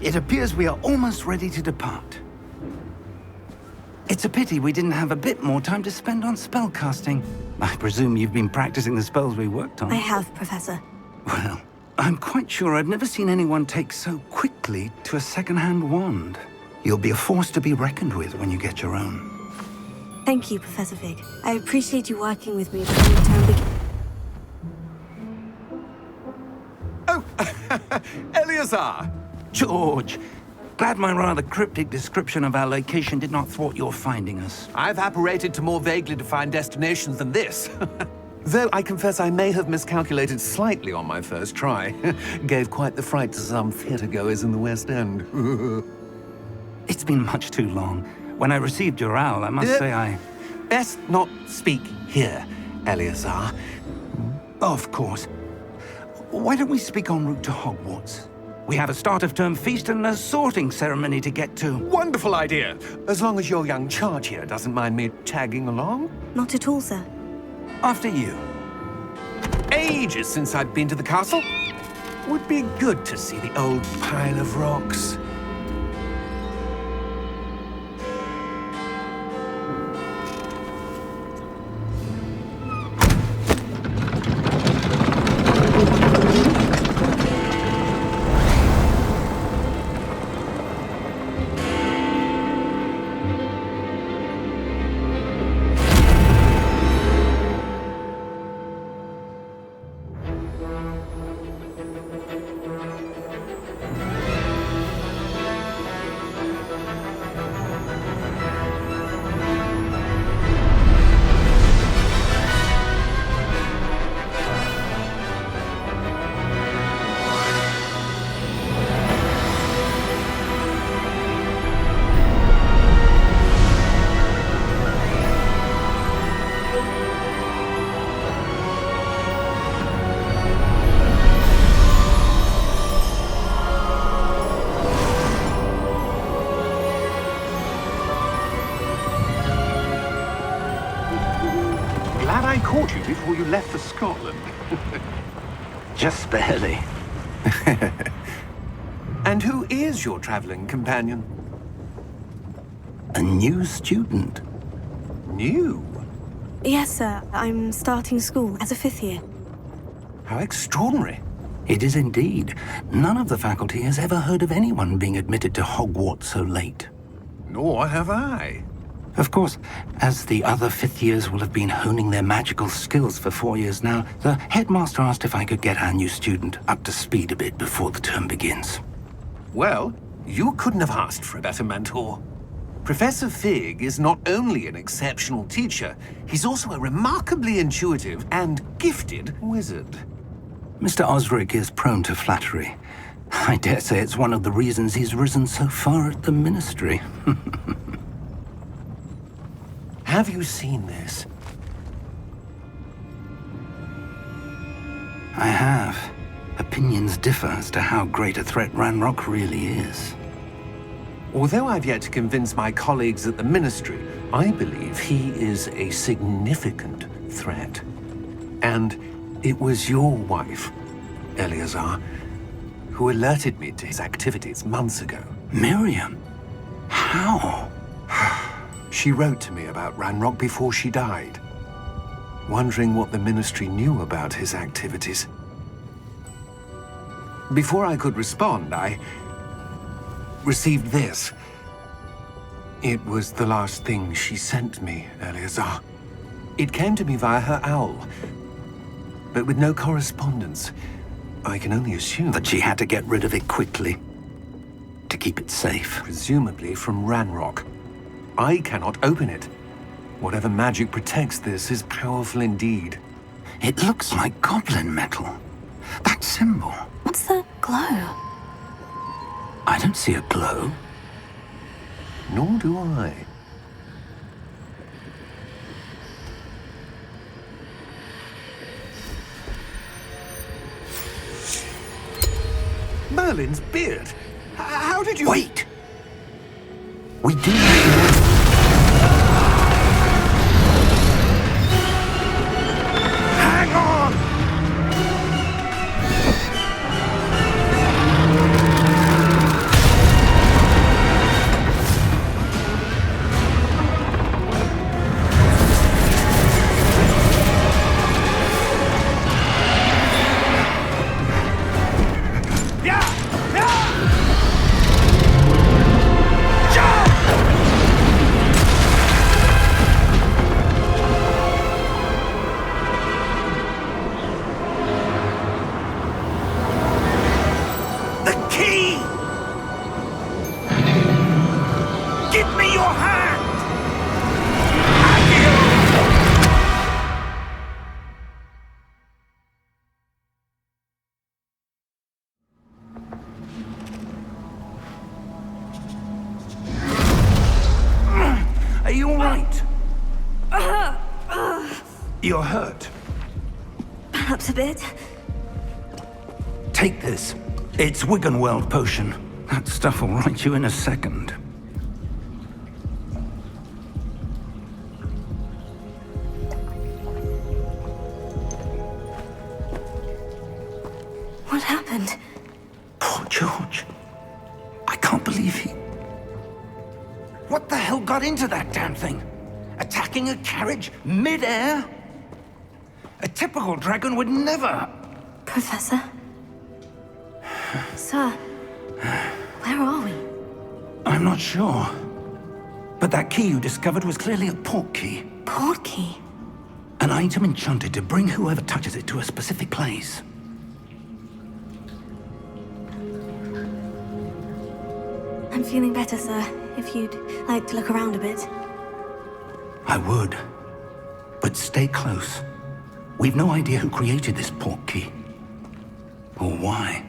It appears we are almost ready to depart. It's a pity we didn't have a bit more time to spend on spellcasting. I presume you've been practicing the spells we worked on. I have, Professor. Well, I'm quite sure I've never seen anyone take so quickly to a second-hand wand. You'll be a force to be reckoned with when you get your own. Thank you, Professor Fig. I appreciate you working with me before the term begins. Oh, Eleazar! George! Glad my rather cryptic description of our location did not thwart your finding us. I've apparated to more vaguely defined destinations than this. Though I confess I may have miscalculated slightly on my first try. Gave quite the fright to some theatre-goers in the West End. It's been much too long. When I received your owl, I must say I... Best not speak here, Eleazar. Of course. Why don't we speak en route to Hogwarts? We have a start-of-term feast and a sorting ceremony to get to. Wonderful idea! As long as your young charge here doesn't mind me tagging along. Not at all, sir. After you. Ages since I'd been to the castle. Would be good to see the old pile of rocks. Glad I caught you before you left for Scotland. Just barely. And who is your traveling companion? A new student. New? Yes, sir. I'm starting school as a 5th year. How extraordinary. It is indeed. None of the faculty has ever heard of anyone being admitted to Hogwarts so late. Nor have I. Of course, as the other 5th years will have been honing their magical skills for 4 years now, the headmaster asked if I could get our new student up to speed a bit before the term begins. Well, you couldn't have asked for a better mentor. Professor Fig is not only an exceptional teacher, he's also a remarkably intuitive and gifted wizard. Mr. Osric is prone to flattery. I dare say it's one of the reasons he's risen so far at the Ministry. Have you seen this? I have. Opinions differ as to how great a threat Ranrock really is. Although I've yet to convince my colleagues at the Ministry, I believe he is a significant threat. And it was your wife, Eleazar, who alerted me to his activities months ago. Miriam? How? She wrote to me about Ranrock before she died, wondering what the Ministry knew about his activities. Before I could respond, I received this. It was the last thing she sent me, Eleazar. It came to me via her owl, but with no correspondence. I can only assume That she had to get rid of it quickly, to keep it safe. presumably from Ranrock. I cannot open it. Whatever magic protects this is powerful indeed. It looks like goblin metal. That symbol. What's the glow? I don't see a glow. Nor do I. Merlin's beard. How did you... Wait! We do... Hang on! all right? You're hurt. Perhaps a bit. Take this. It's Wiggenweld potion. That stuff will right you in a second. What happened? Poor George. I can't believe he... What the hell got into that damn thing? Attacking a carriage mid-air? A typical dragon would never... Professor? Sir, where are we? I'm not sure. But that key you discovered was clearly a port key. Port key? An item enchanted to bring whoever touches it to a specific place. I'm feeling better, sir. If you'd like to look around a bit. I would. But stay close. We've no idea who created this port key. Or why.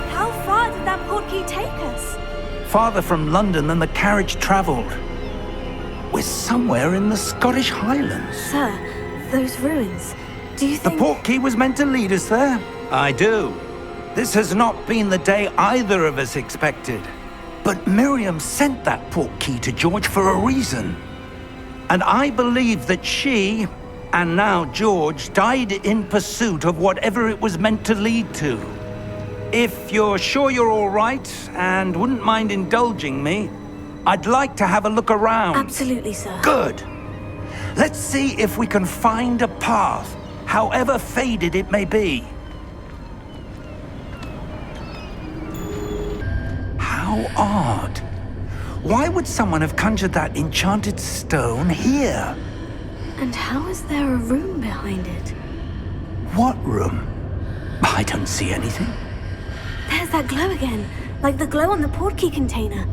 How far did that port key take us? Farther from London than the carriage traveled. We're somewhere in the Scottish Highlands. Sir, those ruins. Do you The think... port key was meant to lead us there? I do. This has not been the day either of us expected. But Miriam sent that port key to George for a reason. And I believe that she, and now George, died in pursuit of whatever it was meant to lead to. If you're sure you're all right, and wouldn't mind indulging me, I'd like to have a look around. Absolutely, sir. Good. Let's see if we can find a path, however faded it may be. How odd. Why would someone have conjured that enchanted stone here? And how is there a room behind it? What room? I don't see anything. There's that glow again, like the glow on the port key container.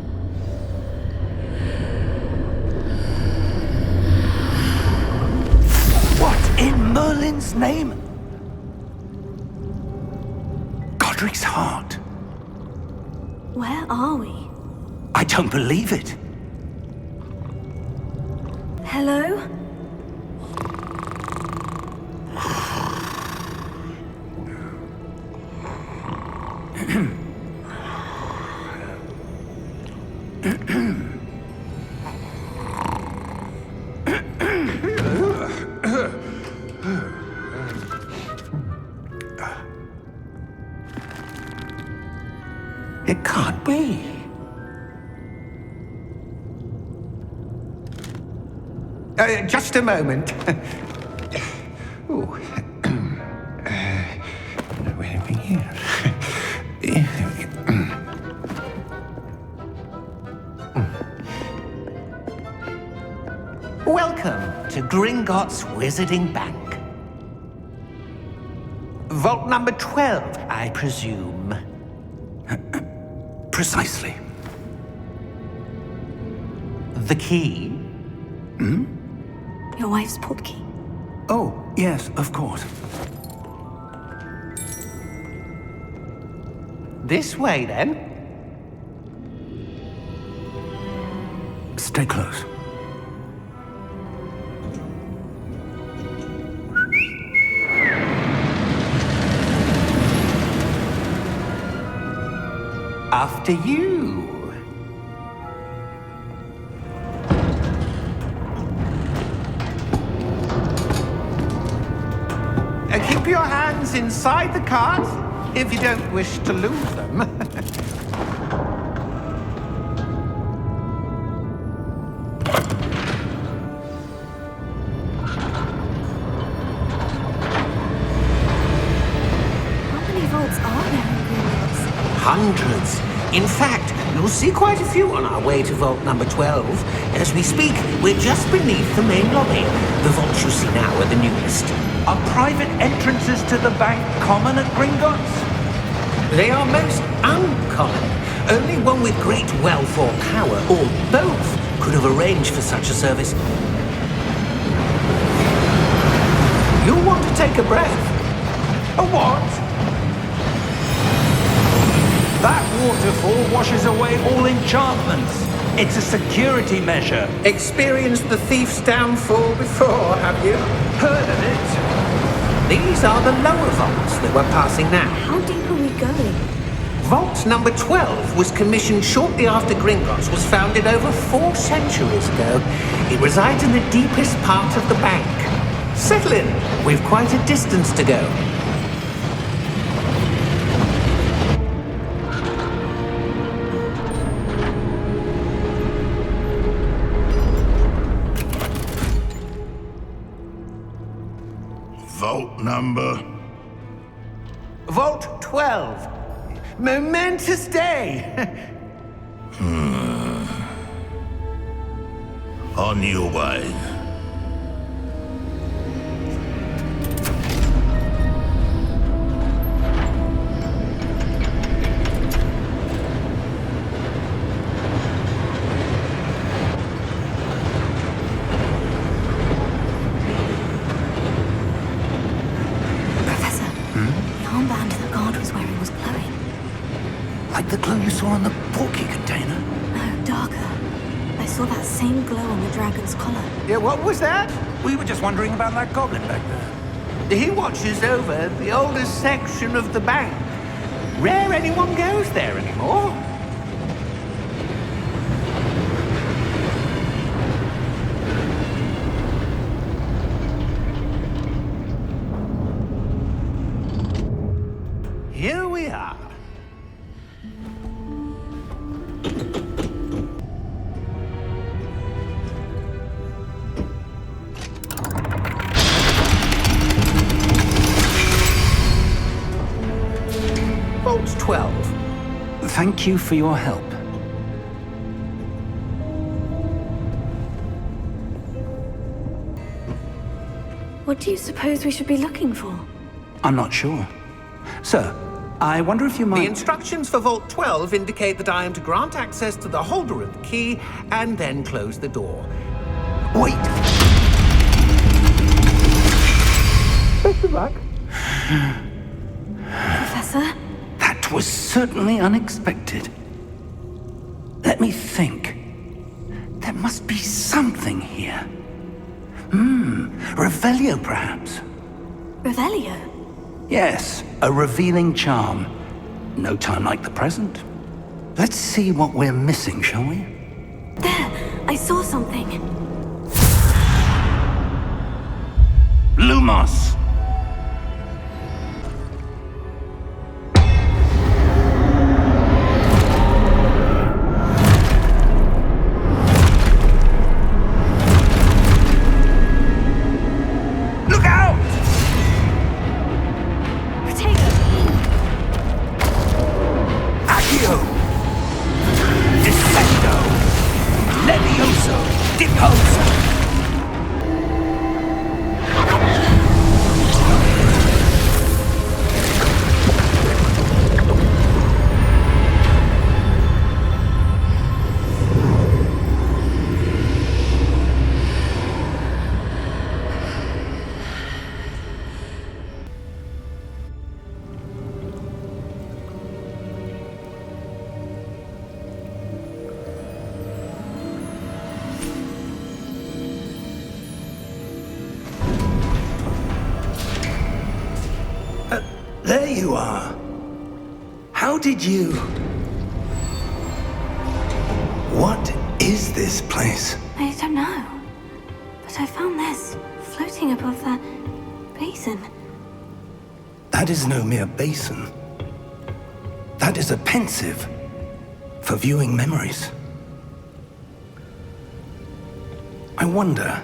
What in Merlin's name? Godric's heart. Where are we? I don't believe it. Hello? It can't be. Just a moment. Oh. Where are we here? Welcome to Gringotts Wizarding Bank. Vault number 12, I presume. Precisely. The key? Your wife's port key. Oh, yes, of course. This way, then. Stay close. After you. Keep your hands inside the cart if you don't wish to lose them. How many vaults are there in Gringotts? Hundreds. In fact, you'll see quite a few on our way to vault number 12. As we speak, we're just beneath the main lobby. The vaults you see now are the newest. Are private entrances to the bank common at Gringotts? They are most uncommon. Only one with great wealth or power, or both, could have arranged for such a service. You'll want to take a breath. A what? That waterfall washes away all enchantments. It's a security measure. Experienced the thief's downfall before, have you? Heard of it? These are the lower vaults that we're passing now. How deep are we going? Vault number 12 was commissioned shortly after Gringotts was founded over 4 centuries ago. It resides in the deepest part of the bank. Settle in. We've quite a distance to go. Vault number? Vault 12. Momentous day. On your way. Professor, the armband the guard was wearing was glowing. Like the glow you saw on the porky container? No, darker. I saw that same glow on the dragon's collar. Yeah, what was that? We were just wondering about that goblin back there. He watches over the oldest section of the bank. Rare anyone goes there anymore. Here we are. Vault 12. Thank you for your help. What do you suppose we should be looking for? I'm not sure. Sir, I wonder if you might... The instructions for Vault 12 indicate that I am to grant access to the holder of the key and then close the door. Wait! Best of luck. Professor? That was certainly unexpected. Let me think. There must be something here. Revelio, perhaps? Revelio? Yes, a revealing charm. No time like the present. Let's see what we're missing, shall we? There! I saw something. Lumos! Look out! Potato! Accio! Descendo! Levioso! Deposo! There you are. How did you... What is this place? I don't know. But I found this floating above that basin. That is no mere basin. That is a pensive for viewing memories. I wonder...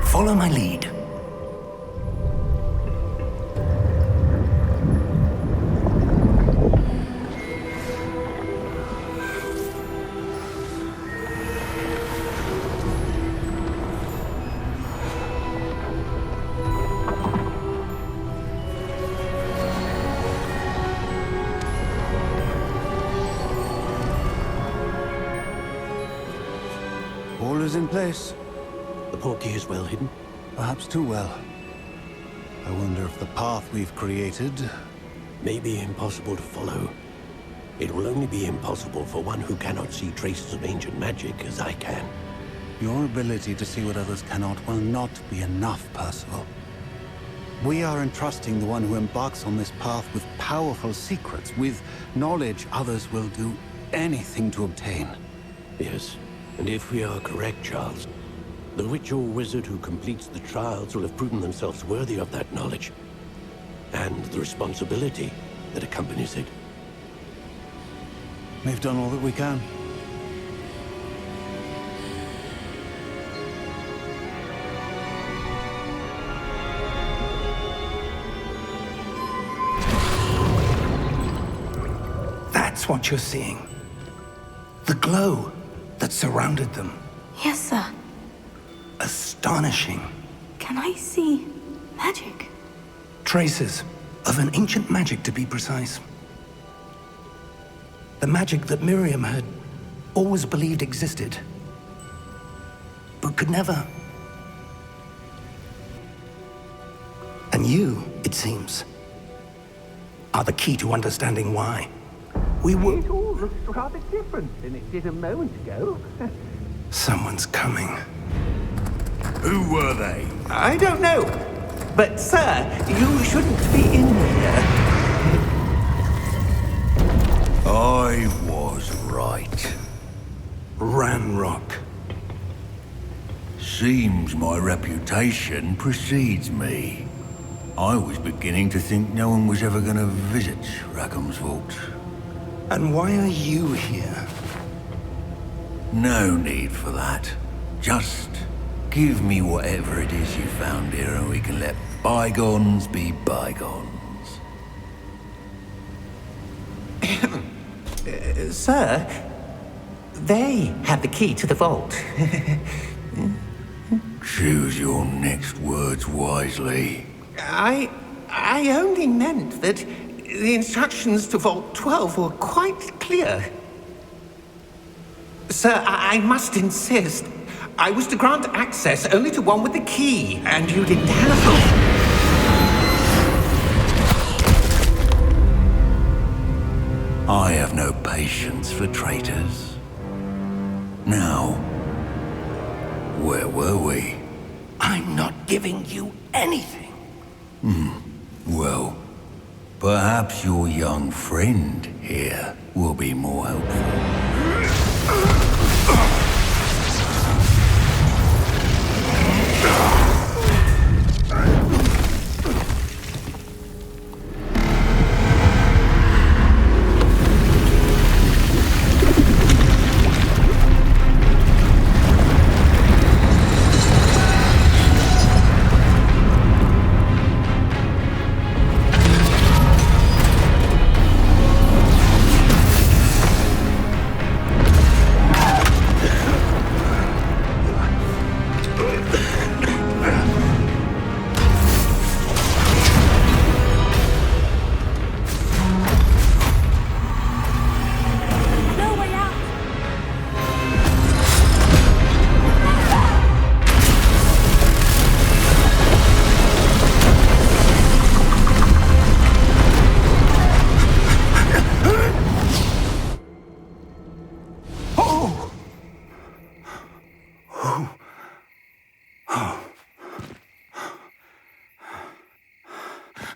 Follow my lead. All is in place. The portkey is well hidden. Perhaps too well. I wonder if the path we've created... May be impossible to follow. It will only be impossible for one who cannot see traces of ancient magic as I can. Your ability to see what others cannot will not be enough, Percival. We are entrusting the one who embarks on this path with powerful secrets, with knowledge others will do anything to obtain. Yes, and if we are correct, Charles, the witch or wizard who completes the trials will have proven themselves worthy of that knowledge, and the responsibility that accompanies it. We've done all that we can. That's what you're seeing. The glow that surrounded them. Yes, sir. Astonishing. Can I see magic? Traces of an ancient magic, to be precise. The magic that Miriam had always believed existed, but could never. And you, it seems, are the key to understanding why. It all looks rather different than it did a moment ago. Someone's coming. Who were they? I don't know. But, sir, you shouldn't be in here. I was right. Ranrock. Seems my reputation precedes me. I was beginning to think no one was ever going to visit Rackham's vault. And why are you here? No need for that. Just give me whatever it is you found here and we can let bygones be bygones. Sir, they have the key to the vault. Choose your next words wisely. I only meant that the instructions to Vault 12 were quite clear. Sir, I must insist. I was to grant access only to one with the key, and you didn't have them. I have no patience for traitors. Now, where were we? I'm not giving you anything. Well, perhaps your young friend here will be more helpful.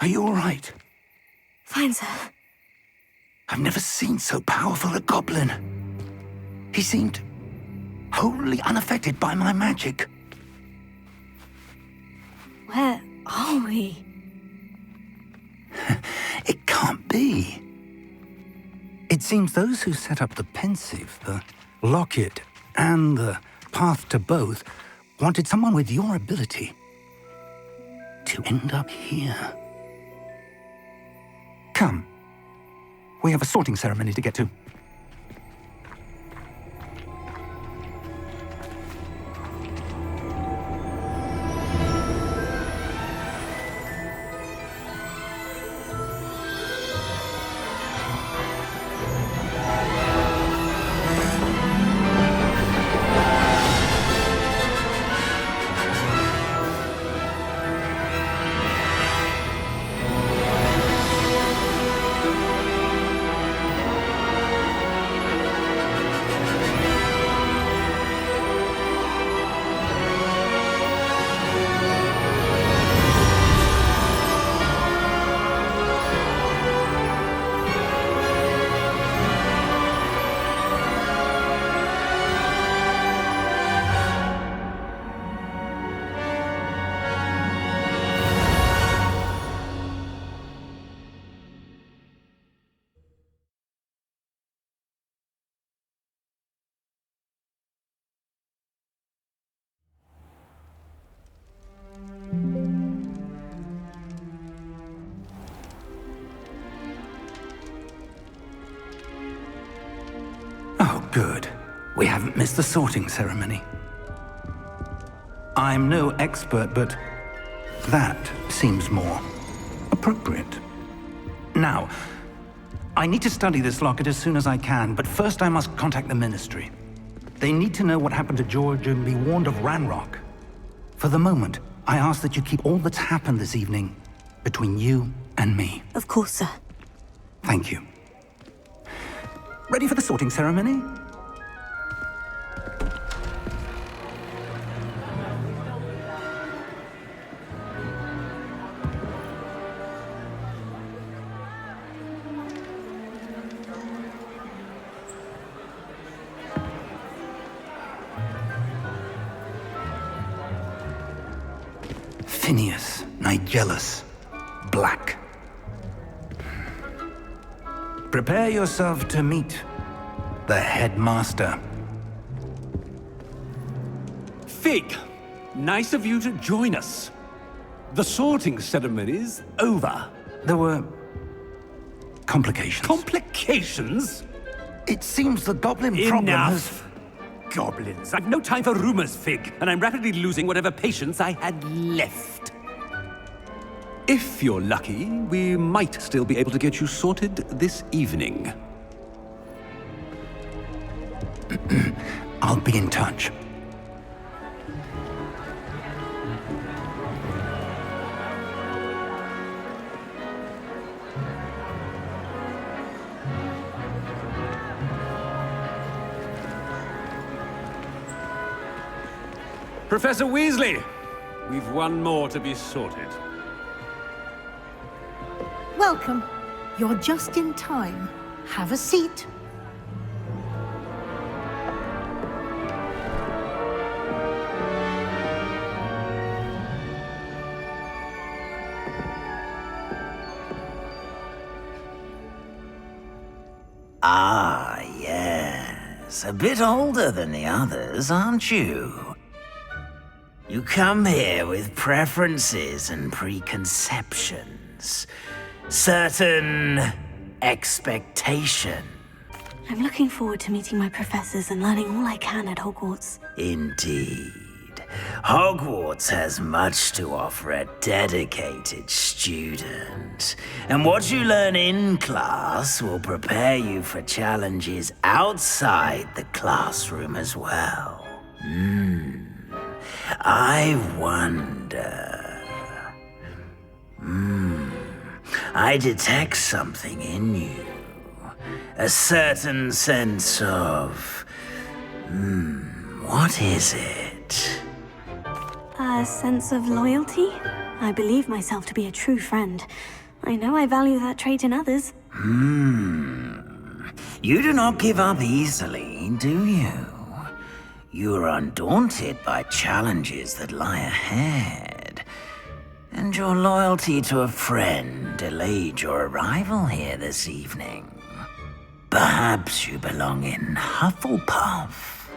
Are you all right? Fine, sir. I've never seen so powerful a goblin. He seemed wholly unaffected by my magic. Where are we? It can't be. It seems those who set up the pensive, the locket, and the path to both wanted someone with your ability to end up here. Come. We have a sorting ceremony to get to. Good. We haven't missed the sorting ceremony. I'm no expert, but that seems more appropriate. Now, I need to study this locket as soon as I can, but first I must contact the Ministry. They need to know what happened to George and be warned of Ranrock. For the moment, I ask that you keep all that's happened this evening between you and me. Of course, sir. Thank you. Ready for the sorting ceremony? Phineas, Nigellus, Black. Prepare yourself to meet the headmaster. Fig, nice of you to join us. The sorting ceremony's over. There were complications. Complications? It seems the goblin problem has... Enough! Goblins. I've no time for rumors, Fig, and I'm rapidly losing whatever patience I had left. If you're lucky, we might still be able to get you sorted this evening. I'll be in touch. Professor Weasley, we've one more to be sorted. Welcome. You're just in time. Have a seat. Ah, yes. A bit older than the others, aren't you? You come here with preferences and preconceptions. Certain expectation. I'm looking forward to meeting my professors and learning all I can at Hogwarts. Indeed. Hogwarts has much to offer a dedicated student. And what you learn in class will prepare you for challenges outside the classroom as well. I wonder... I detect something in you. A certain sense of... what is it? A sense of loyalty? I believe myself to be a true friend. I know I value that trait in others. You do not give up easily, do you? You are undaunted by challenges that lie ahead. And your loyalty to a friend delayed your arrival here this evening. Perhaps you belong in Hufflepuff.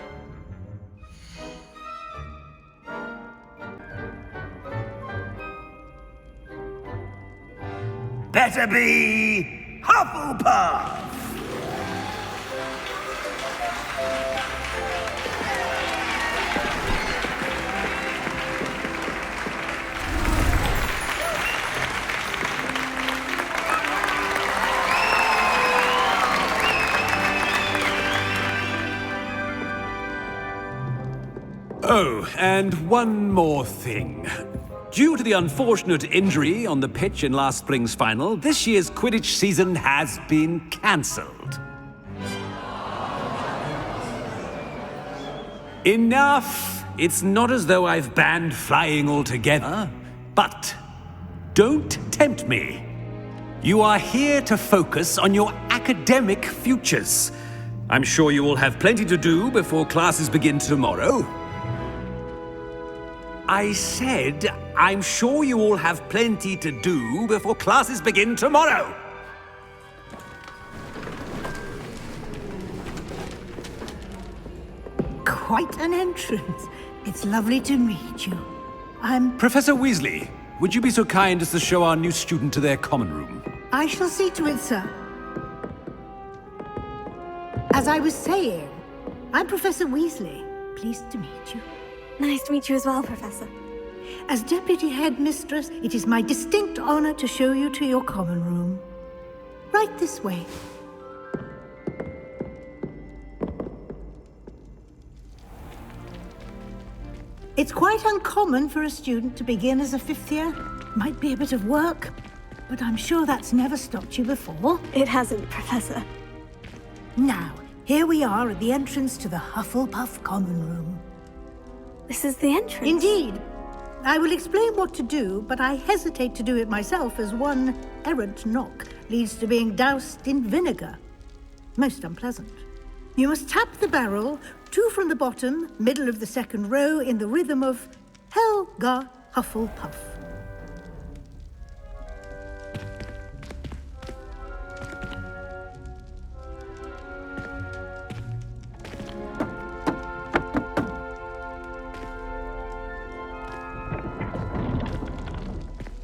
Better be Hufflepuff! Oh, and one more thing. Due to the unfortunate injury on the pitch in last spring's final, this year's Quidditch season has been cancelled. Enough! It's not as though I've banned flying altogether, but don't tempt me. You are here to focus on your academic futures. I'm sure you will have plenty to do before classes begin tomorrow. I said, I'm sure you all have plenty to do before classes begin tomorrow. Quite an entrance. It's lovely to meet you. I'm... Professor Weasley, would you be so kind as to show our new student to their common room? I shall see to it, sir. As I was saying, I'm Professor Weasley. Pleased to meet you. Nice to meet you as well, Professor. As Deputy Headmistress, it is my distinct honor to show you to your common room. Right this way. It's quite uncommon for a student to begin as a fifth year. Might be a bit of work, but I'm sure that's never stopped you before. It hasn't, Professor. Now, here we are at the entrance to the Hufflepuff Common Room. This is the entrance? Indeed. I will explain what to do, but I hesitate to do it myself as one errant knock leads to being doused in vinegar. Most unpleasant. You must tap the barrel, 2 from the bottom, middle of the second row, in the rhythm of Helga Hufflepuff.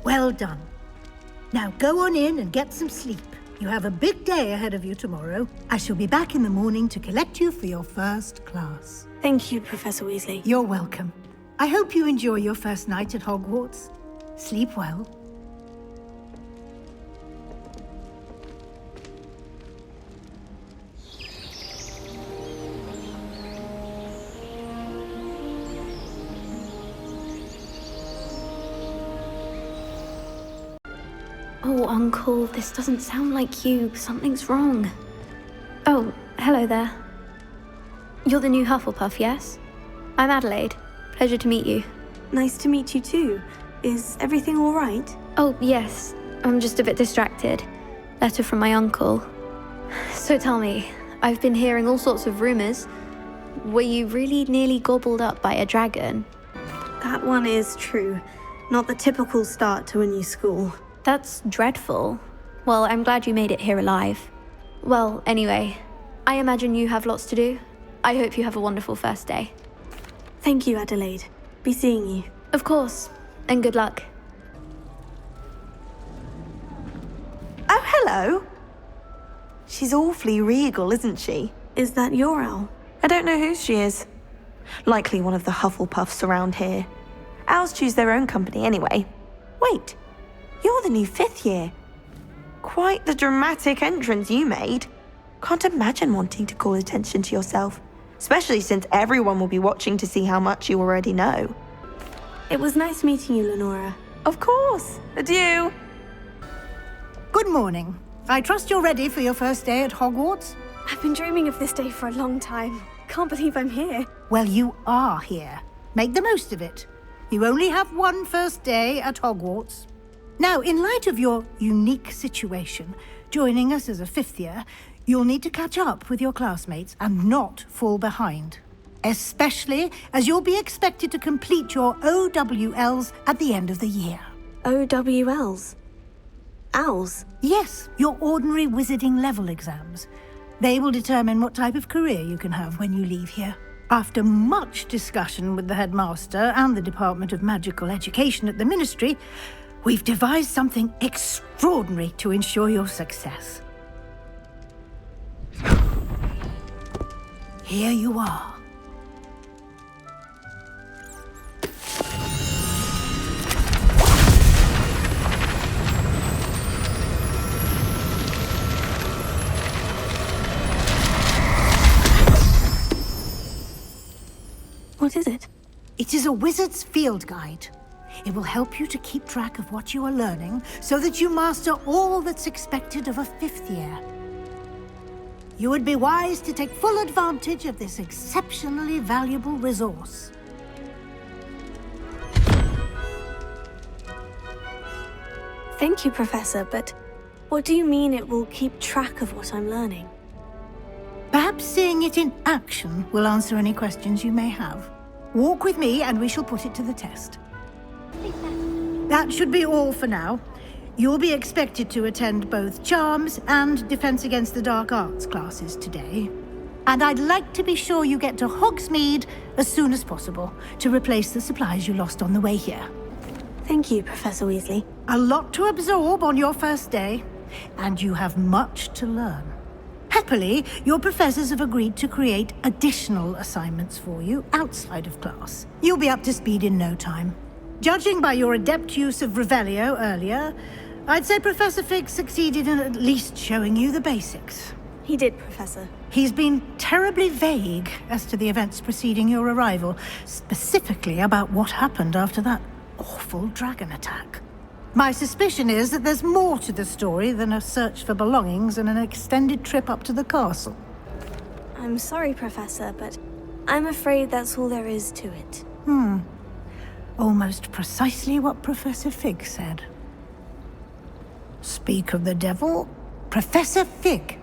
Well done. Now go on in and get some sleep. You have a big day ahead of you tomorrow. I shall be back in the morning to collect you for your first class. Thank you, Professor Weasley. You're welcome. I hope you enjoy your first night at Hogwarts. Sleep well. Oh, Uncle, this doesn't sound like you. Something's wrong. Oh, hello there. You're the new Hufflepuff, yes? I'm Adelaide. Pleasure to meet you. Nice to meet you too. Is everything all right? Oh, yes. I'm just a bit distracted. Letter from my uncle. So tell me, I've been hearing all sorts of rumors. Were you really nearly gobbled up by a dragon? That one is true. Not the typical start to a new school. That's dreadful. Well, I'm glad you made it here alive. Well, anyway, I imagine you have lots to do. I hope you have a wonderful first day. Thank you, Adelaide. Be seeing you. Of course, and good luck. Oh, hello. She's awfully regal, isn't she? Is that your owl? I don't know who she is. Likely one of the Hufflepuffs around here. Owls choose their own company anyway. Wait. You're the new 5th year. Quite the dramatic entrance you made. Can't imagine wanting to call attention to yourself, especially since everyone will be watching to see how much you already know. It was nice meeting you, Lenora. Of course. Adieu. Good morning. I trust you're ready for your first day at Hogwarts? I've been dreaming of this day for a long time. Can't believe I'm here. Well, you are here. Make the most of it. You only have one first day at Hogwarts. Now, in light of your unique situation, joining us as a 5th year, you'll need to catch up with your classmates and not fall behind. Especially as you'll be expected to complete your OWLs at the end of the year. OWLs? Owls? Yes, your ordinary wizarding level exams. They will determine what type of career you can have when you leave here. After much discussion with the headmaster and the Department of Magical Education at the Ministry, we've devised something extraordinary to ensure your success. Here you are. What is it? It is a wizard's field guide. It will help you to keep track of what you are learning so that you master all that's expected of a 5th year. You would be wise to take full advantage of this exceptionally valuable resource. Thank you, Professor, but what do you mean it will keep track of what I'm learning? Perhaps seeing it in action will answer any questions you may have. Walk with me and we shall put it to the test. That should be all for now. You'll be expected to attend both Charms and Defense Against the Dark Arts classes today. And I'd like to be sure you get to Hogsmeade as soon as possible to replace the supplies you lost on the way here. Thank you, Professor Weasley. A lot to absorb on your first day, and you have much to learn. Happily, your professors have agreed to create additional assignments for you outside of class. You'll be up to speed in no time. Judging by your adept use of Revelio earlier, I'd say Professor Fig succeeded in at least showing you the basics. He did, Professor. He's been terribly vague as to the events preceding your arrival, specifically about what happened after that awful dragon attack. My suspicion is that there's more to the story than a search for belongings and an extended trip up to the castle. I'm sorry, Professor, but I'm afraid that's all there is to it. Almost precisely what Professor Fig said. Speak of the devil, Professor Fig.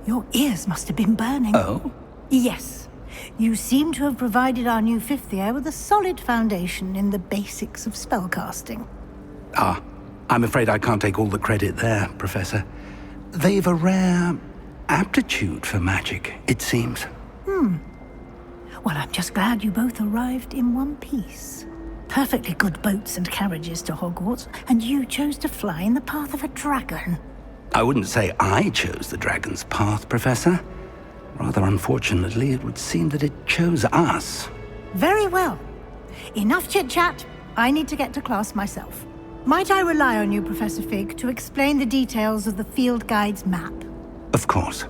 Your ears must have been burning. Oh? Yes. You seem to have provided our new fifth year with a solid foundation in the basics of spellcasting. Ah, I'm afraid I can't take all the credit there, Professor. They've a rare aptitude for magic, it seems. Well, I'm just glad you both arrived in one piece. Perfectly good boats and carriages to Hogwarts, and you chose to fly in the path of a dragon. I wouldn't say I chose the dragon's path, Professor. Rather unfortunately, it would seem that it chose us. Very well. Enough chit-chat. I need to get to class myself. Might I rely on you, Professor Fig, to explain the details of the field guide's map? Of course.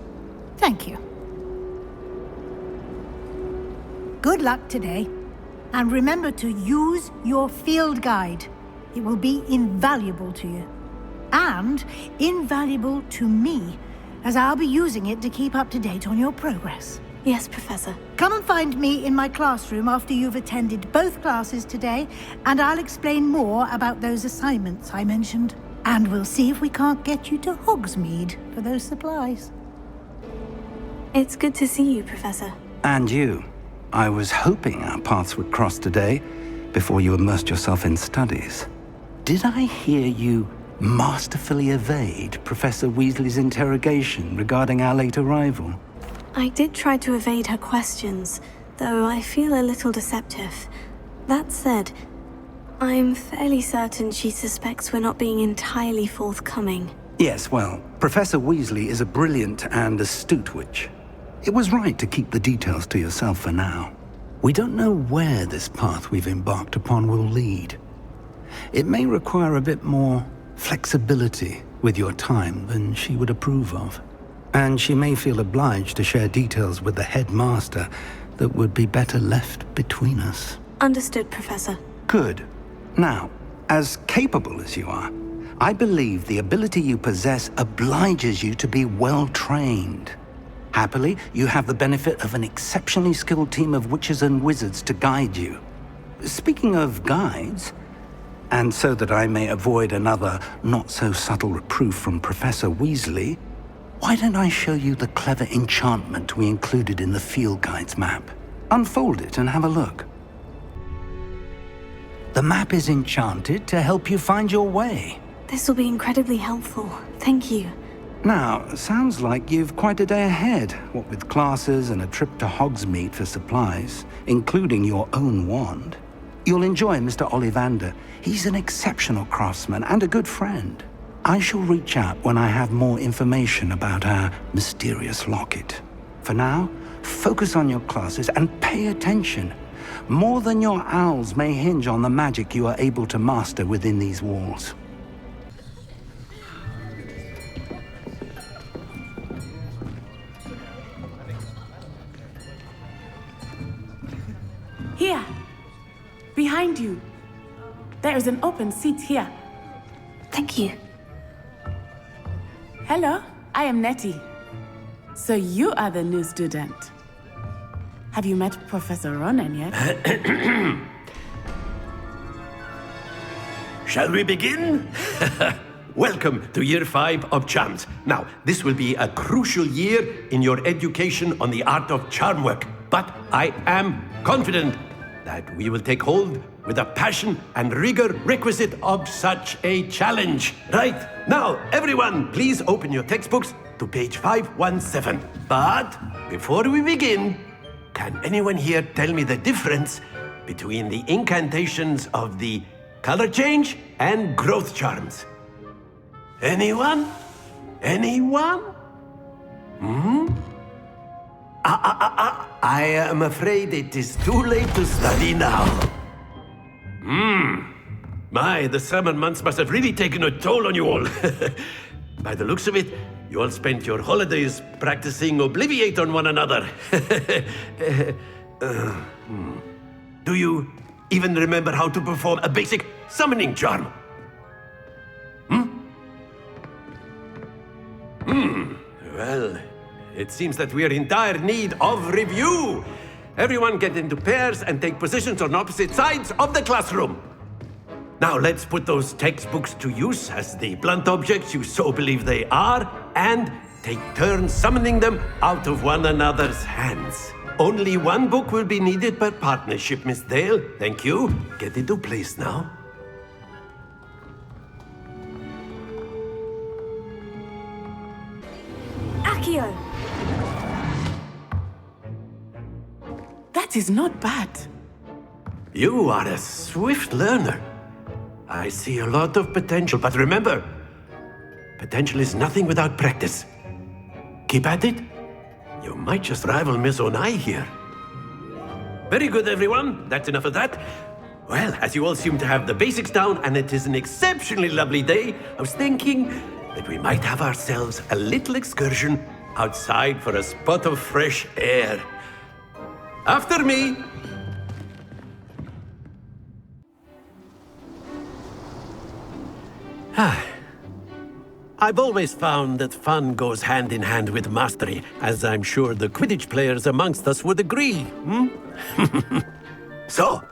Thank you. Good luck today. And remember to use your field guide. It will be invaluable to you. And invaluable to me, as I'll be using it to keep up to date on your progress. Yes, Professor. Come and find me in my classroom after you've attended both classes today, and I'll explain more about those assignments I mentioned. And we'll see if we can't get you to Hogsmeade for those supplies. It's good to see you, Professor. And you. I was hoping our paths would cross today, before you immersed yourself in studies. Did I hear you masterfully evade Professor Weasley's interrogation regarding our late arrival? I did try to evade her questions, though I feel a little deceptive. That said, I'm fairly certain she suspects we're not being entirely forthcoming. Yes, well, Professor Weasley is a brilliant and astute witch. It was right to keep the details to yourself for now. We don't know where this path we've embarked upon will lead. It may require a bit more flexibility with your time than she would approve of. And she may feel obliged to share details with the headmaster that would be better left between us. Understood, Professor. Good. Now, as capable as you are, I believe the ability you possess obliges you to be well trained. Happily, you have the benefit of an exceptionally skilled team of witches and wizards to guide you. Speaking of guides, and so that I may avoid another not-so-subtle reproof from Professor Weasley, why don't I show you the clever enchantment we included in the field guide's map? Unfold it and have a look. The map is enchanted to help you find your way. This will be incredibly helpful. Thank you. Now, sounds like you've quite a day ahead, what with classes and a trip to Hogsmeade for supplies, including your own wand. You'll enjoy Mr. Ollivander. He's an exceptional craftsman and a good friend. I shall reach out when I have more information about our mysterious locket. For now, focus on your classes and pay attention. More than your owls may hinge on the magic you are able to master within these walls. Here, behind you. There is an open seat here. Thank you. Hello, I am Nettie. So you are the new student. Have you met Professor Ronan yet? Shall we begin? Welcome to Year 5 of Charms. Now, this will be a crucial year in your education on the art of charm work, but I am confident that we will take hold with the passion and rigor requisite of such a challenge. Right, now, everyone, please open your textbooks to page 517. But before we begin, can anyone here tell me the difference between the incantations of the color change and growth charms? Anyone? Anyone? I am afraid it is too late to study now. My, the summer months must have really taken a toll on you all. By the looks of it, you all spent your holidays practicing Obliviate on one another. Do you even remember how to perform a basic summoning charm? Well, it seems that we are in dire need of review. Everyone get into pairs and take positions on opposite sides of the classroom. Now let's put those textbooks to use as the blunt objects you so believe they are, and take turns summoning them out of one another's hands. Only one book will be needed per partnership, Miss Dale. Thank you. Get into place now. Accio! That is not bad. You are a swift learner. I see a lot of potential, but remember, potential is nothing without practice. Keep at it. You might just rival Miss Onai here. Very good, everyone. That's enough of that. Well, as you all seem to have the basics down, and it is an exceptionally lovely day, I was thinking that we might have ourselves a little excursion outside for a spot of fresh air. After me! I've always found that fun goes hand in hand with mastery, as I'm sure the Quidditch players amongst us would agree. So,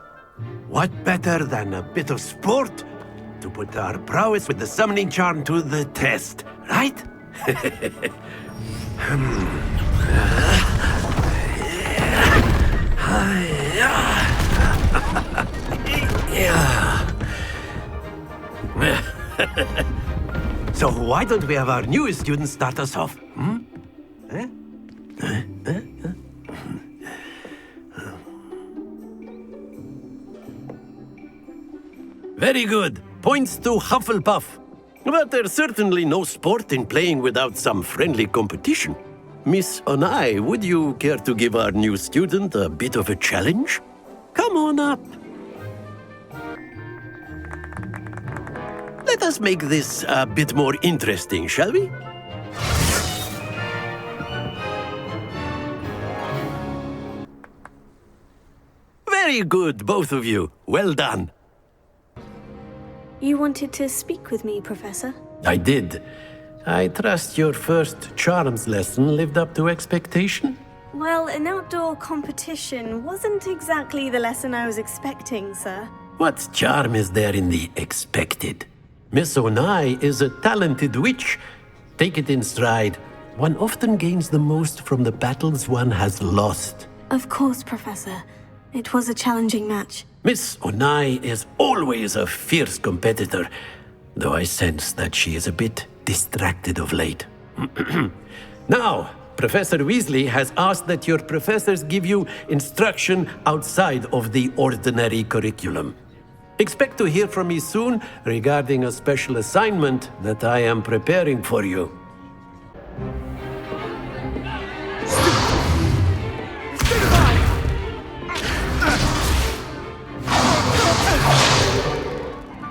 what better than a bit of sport to put our prowess with the summoning charm to the test, right? So why don't we have our newest student start us off? Very good. Points to Hufflepuff. But there's certainly no sport in playing without some friendly competition. Miss Onai, would you care to give our new student a bit of a challenge? Come on up. Let us make this a bit more interesting, shall we? Very good, both of you. Well done. You wanted to speak with me, Professor? I did. I trust your first charms lesson lived up to expectation? Well, an outdoor competition wasn't exactly the lesson I was expecting, sir. What charm is there in the expected? Miss Onai is a talented witch. Take it in stride. One often gains the most from the battles one has lost. Of course, Professor. It was a challenging match. Miss Onai is always a fierce competitor, though I sense that she is a bit distracted of late. Now, Professor Weasley has asked that your professors give you instruction outside of the ordinary curriculum. Expect to hear from me soon regarding a special assignment that I am preparing for you.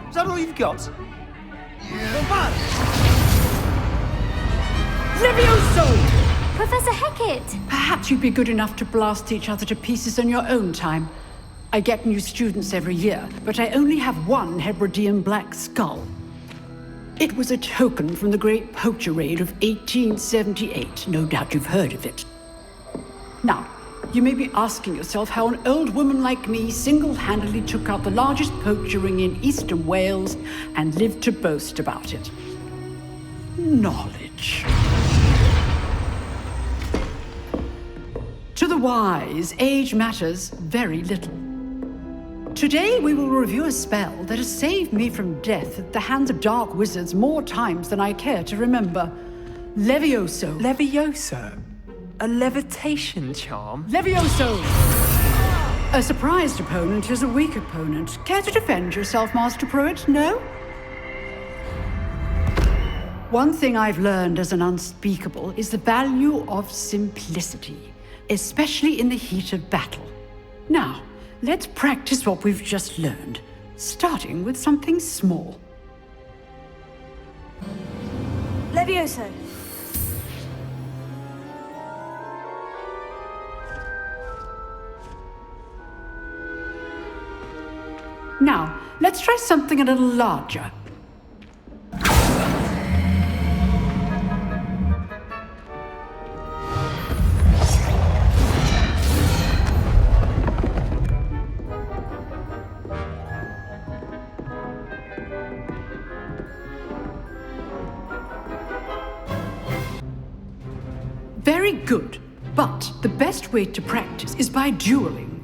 Is that all you've got? Levioso! Professor Hecat! Perhaps you'd be good enough to blast each other to pieces on your own time. I get new students every year, but I only have one Hebridean black skull. It was a token from the Great Poacher Raid of 1878. No doubt you've heard of it. Now, you may be asking yourself how an old woman like me single-handedly took out the largest poacher ring in eastern Wales and lived to boast about it. Knowledge. To the wise, age matters very little. Today we will review a spell that has saved me from death at the hands of dark wizards more times than I care to remember. Levioso. Levioso? A levitation charm? Levioso! A surprised opponent is a weak opponent. Care to defend yourself, Master Pruitt? No? One thing I've learned as an unspeakable is the value of simplicity, especially in the heat of battle. Now, let's practice what we've just learned, starting with something small. Levioso. Now, let's try something a little larger. Very good, but the best way to practice is by dueling.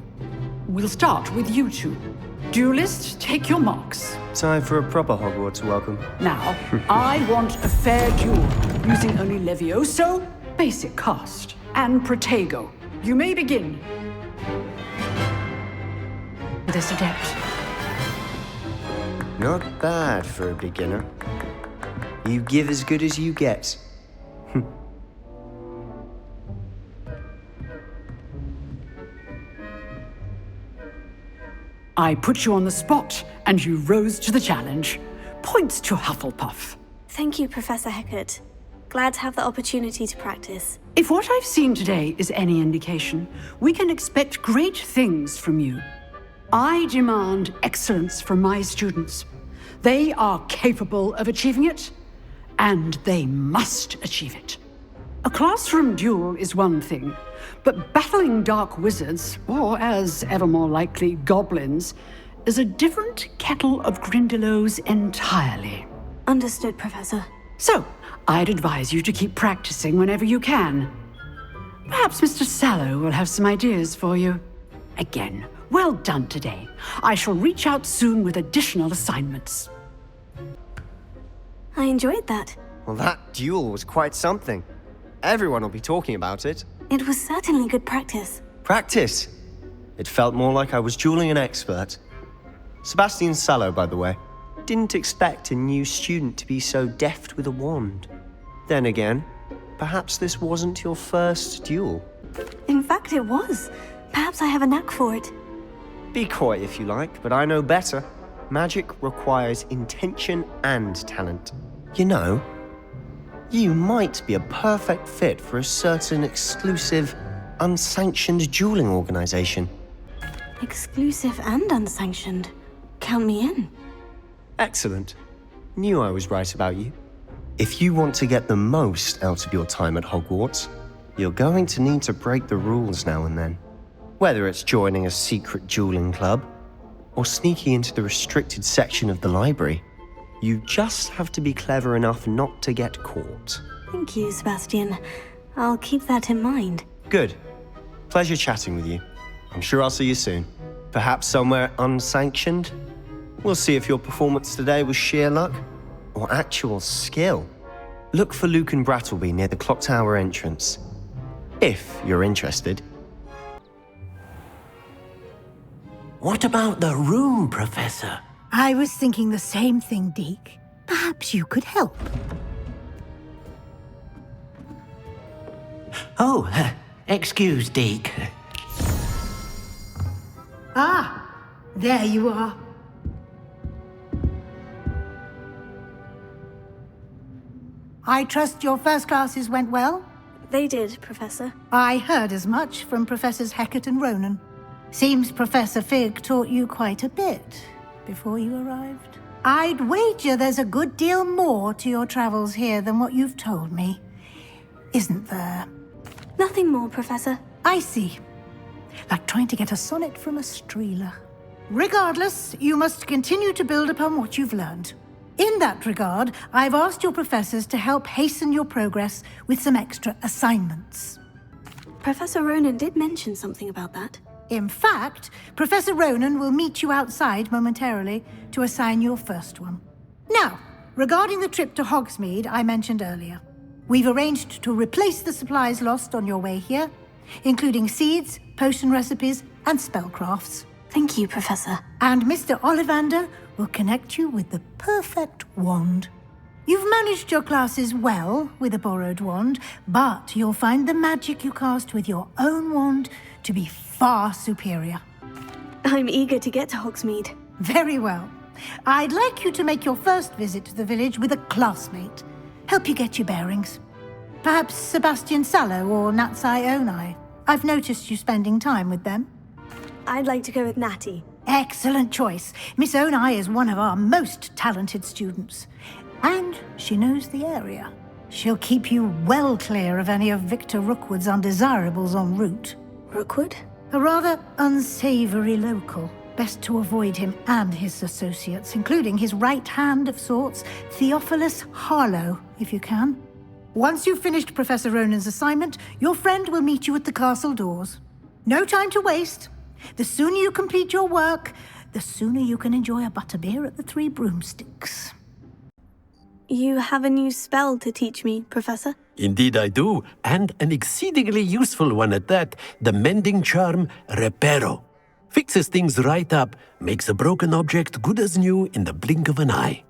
We'll start with you two. Duelists, take your marks. Time for a proper Hogwarts welcome. Now, I want a fair duel, using only Levioso, basic cast, and Protego. You may begin. This adept. Not bad for a beginner. You give as good as you get. I put you on the spot, and you rose to the challenge. Points to Hufflepuff. Thank you, Professor Hecat. Glad to have the opportunity to practice. If what I've seen today is any indication, we can expect great things from you. I demand excellence from my students. They are capable of achieving it, and they must achieve it. A classroom duel is one thing, but battling dark wizards, or as ever more likely, goblins, is a different kettle of Grindylows entirely. Understood, Professor. So, I'd advise you to keep practicing whenever you can. Perhaps Mr. Sallow will have some ideas for you. Again, well done today. I shall reach out soon with additional assignments. I enjoyed that. Well, that duel was quite something. Everyone will be talking about it. It was certainly good practice. Practice? It felt more like I was dueling an expert. Sebastian Sallow, by the way. Didn't expect a new student to be so deft with a wand. Then again, perhaps this wasn't your first duel. In fact, it was. Perhaps I have a knack for it. Be coy if you like, but I know better. Magic requires intention and talent. You know, you might be a perfect fit for a certain exclusive, unsanctioned dueling organization. Exclusive and unsanctioned. Count me in. Excellent. Knew I was right about you. If you want to get the most out of your time at Hogwarts, you're going to need to break the rules now and then. Whether it's joining a secret dueling club, or sneaking into the restricted section of the library, you just have to be clever enough not to get caught. Thank you, Sebastian. I'll keep that in mind. Good. Pleasure chatting with you. I'm sure I'll see you soon. Perhaps somewhere unsanctioned? We'll see if your performance today was sheer luck or actual skill. Look for Luke and Brattleby near the clock tower entrance, if you're interested. What about the room, Professor? I was thinking the same thing, Deke. Perhaps you could help. Oh, excuse, Deke. Ah, there you are. I trust your first classes went well? They did, Professor. I heard as much from Professors Hecat and Ronan. Seems Professor Fig taught you quite a bit before you arrived. I'd wager there's a good deal more to your travels here than what you've told me. Isn't there? Nothing more, Professor. I see. Like trying to get a sonnet from a streeler. Regardless, you must continue to build upon what you've learned. In that regard, I've asked your professors to help hasten your progress with some extra assignments. Professor Ronan did mention something about that. In fact, Professor Ronan will meet you outside momentarily to assign your first one. Now, regarding the trip to Hogsmeade I mentioned earlier, we've arranged to replace the supplies lost on your way here, including seeds, potion recipes, and spellcrafts. Thank you, Professor. And Mr. Ollivander will connect you with the perfect wand. You've managed your classes well with a borrowed wand, but you'll find the magic you cast with your own wand to be far superior. I'm eager to get to Hogsmeade. Very well. I'd like you to make your first visit to the village with a classmate. Help you get your bearings. Perhaps Sebastian Sallow or Natsai Onai. I've noticed you spending time with them. I'd like to go with Natty. Excellent choice. Miss Onai is one of our most talented students. And she knows the area. She'll keep you well clear of any of Victor Rookwood's undesirables en route. Rookwood? A rather unsavory local. Best to avoid him and his associates, including his right hand of sorts, Theophilus Harlow, if you can. Once you've finished Professor Ronan's assignment, your friend will meet you at the castle doors. No time to waste. The sooner you complete your work, the sooner you can enjoy a butterbeer at the Three Broomsticks. You have a new spell to teach me, Professor? Indeed I do, and an exceedingly useful one at that. The mending charm, Reparo. Fixes things right up, makes a broken object good as new in the blink of an eye.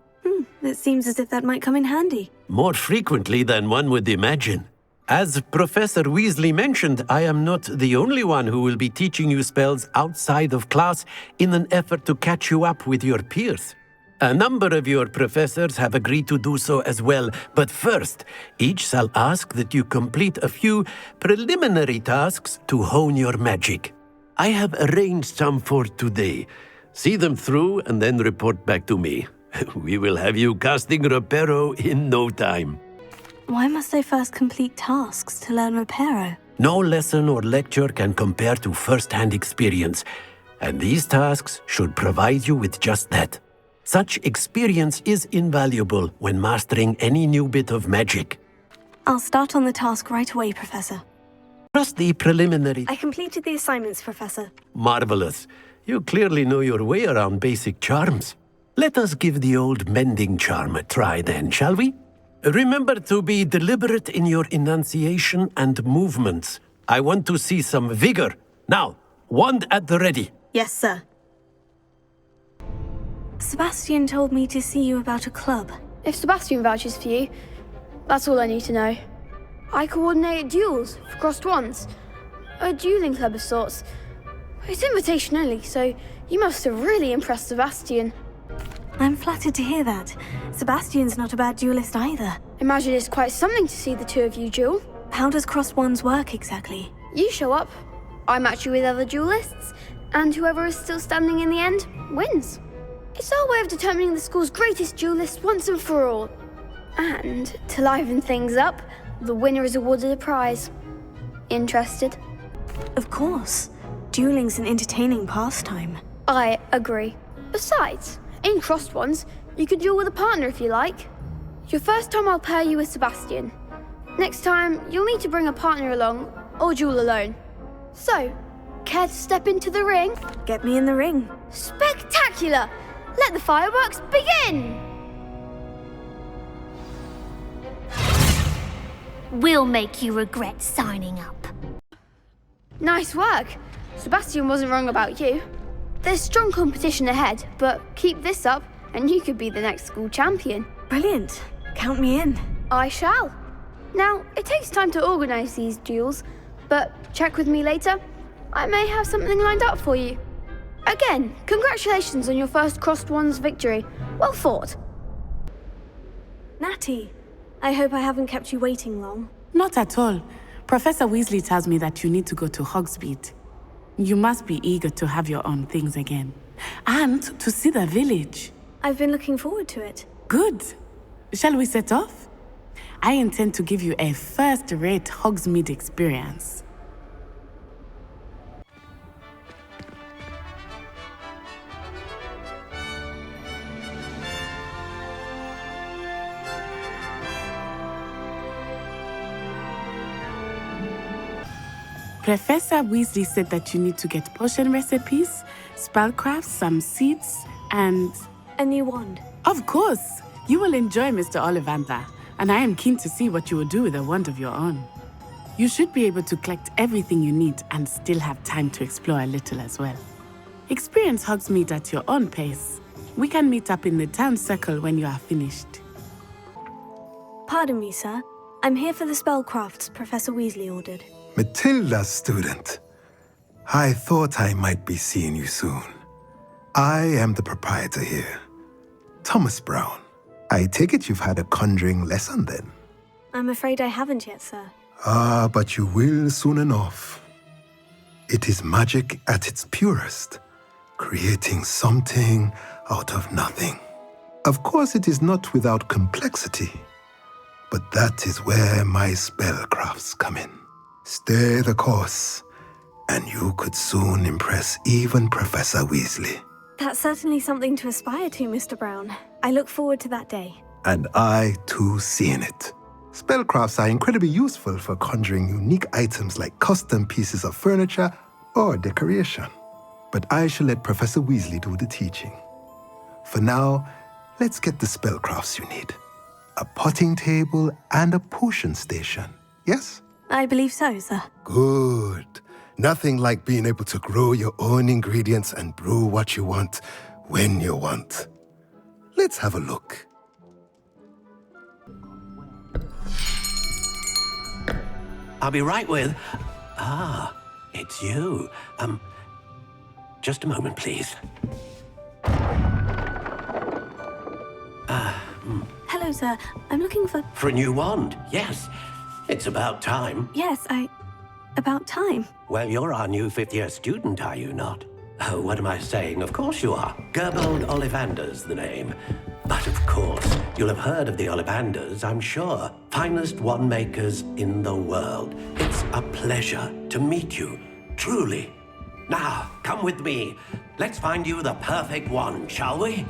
It seems as if that might come in handy. More frequently than one would imagine. As Professor Weasley mentioned, I am not the only one who will be teaching you spells outside of class in an effort to catch you up with your peers. A number of your professors have agreed to do so as well, but first, each shall ask that you complete a few preliminary tasks to hone your magic. I have arranged some for today. See them through and then report back to me. We will have you casting Reparo in no time. Why must I first complete tasks to learn Reparo? No lesson or lecture can compare to first-hand experience, and these tasks should provide you with just that. Such experience is invaluable when mastering any new bit of magic. I'll start on the task right away, Professor. Trust the preliminary... I completed the assignments, Professor. Marvelous. You clearly know your way around basic charms. Let us give the old mending charm a try then, shall we? Remember to be deliberate in your enunciation and movements. I want to see some vigor. Now, wand at the ready. Yes, sir. Sebastian told me to see you about a club. If Sebastian vouches for you, that's all I need to know. I coordinate duels for crossed wands. A dueling club of sorts. It's invitation only, so you must have really impressed Sebastian. I'm flattered to hear that. Sebastian's not a bad duelist either. Imagine it's quite something to see the two of you duel. How does crossed wands work exactly? You show up, I match you with other duelists, and whoever is still standing in the end wins. It's our way of determining the school's greatest duelist once and for all. And to liven things up, the winner is awarded a prize. Interested? Of course. Dueling's an entertaining pastime. I agree. Besides, in crossed ones, you could duel with a partner if you like. Your first time I'll pair you with Sebastian. Next time, you'll need to bring a partner along, or duel alone. So, care to step into the ring? Get me in the ring. Spectacular! Let the fireworks begin! We'll make you regret signing up. Nice work. Sebastian wasn't wrong about you. There's strong competition ahead, but keep this up and you could be the next school champion. Brilliant. Count me in. I shall. Now, it takes time to organise these duels, but check with me later. I may have something lined up for you. Again, congratulations on your first crossed wands victory. Well fought. Natty, I hope I haven't kept you waiting long. Not at all. Professor Weasley tells me that you need to go to Hogsmeade. You must be eager to have your own things again. And to see the village. I've been looking forward to it. Good. Shall we set off? I intend to give you a first-rate Hogsmeade experience. Professor Weasley said that you need to get potion recipes, spellcrafts, some seeds, and... a new wand. Of course! You will enjoy Mr. Ollivander, and I am keen to see what you will do with a wand of your own. You should be able to collect everything you need and still have time to explore a little as well. Experience Hogsmeade at your own pace. We can meet up in the town circle when you are finished. Pardon me, sir. I'm here for the spellcrafts Professor Weasley ordered. Matilda's student. I thought I might be seeing you soon. I am the proprietor here, Thomas Brown. I take it you've had a conjuring lesson then? I'm afraid I haven't yet, sir. Ah, but you will soon enough. It is magic at its purest, creating something out of nothing. Of course, it is not without complexity, but that is where my spellcrafts come in. Stay the course, and you could soon impress even Professor Weasley. That's certainly something to aspire to, Mr. Brown. I look forward to that day. And I, too, seeing it. Spellcrafts are incredibly useful for conjuring unique items like custom pieces of furniture or decoration. But I shall let Professor Weasley do the teaching. For now, let's get the spellcrafts you need. A potting table and a potion station, yes? I believe so, sir. Good. Nothing like being able to grow your own ingredients and brew what you want when you want. Let's have a look. I'll be right with... Ah, it's you. Just a moment, please. Hello, sir. I'm looking for... For a new wand, yes. It's about time. Yes, about time. Well, you're our new fifth-year student, are you not? Oh, what am I saying? Of course you are. Gerbold Ollivander's the name. But of course, you'll have heard of the Ollivanders, I'm sure. Finest wand makers in the world. It's a pleasure to meet you, truly. Now, come with me. Let's find you the perfect wand, shall we?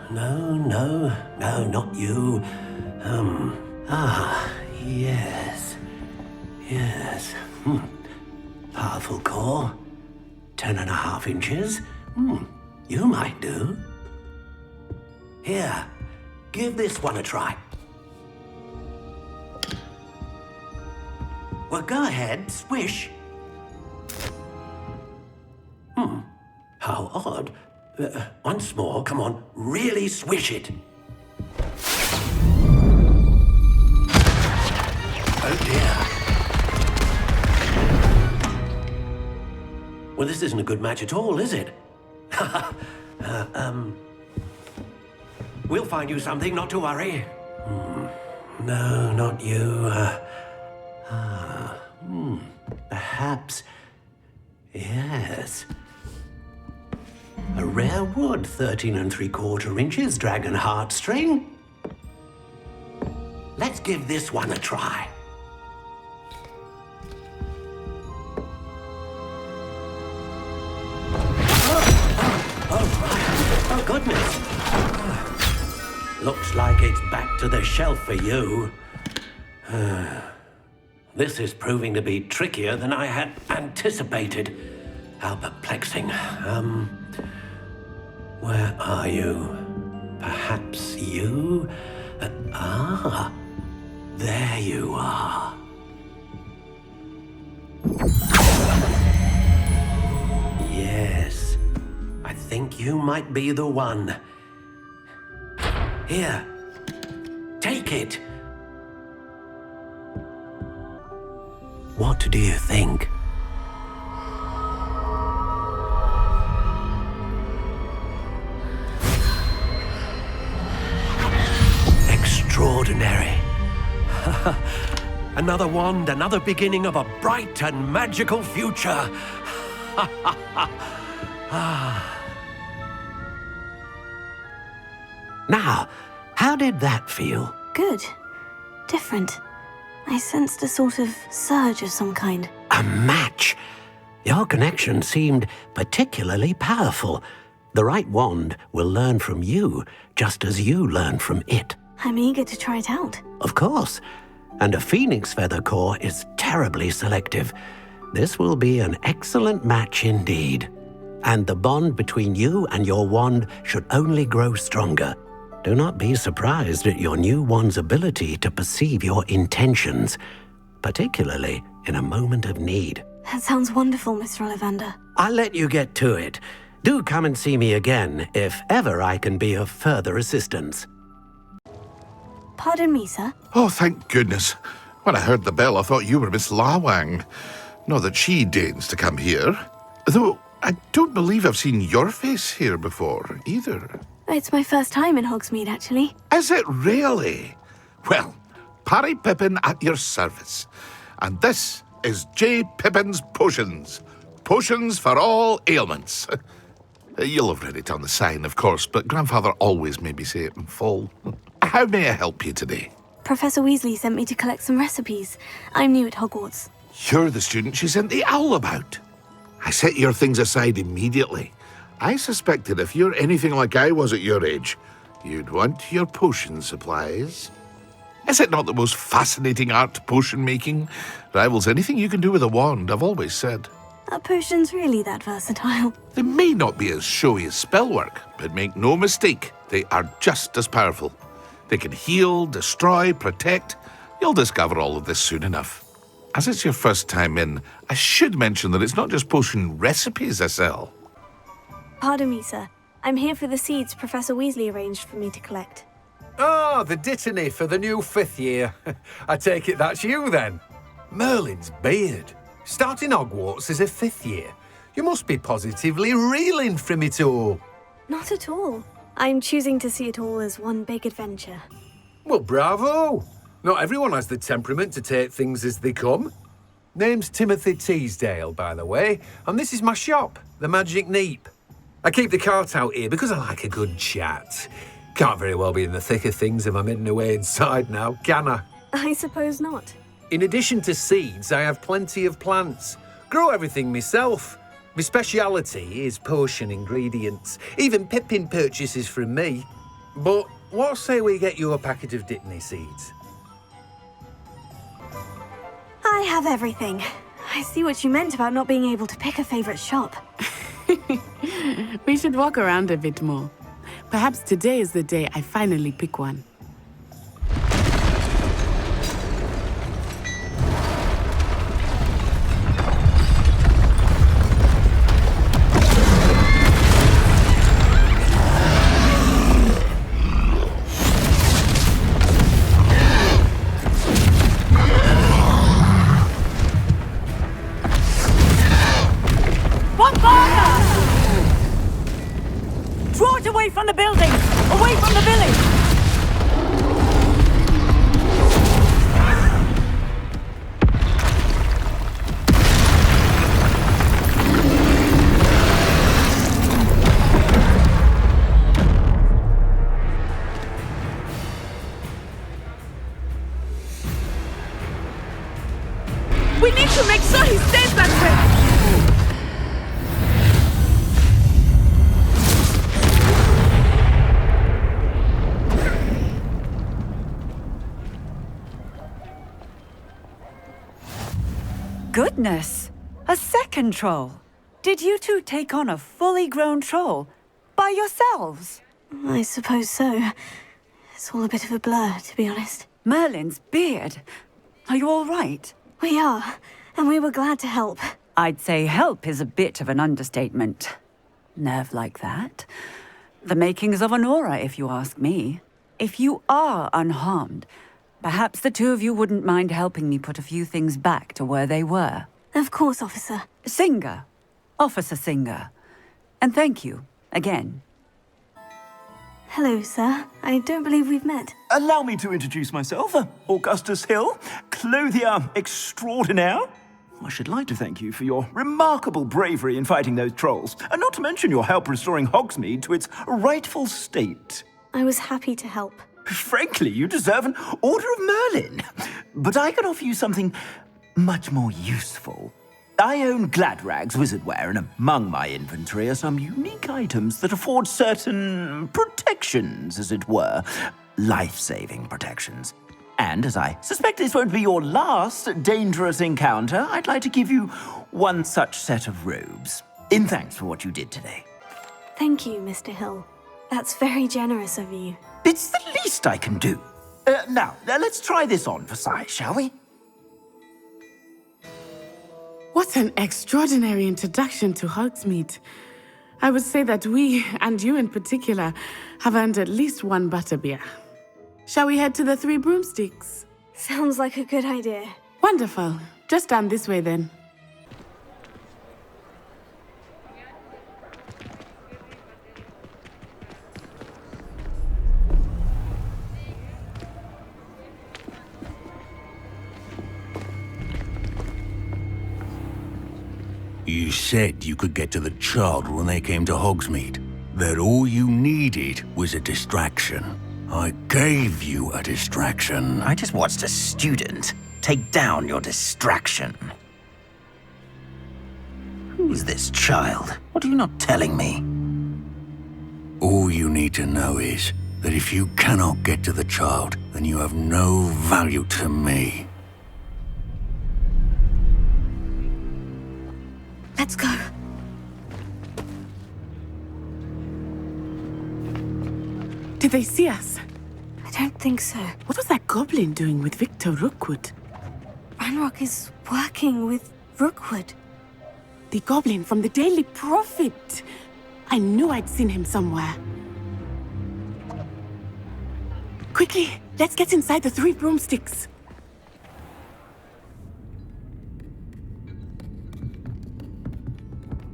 No, not you. Yes. Powerful core. 10.5 inches. You might do. Here, give this one a try. Well, go ahead, swish. How odd. Once more, come on, really swish it. Oh dear. Well, this isn't a good match at all, is it? We'll find you something, not to worry. No, not you. Perhaps... Yes. A rare wood, 13 3/4 inches, dragon heartstring. Let's give this one a try. Oh, goodness. Looks like it's back to the shelf for you. This is proving to be trickier than I had anticipated. How perplexing. Where are you? Perhaps you? There you are. Yes, I think you might be the one. Here, take it. What do you think? Extraordinary. Another wand, another beginning of a bright and magical future. Now, how did that feel? Good. Different. I sensed a sort of surge of some kind. A match. Your connection seemed particularly powerful. The right wand will learn from you, just as you learn from it. I'm eager to try it out. Of course. And a phoenix feather core is terribly selective. This will be an excellent match indeed. And the bond between you and your wand should only grow stronger. Do not be surprised at your new wand's ability to perceive your intentions, particularly in a moment of need. That sounds wonderful, Mr. Ollivander. I'll let you get to it. Do come and see me again if ever I can be of further assistance. Pardon me, sir. Oh, thank goodness. When I heard the bell, I thought you were Miss Lawang. Not that she deigns to come here. Though, I don't believe I've seen your face here before, either. It's my first time in Hogsmeade, actually. Is it really? Well, Parry Pippin at your service. And this is J. Pippin's Potions. Potions for all ailments. You'll have read it on the sign, of course, but Grandfather always made me say it in full. How may I help you today? Professor Weasley sent me to collect some recipes. I'm new at Hogwarts. You're the student she sent the owl about. I set your things aside immediately. I suspected if you're anything like I was at your age, you'd want your potion supplies. Is it not the most fascinating art, potion making? Rivals anything you can do with a wand, I've always said. Are potions really that versatile? They may not be as showy as spellwork, but make no mistake, they are just as powerful. They can heal, destroy, protect. You'll discover all of this soon enough. As it's your first time in, I should mention that it's not just potion recipes I sell. Pardon me, sir. I'm here for the seeds Professor Weasley arranged for me to collect. Oh, the dittany for the new 5th year. I take it that's you, then. Merlin's beard. Starting Hogwarts as a 5th year. You must be positively reeling from it all. Not at all. I'm choosing to see it all as one big adventure. Well, bravo! Not everyone has the temperament to take things as they come. Name's Timothy Teasdale, by the way, and this is my shop, the Magic Neep. I keep the cart out here because I like a good chat. Can't very well be in the thick of things if I'm hidden away inside now, can I? I suppose not. In addition to seeds, I have plenty of plants. Grow everything myself. My speciality is potion ingredients. Even Pippin purchases from me. But what say we get you a packet of Dittany seeds? I have everything. I see what you meant about not being able to pick a favourite shop. We should walk around a bit more. Perhaps today is the day I finally pick one. Draw it away from the building! Away from the village! We need to make sure he stays that way! Goodness! A second troll! Did you two take on a fully grown troll? By yourselves? I suppose so. It's all a bit of a blur, to be honest. Merlin's beard. Are you all right? We are, and we were glad to help. I'd say help is a bit of an understatement. Nerve like that. The makings of an aura, if you ask me. If you are unharmed, perhaps the two of you wouldn't mind helping me put a few things back to where they were. Of course, officer. Singer. Officer Singer. And thank you, again. Hello, sir. I don't believe we've met. Allow me to introduce myself, Augustus Hill, clothier extraordinaire. I should like to thank you for your remarkable bravery in fighting those trolls, and not to mention your help restoring Hogsmeade to its rightful state. I was happy to help. Frankly, you deserve an Order of Merlin. But I can offer you something much more useful. I own Gladrag's wizardware, and among my inventory are some unique items that afford certain protections, as it were. Life-saving protections. And as I suspect this won't be your last dangerous encounter, I'd like to give you one such set of robes, in thanks for what you did today. Thank you, Mr. Hill. That's very generous of you. It's the least I can do. Now, let's try this on for size, shall we? What an extraordinary introduction to Hogsmeade. I would say that we, and you in particular, have earned at least one butterbeer. Shall we head to the Three Broomsticks? Sounds like a good idea. Wonderful. Just down this way then. You said you could get to the child when they came to Hogsmeade. That all you needed was a distraction. I gave you a distraction. I just watched a student take down your distraction. Who's this child? What are you not telling me? All you need to know is that if you cannot get to the child, then you have no value to me. Let's go. Did they see us? I don't think so. What was that goblin doing with Victor Rookwood? Ranrock is working with Rookwood. The goblin from the Daily Prophet. I knew I'd seen him somewhere. Quickly, let's get inside the Three Broomsticks.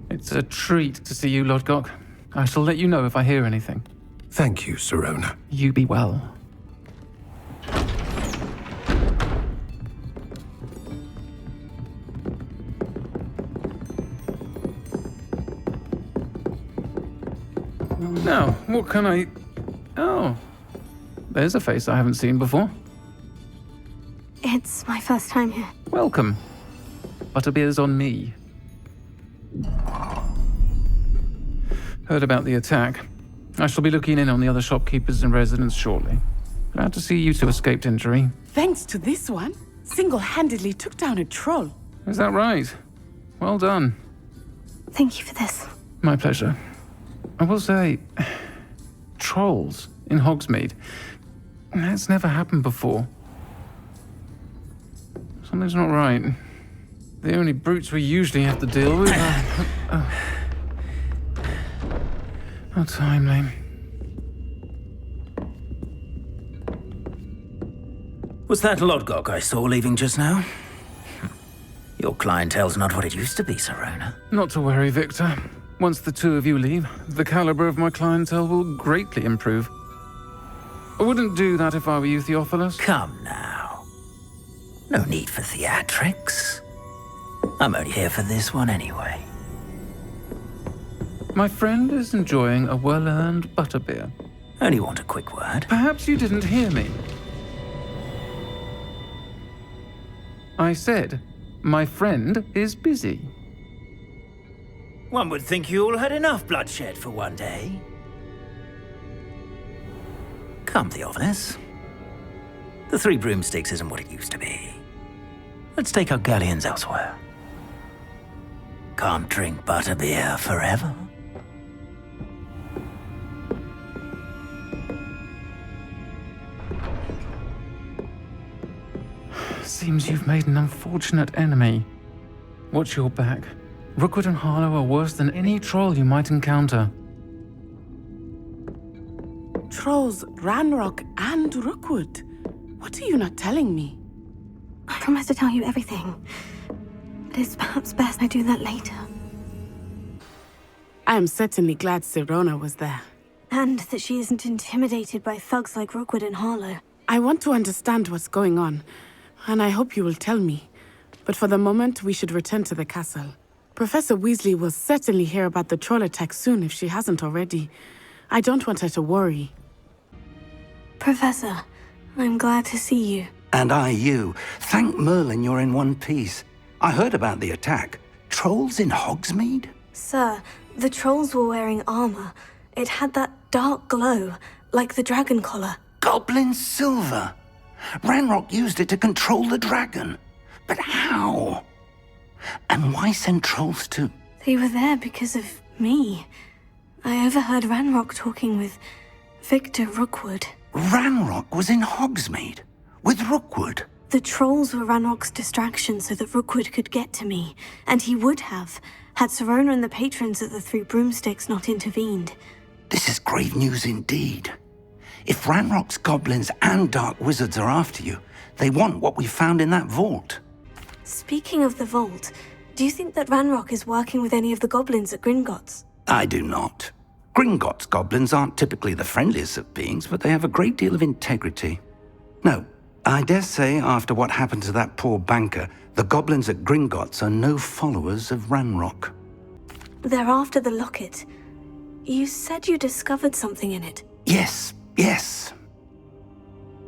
It's a treat to see you, Lodgok. I shall let you know if I hear anything. Thank you, Sirona. You be well. Now, what can I... Oh, there's a face I haven't seen before. It's my first time here. Welcome. Butterbeer's on me. Heard about the attack. I shall be looking in on the other shopkeepers and residents shortly. Glad to see you two escaped injury. Thanks to this one, single-handedly took down a troll. Is that right? Well done. Thank you for this. My pleasure. I will say, trolls in Hogsmeade. That's never happened before. Something's not right. The only brutes we usually have to deal with are... How timely. Was that Lodgok I saw leaving just now? Your clientele's not what it used to be, Sirona. Not to worry, Victor. Once the two of you leave, the caliber of my clientele will greatly improve. I wouldn't do that if I were you, Theophilus. Come now. No need for theatrics. I'm only here for this one anyway. My friend is enjoying a well-earned butterbeer. Only want a quick word. Perhaps you didn't hear me. I said, my friend is busy. One would think you all had enough bloodshed for one day. Come, Theophilus. The Three Broomsticks isn't what it used to be. Let's take our galleons elsewhere. Can't drink butterbeer forever. Seems you've made an unfortunate enemy. Watch your back. Rookwood and Harlow are worse than any troll you might encounter. Trolls, Ranrock, and Rookwood. What are you not telling me? I promise to tell you everything. But it's perhaps best I do that later. I am certainly glad Sirona was there. And that she isn't intimidated by thugs like Rookwood and Harlow. I want to understand what's going on, and I hope you will tell me. But for the moment, we should return to the castle. Professor Weasley will certainly hear about the troll attack soon if she hasn't already. I don't want her to worry. Professor, I'm glad to see you. And I you. Thank Merlin you're in one piece. I heard about the attack. Trolls in Hogsmeade? Sir, the trolls were wearing armor. It had that dark glow, like the dragon collar. Goblin silver. Ranrock used it to control the dragon. But how? And why send trolls to... They were there because of me. I overheard Ranrock talking with Victor Rookwood. Ranrock was in Hogsmeade with Rookwood. The trolls were Ranrock's distraction so that Rookwood could get to me. And he would have, had Sirona and the patrons at the Three Broomsticks not intervened. This is grave news indeed. If Ranrock's goblins and dark wizards are after you, they want what we found in that vault. Speaking of the vault, do you think that Ranrock is working with any of the goblins at Gringotts? I do not. Gringotts goblins aren't typically the friendliest of beings, but they have a great deal of integrity. No, I dare say after what happened to that poor banker, the goblins at Gringotts are no followers of Ranrock. They're after the locket. You said you discovered something in it. Yes.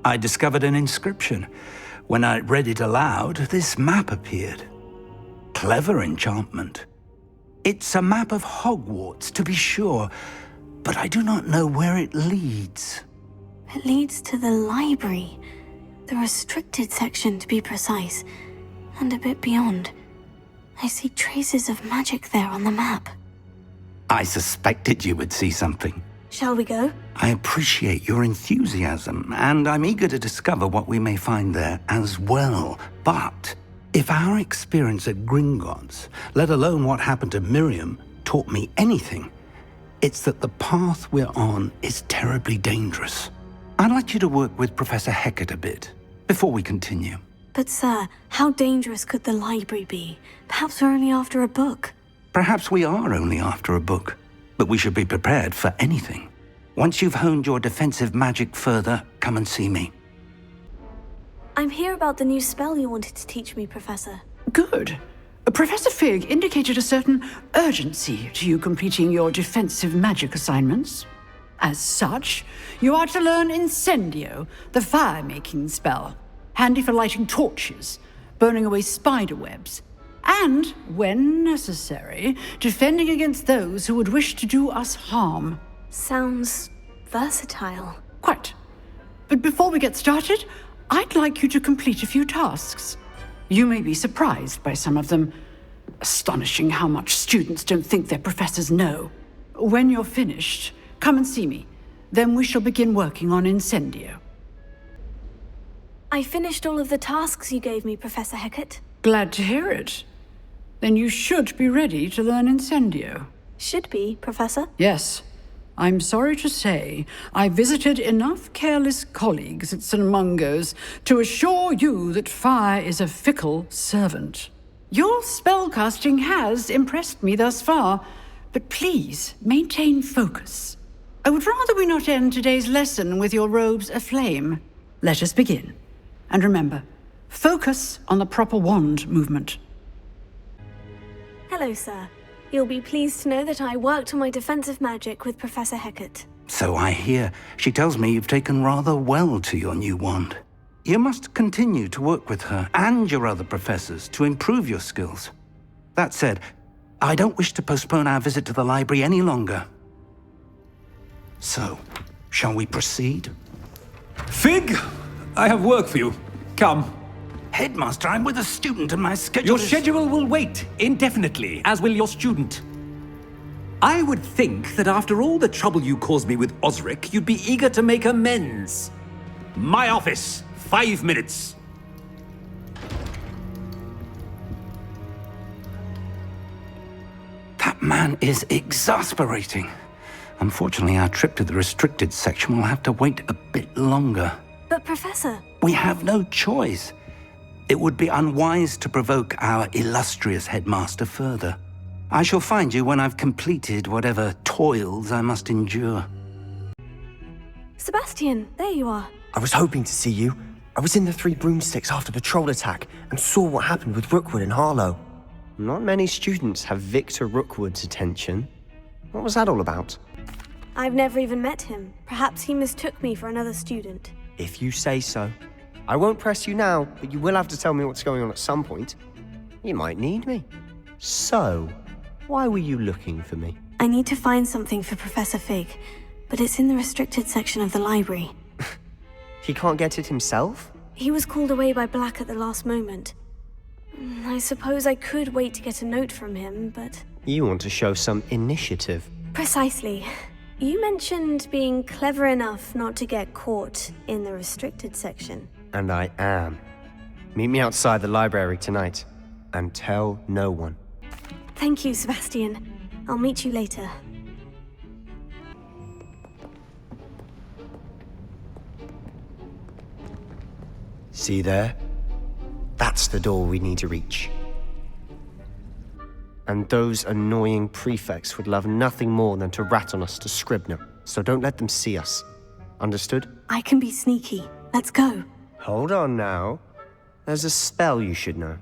I discovered an inscription. When I read it aloud, this map appeared. Clever enchantment. It's a map of Hogwarts, to be sure, but I do not know where it leads. It leads to the library. The restricted section, to be precise. And a bit beyond. I see traces of magic there on the map. I suspected you would see something. Shall we go? I appreciate your enthusiasm, and I'm eager to discover what we may find there as well. But if our experience at Gringotts, let alone what happened to Miriam, taught me anything, it's that the path we're on is terribly dangerous. I'd like you to work with Professor Hecat a bit, before we continue. But sir, how dangerous could the library be? Perhaps we're only after a book. Perhaps we are only after a book, but we should be prepared for anything. Once you've honed your defensive magic further, come and see me. I'm here about the new spell you wanted to teach me, Professor. Good. Professor Fig indicated a certain urgency to you completing your defensive magic assignments. As such, you are to learn Incendio, the fire-making spell, handy for lighting torches, burning away spider webs, and, when necessary, defending against those who would wish to do us harm. Sounds versatile. Quite. But before we get started, I'd like you to complete a few tasks. You may be surprised by some of them. Astonishing how much students don't think their professors know. When you're finished, come and see me. Then we shall begin working on Incendio. I finished all of the tasks you gave me, Professor Hecat. Glad to hear it. Then you should be ready to learn Incendio. Should be, Professor? Yes. I'm sorry to say, I visited enough careless colleagues at St. Mungo's to assure you that fire is a fickle servant. Your spellcasting has impressed me thus far, but please maintain focus. I would rather we not end today's lesson with your robes aflame. Let us begin. And remember, focus on the proper wand movement. Hello, sir. You'll be pleased to know that I worked on my defensive magic with Professor Hecat. So I hear. She tells me you've taken rather well to your new wand. You must continue to work with her and your other professors to improve your skills. That said, I don't wish to postpone our visit to the library any longer. So, shall we proceed? Fig, I have work for you. Come. Headmaster, I'm with a student and my schedule Your schedule will wait indefinitely, as will your student. I would think that after all the trouble you caused me with Osric, you'd be eager to make amends. My office, 5 minutes. That man is exasperating. Unfortunately, our trip to the restricted section will have to wait a bit longer. But Professor... We have no choice. It would be unwise to provoke our illustrious headmaster further. I shall find you when I've completed whatever toils I must endure. Sebastian, there you are. I was hoping to see you. I was in the Three Broomsticks after the troll attack and saw what happened with Rookwood and Harlow. Not many students have Victor Rookwood's attention. What was that all about? I've never even met him. Perhaps he mistook me for another student. If you say so. I won't press you now, but you will have to tell me what's going on at some point. You might need me. So, why were you looking for me? I need to find something for Professor Fig, but it's in the restricted section of the library. He can't get it himself? He was called away by Black at the last moment. I suppose I could wait to get a note from him, but... You want to show some initiative. Precisely. You mentioned being clever enough not to get caught in the restricted section. And I am. Meet me outside the library tonight, and tell no one. Thank you, Sebastian. I'll meet you later. See there? That's the door we need to reach. And those annoying prefects would love nothing more than to rat on us to Scribner, so don't let them see us. Understood? I can be sneaky. Let's go. Hold on now. There's a spell you should know.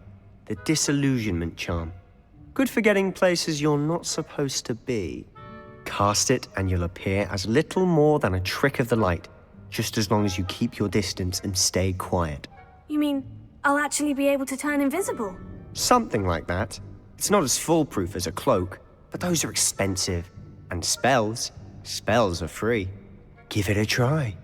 The Disillusionment Charm. Good for getting places you're not supposed to be. Cast it and you'll appear as little more than a trick of the light, just as long as you keep your distance and stay quiet. You mean I'll actually be able to turn invisible? Something like that. It's not as foolproof as a cloak, but those are expensive. And spells are free. Give it a try.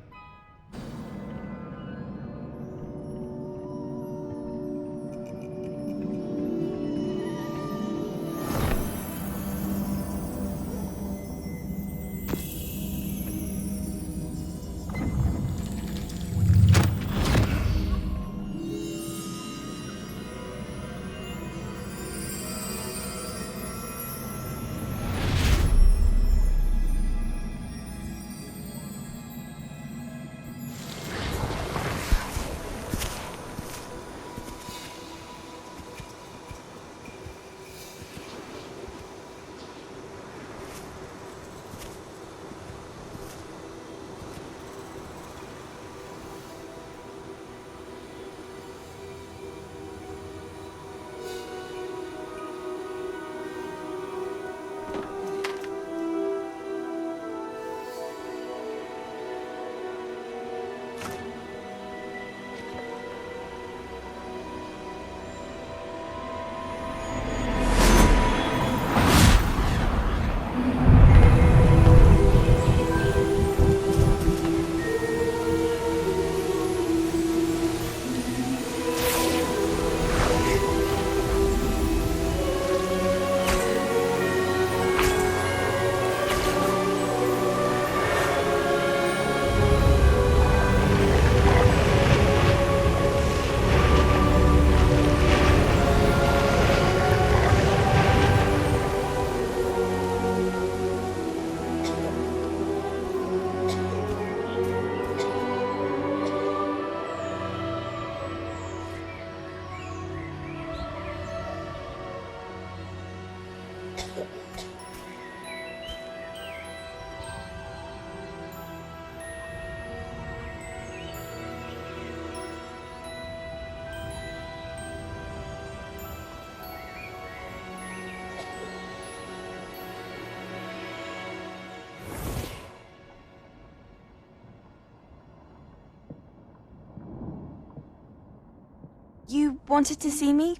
You wanted to see me?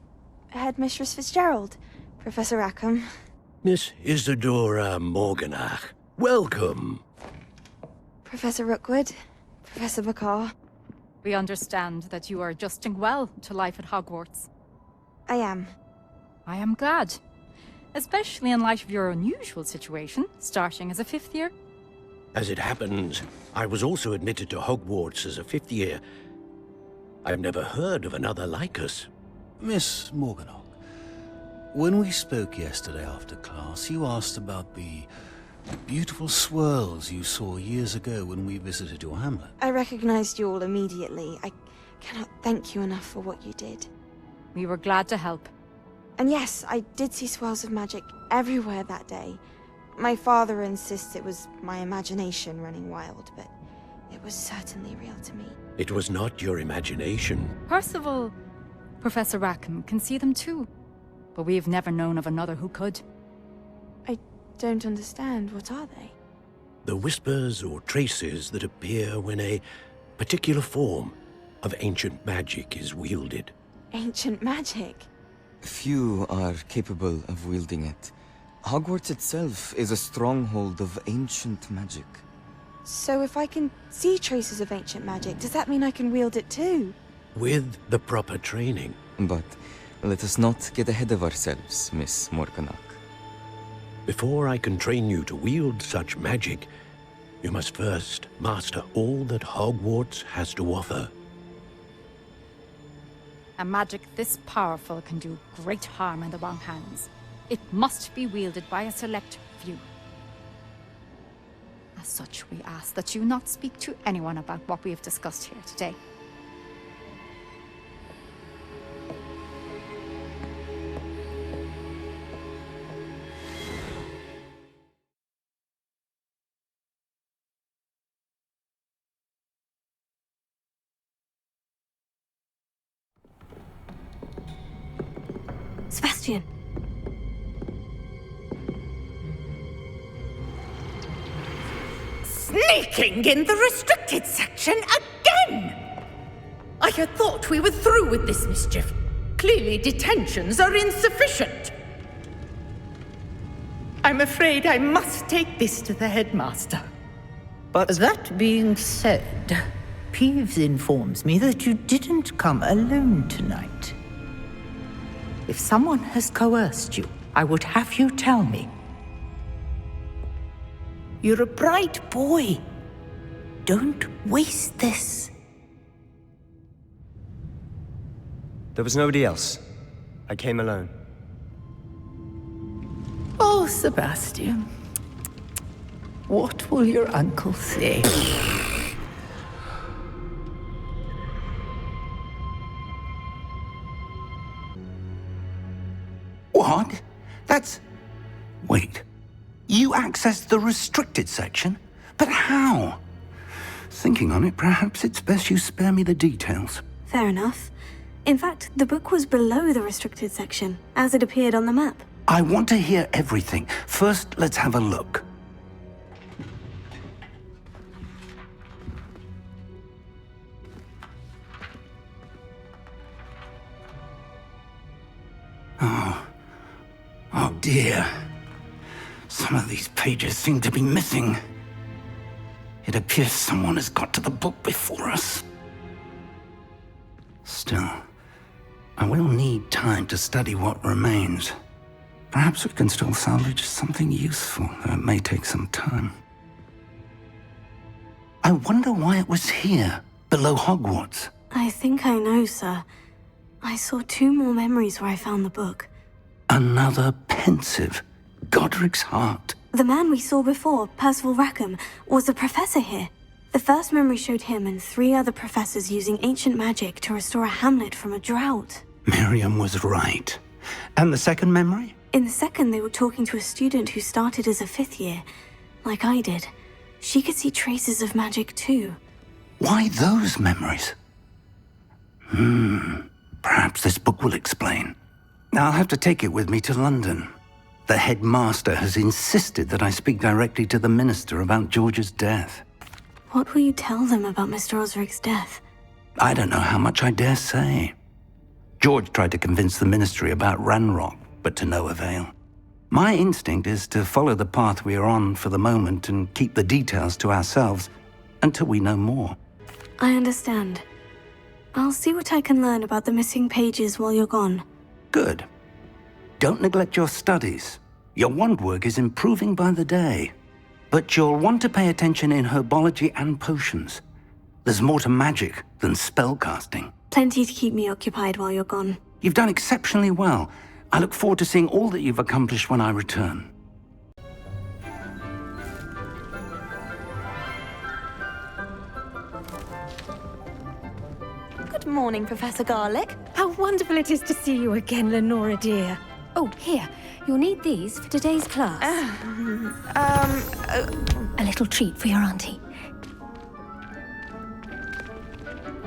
Headmistress Fitzgerald, Professor Rackham. Miss Isadora Morganach, welcome. Professor Rookwood, Professor Bakar. We understand that you are adjusting well to life at Hogwarts. I am. I am glad. Especially in light of your unusual situation, starting as a 5th year. As it happens, I was also admitted to Hogwarts as a 5th year. I've never heard of another like us. Miss Morganach, when we spoke yesterday after class, you asked about the beautiful swirls you saw years ago when we visited your hamlet. I recognized you all immediately. I cannot thank you enough for what you did. We were glad to help. And yes, I did see swirls of magic everywhere that day. My father insists it was my imagination running wild, but it was certainly real to me. It was not your imagination. Percival, Professor Rackham can see them too. But we've never known of another who could. I don't understand. What are they? The whispers or traces that appear when a particular form of ancient magic is wielded. Ancient magic? Few are capable of wielding it. Hogwarts itself is a stronghold of ancient magic. So if I can see traces of ancient magic, does that mean I can wield it too? With the proper training. But let us not get ahead of ourselves, Miss Morganach. Before I can train you to wield such magic, you must first master all that Hogwarts has to offer. A magic this powerful can do great harm in the wrong hands. It must be wielded by a select few. As such, we ask that you not speak to anyone about what we have discussed here today. Sebastian. Sneaking in the restricted section again! I had thought we were through with this mischief. Clearly detentions are insufficient. I'm afraid I must take this to the headmaster. But that being said, Peeves informs me that you didn't come alone tonight. If someone has coerced you, I would have you tell me. You're a bright boy. Don't waste this. There was nobody else. I came alone. Oh, Sebastian. What will your uncle say? What? That's... Wait. You accessed the restricted section? But how? Thinking on it, perhaps it's best you spare me the details. Fair enough. In fact, the book was below the restricted section, as it appeared on the map. I want to hear everything. First, let's have a look. Oh dear. Some of these pages seem to be missing. It appears someone has got to the book before us. Still, I will need time to study what remains. Perhaps we can still salvage something useful, though it may take some time. I wonder why it was here, below Hogwarts. I think I know, sir. I saw 2 more memories where I found the book. Another pensive. Godric's heart. The man we saw before, Percival Rackham, was a professor here. The first memory showed him and 3 other professors using ancient magic to restore a hamlet from a drought. Miriam was right. And the second memory? In the second, they were talking to a student who started as a 5th year, like I did. She could see traces of magic too. Why those memories? Perhaps this book will explain. I'll have to take it with me to London. The headmaster has insisted that I speak directly to the minister about George's death. What will you tell them about Mr. Osric's death? I don't know how much I dare say. George tried to convince the ministry about Ranrock, but to no avail. My instinct is to follow the path we are on for the moment and keep the details to ourselves until we know more. I understand. I'll see what I can learn about the missing pages while you're gone. Good. Don't neglect your studies. Your wand work is improving by the day. But you'll want to pay attention in herbology and potions. There's more to magic than spellcasting. Plenty to keep me occupied while you're gone. You've done exceptionally well. I look forward to seeing all that you've accomplished when I return. Good morning, Professor Garlick. How wonderful it is to see you again, Lenora dear. Oh, here. You'll need these for today's class. A little treat for your auntie.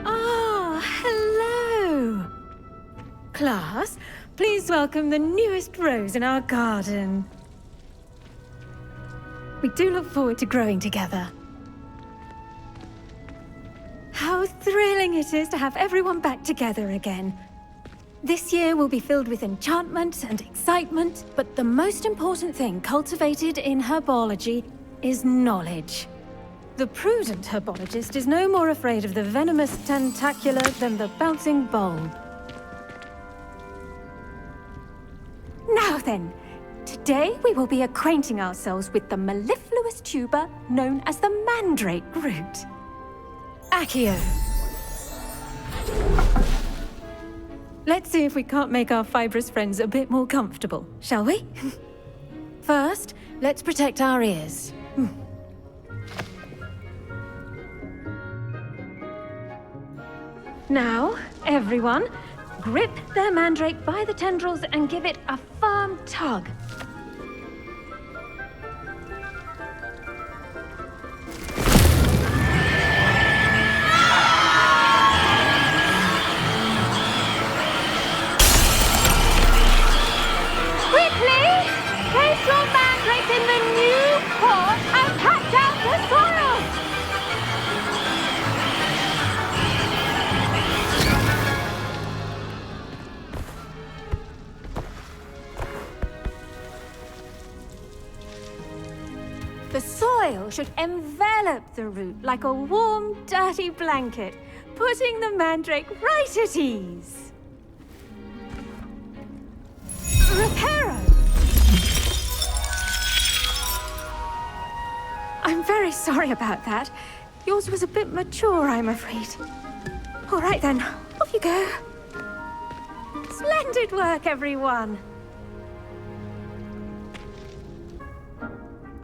Ah, hello. Class, please welcome the newest rose in our garden. We do look forward to growing together. How thrilling it is to have everyone back together again. This year will be filled with enchantment and excitement, but the most important thing cultivated in herbology is knowledge. The prudent herbologist is no more afraid of the venomous tentacular than the bouncing bulb. Now then, today we will be acquainting ourselves with the mellifluous tuber known as the mandrake root. Accio. Let's see if we can't make our fibrous friends a bit more comfortable, shall we? First, let's protect our ears. Now, everyone, grip their mandrake by the tendrils and give it a firm tug. should envelop the root like a warm, dirty blanket, putting the mandrake right at ease. Reparo! I'm very sorry about that. Yours was a bit mature, I'm afraid. All right then, off you go. Splendid work, everyone.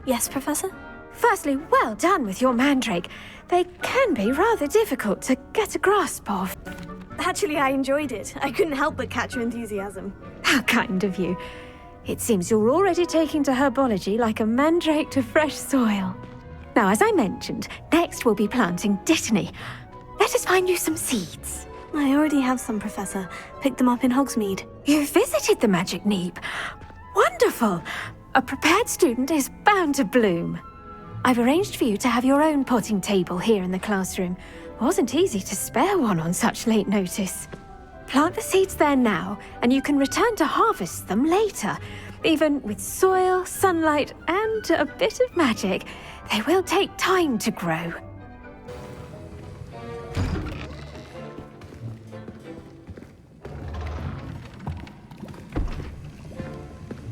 Yes, Professor? Firstly, well done with your mandrake. They can be rather difficult to get a grasp of. Actually, I enjoyed it. I couldn't help but catch your enthusiasm. How kind of you. It seems you're already taking to herbology like a mandrake to fresh soil. Now, as I mentioned, next we'll be planting dittany. Let us find you some seeds. I already have some, Professor. Picked them up in Hogsmeade. You visited the Magic Neep. Wonderful! A prepared student is bound to bloom. I've arranged for you to have your own potting table here in the classroom. Wasn't easy to spare one on such late notice. Plant the seeds there now, and you can return to harvest them later. Even with soil, sunlight, and a bit of magic, they will take time to grow.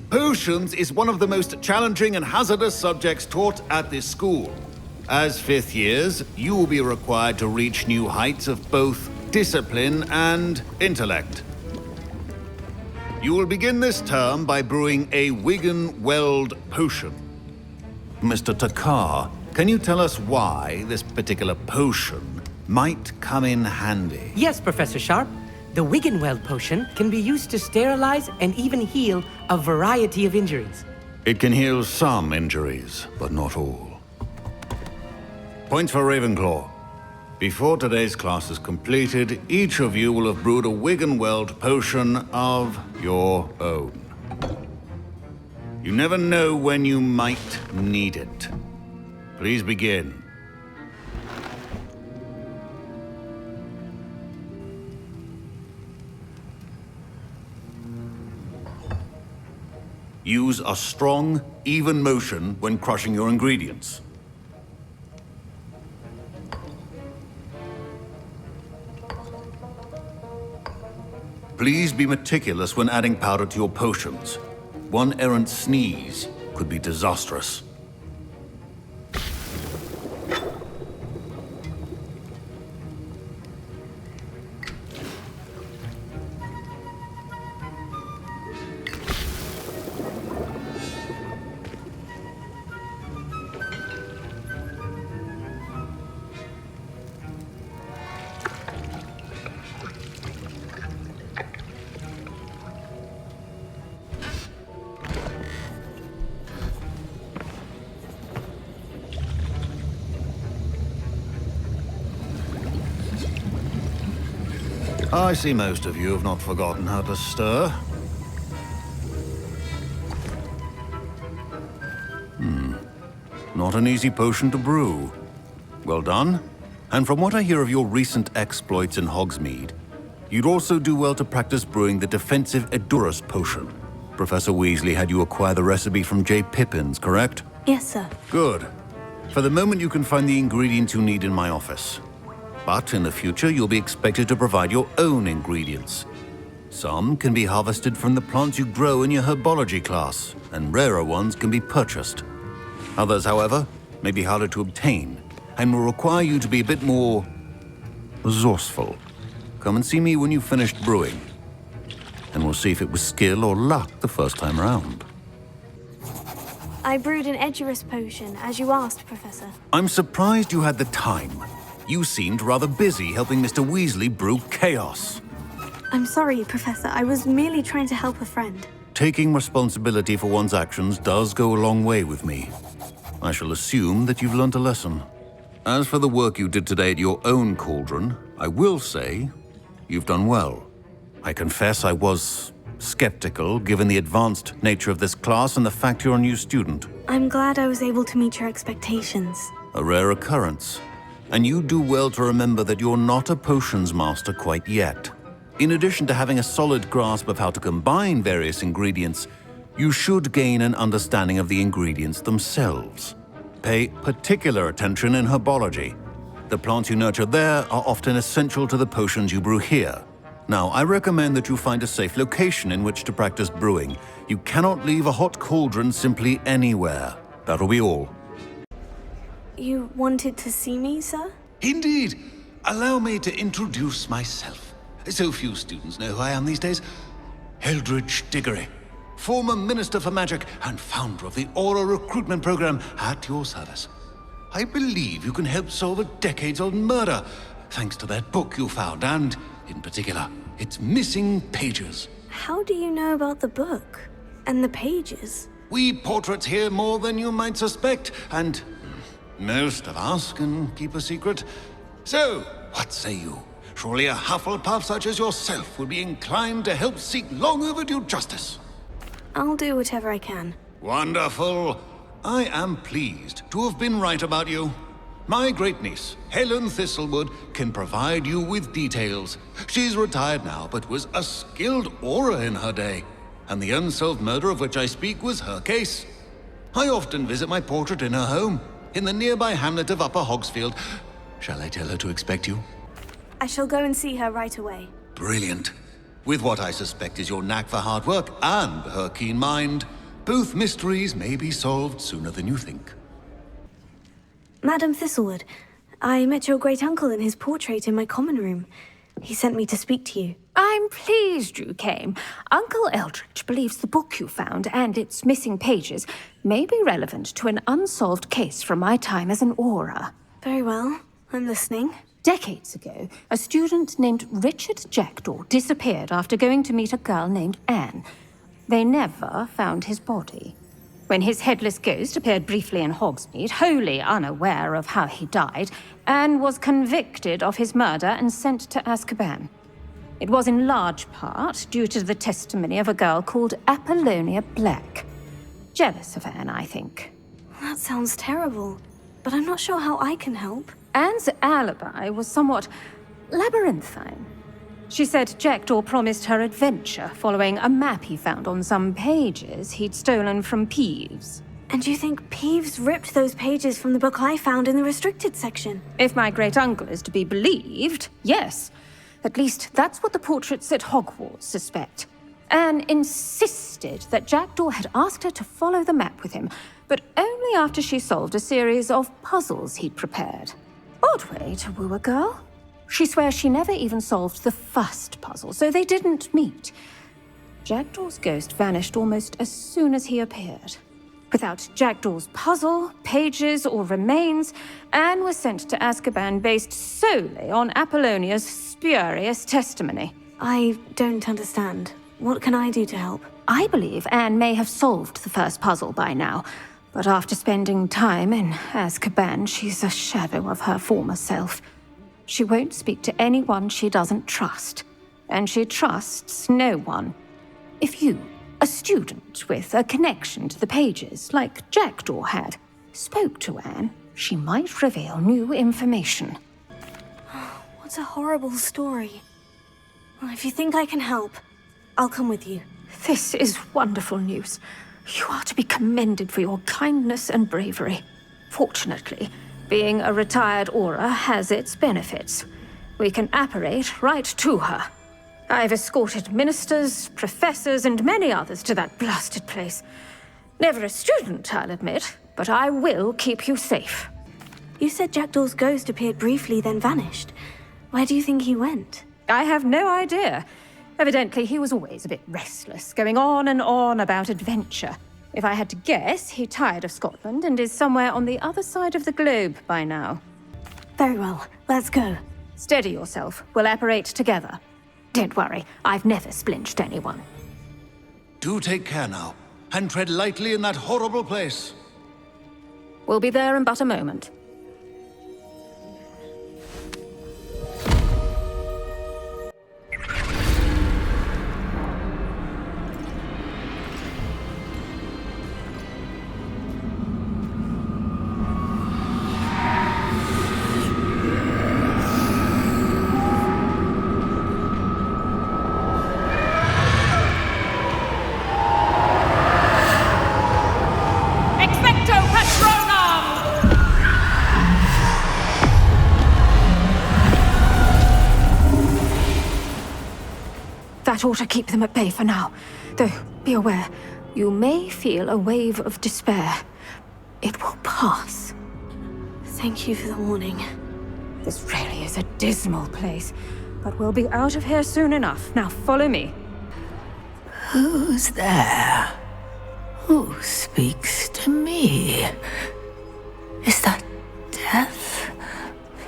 Potions is one of the most challenging and hazardous subjects taught at this school. As fifth years, you will be required to reach new heights of both discipline and intellect. You will begin this term by brewing a Wigan-Weld potion. Mr. Takar, can you tell us why this particular potion might come in handy? Yes, Professor Sharp. The Wigan-Weld potion can be used to sterilize and even heal a variety of injuries. It can heal some injuries, but not all. Points for Ravenclaw. Before today's class is completed, each of you will have brewed a Wigan-Weld potion of your own. You never know when you might need it. Please begin. Use a strong, even motion when crushing your ingredients. Please be meticulous when adding powder to your potions. One errant sneeze could be disastrous. I see most of you have not forgotten how to stir. Not an easy potion to brew. Well done. And from what I hear of your recent exploits in Hogsmeade, you'd also do well to practice brewing the defensive Edurus potion. Professor Weasley had you acquire the recipe from J. Pippins, correct? Yes, sir. Good. For the moment, you can find the ingredients you need in my office. But in the future, you'll be expected to provide your own ingredients. Some can be harvested from the plants you grow in your herbology class, and rarer ones can be purchased. Others, however, may be harder to obtain, and will require you to be a bit more resourceful. Come and see me when you've finished brewing, and we'll see if it was skill or luck the first time around. I brewed an Edurus potion, as you asked, Professor. I'm surprised you had the time. You seemed rather busy helping Mr. Weasley brew chaos. I'm sorry, Professor. I was merely trying to help a friend. Taking responsibility for one's actions does go a long way with me. I shall assume that you've learnt a lesson. As for the work you did today at your own cauldron, I will say you've done well. I confess I was skeptical, given the advanced nature of this class and the fact you're a new student. I'm glad I was able to meet your expectations. A rare occurrence. And you do well to remember that you're not a potions master quite yet. In addition to having a solid grasp of how to combine various ingredients, you should gain an understanding of the ingredients themselves. Pay particular attention in herbology. The plants you nurture there are often essential to the potions you brew here. Now, I recommend that you find a safe location in which to practice brewing. You cannot leave a hot cauldron simply anywhere. That'll be all. You wanted to see me, sir? Indeed. Allow me to introduce myself. So few students know who I am these days. Eldridge Diggory, former Minister for Magic and founder of the Aura Recruitment Program, at your service. I believe you can help solve a decades-old murder, thanks to that book you found, and, in particular, its missing pages. How do you know about the book? And the pages? We portraits here more than you might suspect, and most of us can keep a secret. So, what say you? Surely a Hufflepuff such as yourself would be inclined to help seek long overdue justice. I'll do whatever I can. Wonderful. I am pleased to have been right about you. My great-niece, Helen Thistlewood, can provide you with details. She's retired now, but was a skilled aura in her day. And the unsolved murder of which I speak was her case. I often visit my portrait in her home, in the nearby hamlet of Upper Hogsfield. Shall I tell her to expect you? I shall go and see her right away. Brilliant. With what I suspect is your knack for hard work and her keen mind, both mysteries may be solved sooner than you think. Madam Thistlewood, I met your great-uncle in his portrait in my common room. He sent me to speak to you. I'm pleased you came. Uncle Eldridge believes the book you found and its missing pages may be relevant to an unsolved case from my time as an aura. Very well. I'm listening. Decades ago, a student named Richard Jackdaw disappeared after going to meet a girl named Anne. They never found his body. When his headless ghost appeared briefly in Hogsmeade, wholly unaware of how he died, Anne was convicted of his murder and sent to Azkaban. It was in large part due to the testimony of a girl called Apollonia Black. Jealous of Anne, I think. That sounds terrible, but I'm not sure how I can help. Anne's alibi was somewhat labyrinthine. She said Jackdaw promised her adventure following a map he found on some pages he'd stolen from Peeves. And you think Peeves ripped those pages from the book I found in the restricted section? If my great-uncle is to be believed, yes. At least that's what the portraits at Hogwarts suspect. Anne insisted that Jackdaw had asked her to follow the map with him, but only after she solved a series of puzzles he'd prepared. Odd way to woo a girl. She swears she never even solved the first puzzle, so they didn't meet. Jackdaw's ghost vanished almost as soon as he appeared. Without Jackdaw's puzzle, pages, or remains, Anne was sent to Azkaban based solely on Apollonia's spurious testimony. I don't understand. What can I do to help? I believe Anne may have solved the first puzzle by now, but after spending time in Azkaban, she's a shadow of her former self. She won't speak to anyone she doesn't trust, and she trusts no one. If you, a student with a connection to the pages, like Jackdaw had, spoke to Anne, she might reveal new information. What a horrible story. Well, if you think I can help, I'll come with you. This is wonderful news. You are to be commended for your kindness and bravery. Fortunately, being a retired aura has its benefits. We can apparate right to her. I've escorted ministers, professors, and many others to that blasted place. Never a student, I'll admit, but I will keep you safe. You said Jackdaw's ghost appeared briefly, then vanished. Where do you think he went? I have no idea. Evidently, he was always a bit restless, going on and on about adventure. If I had to guess, he tired of Scotland and is somewhere on the other side of the globe by now. Very well, let's go. Steady yourself. We'll apparate together. Don't worry, I've never splinched anyone. Do take care now, and tread lightly in that horrible place. We'll be there in but a moment. That ought to keep them at bay for now. Though, be aware, you may feel a wave of despair. It will pass. Thank you for the warning. This really is a dismal place, but we'll be out of here soon enough. Now follow me. Who's there? Who speaks to me? Is that death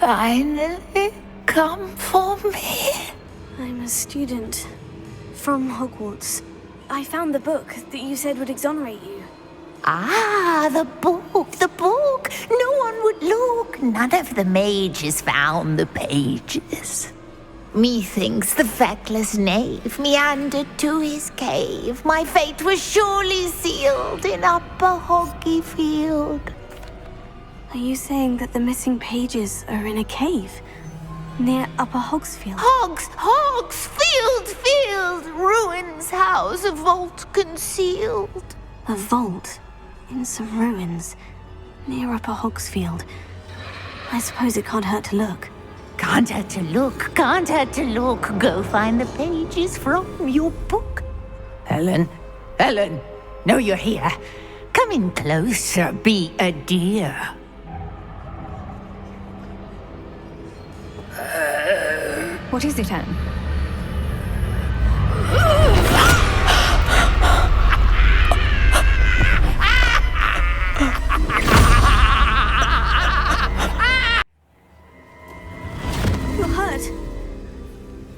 finally come for me? I'm a student from Hogwarts. I found the book that you said would exonerate you. Ah, the book, the book. No one would look. None of the mages found the pages. Methinks the feckless knave meandered to his cave. My fate was surely sealed in Upper Hoggyfield. Are you saying that the missing pages are in a cave near Upper Hogsfield? Field, ruins house, a vault concealed. A vault in some ruins near Upper Hogsfield. I suppose it can't hurt to look. Can't hurt to look, can't hurt to look. Go find the pages from your book. Helen, know you're here. Come in closer, be a dear. What is it, Anne? You're hurt.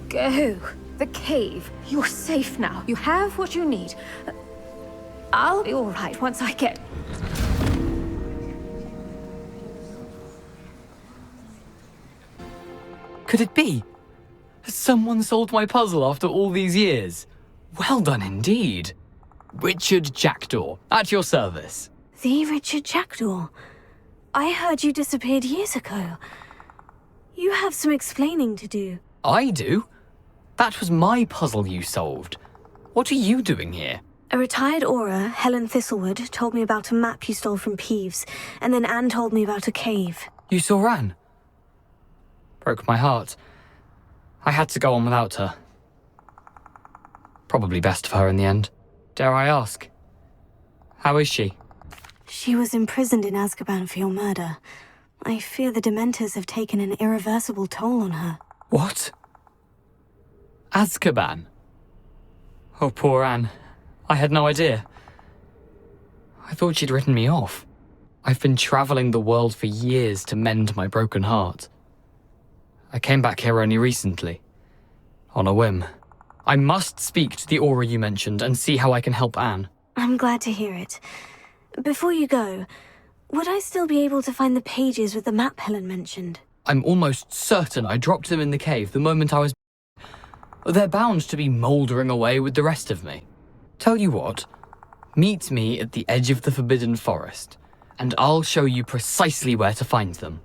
Go. The cave. You're safe now. You have what you need. I'll be all right once I get... Could it be? Has someone solved my puzzle after all these years? Well done indeed. Richard Jackdaw, at your service. The Richard Jackdaw. I heard you disappeared years ago. You have some explaining to do. I do? That was my puzzle you solved. What are you doing here? A retired Aura, Helen Thistlewood, told me about a map you stole from Peeves, and then Anne told me about a cave. You saw Anne? Broke my heart. I had to go on without her. Probably best for her in the end. Dare I ask? How is she? She was imprisoned in Azkaban for your murder. I fear the Dementors have taken an irreversible toll on her. What? Azkaban? Oh, poor Anne. I had no idea. I thought she'd written me off. I've been traveling the world for years to mend my broken heart. I came back here only recently. On a whim. I must speak to the Aura you mentioned and see how I can help Anne. I'm glad to hear it. Before you go, would I still be able to find the pages with the map Helen mentioned? I'm almost certain I dropped them in the cave the moment I was... They're bound to be mouldering away with the rest of me. Tell you what, meet me at the edge of the Forbidden Forest, and I'll show you precisely where to find them.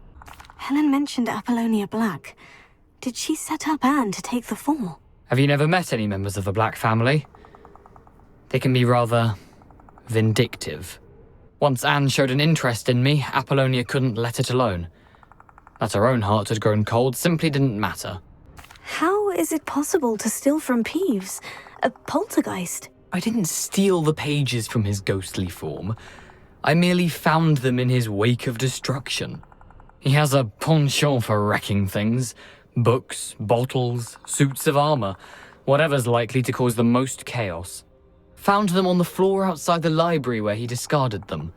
Helen mentioned Apollonia Black. Did she set up Anne to take the fall? Have you never met any members of the Black family? They can be rather vindictive. Once Anne showed an interest in me, Apollonia couldn't let it alone. That her own heart had grown cold simply didn't matter. How is it possible to steal from Peeves? A poltergeist? I didn't steal the pages from his ghostly form. I merely found them in his wake of destruction. He has a penchant for wrecking things. Books, bottles, suits of armor, whatever's likely to cause the most chaos. Found them on the floor outside the library where he discarded them.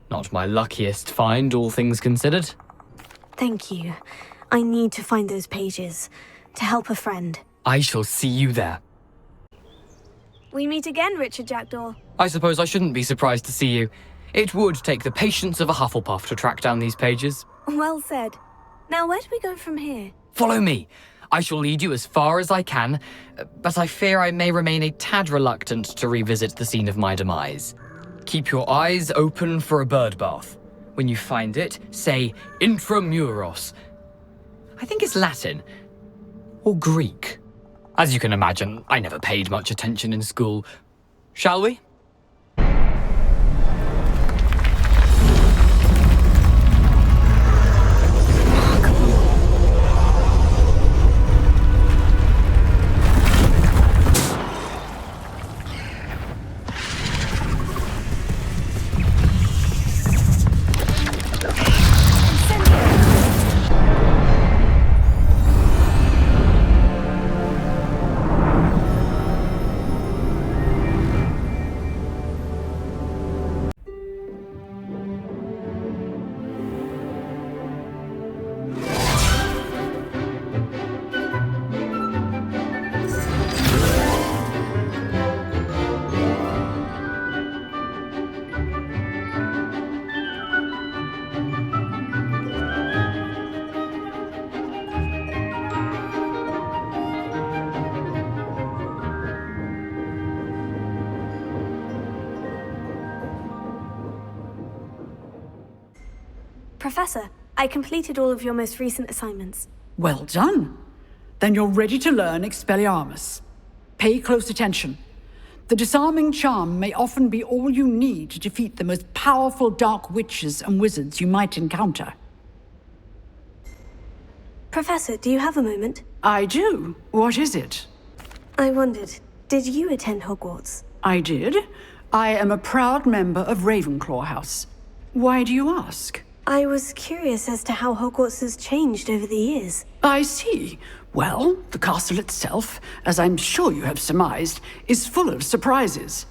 Not my luckiest find, all things considered. Thank you. I need to find those pages. To help a friend. I shall see you there. We meet again, Richard Jackdaw. I suppose I shouldn't be surprised to see you. It would take the patience of a Hufflepuff to track down these pages. Well said. Now where do we go from here? Follow me. I shall lead you as far as I can, but I fear I may remain a tad reluctant to revisit the scene of my demise. Keep your eyes open for a bird bath. When you find it, say Intramuros. I think it's Latin. Or Greek. As you can imagine, I never paid much attention in school. Shall we? Professor, I completed all of your most recent assignments. Well done. Then you're ready to learn Expelliarmus. Pay close attention. The disarming charm may often be all you need to defeat the most powerful dark witches and wizards you might encounter. Professor, do you have a moment? I do. What is it? I wondered, did you attend Hogwarts? I did. I am a proud member of Ravenclaw House. Why do you ask? I was curious as to how Hogwarts has changed over the years. I see. Well, the castle itself, as I'm sure you have surmised, is full of surprises.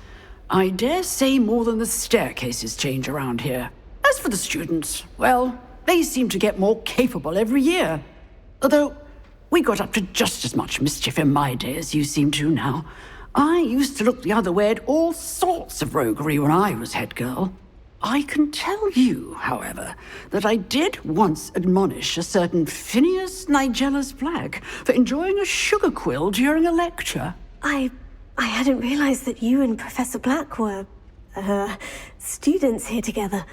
I dare say more than the staircases change around here. As for the students, well, they seem to get more capable every year. Although, we got up to just as much mischief in my day as you seem to now. I used to look the other way at all sorts of roguery when I was head girl. I can tell you, however, that I did once admonish a certain Phineas Nigellus Black for enjoying a sugar quill during a lecture. I hadn't realized that you and Professor Black were, students here together.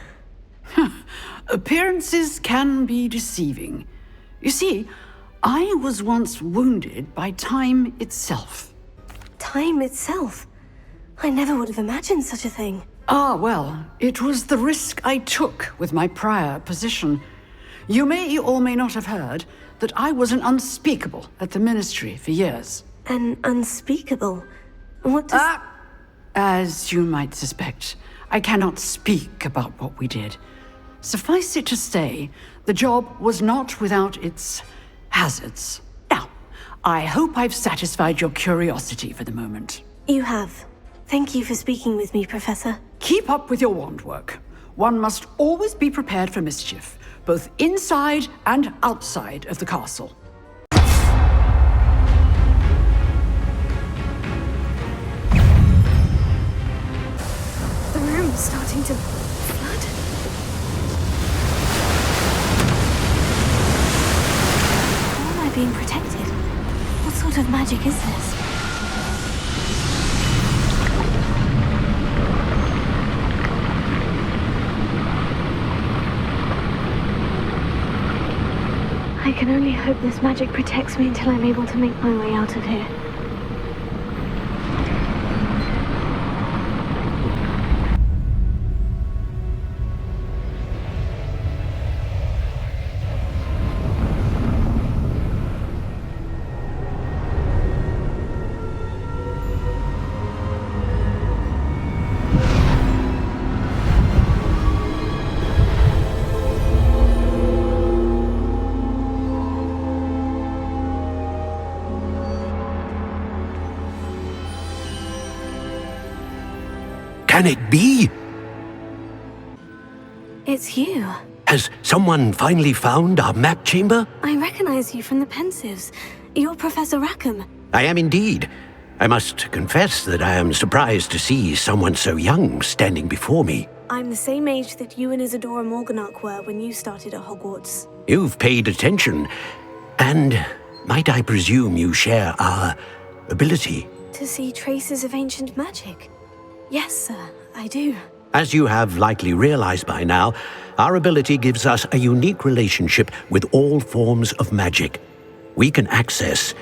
Appearances can be deceiving. You see, I was once wounded by time itself. Time itself? I never would have imagined such a thing. Ah, well, it was the risk I took with my prior position. You may or may not have heard that I was an unspeakable at the Ministry for years. An unspeakable? What does... As you might suspect, I cannot speak about what we did. Suffice it to say, the job was not without its hazards. Now, I hope I've satisfied your curiosity for the moment. You have. Thank you for speaking with me, Professor. Keep up with your wand work. One must always be prepared for mischief, both inside and outside of the castle. The room's starting to flood. How am I being protected? What sort of magic is this? I can only hope this magic protects me until I'm able to make my way out of here. Can it be? It's you. Has someone finally found our map chamber? I recognize you from the Pensives. You're Professor Rackham. I am indeed. I must confess that I am surprised to see someone so young standing before me. I'm the same age that you and Isadora Morganach were when you started at Hogwarts. You've paid attention, and might I presume you share our ability? To see traces of ancient magic. Yes, sir, I do. As you have likely realized by now, our ability gives us a unique relationship with all forms of magic. We can access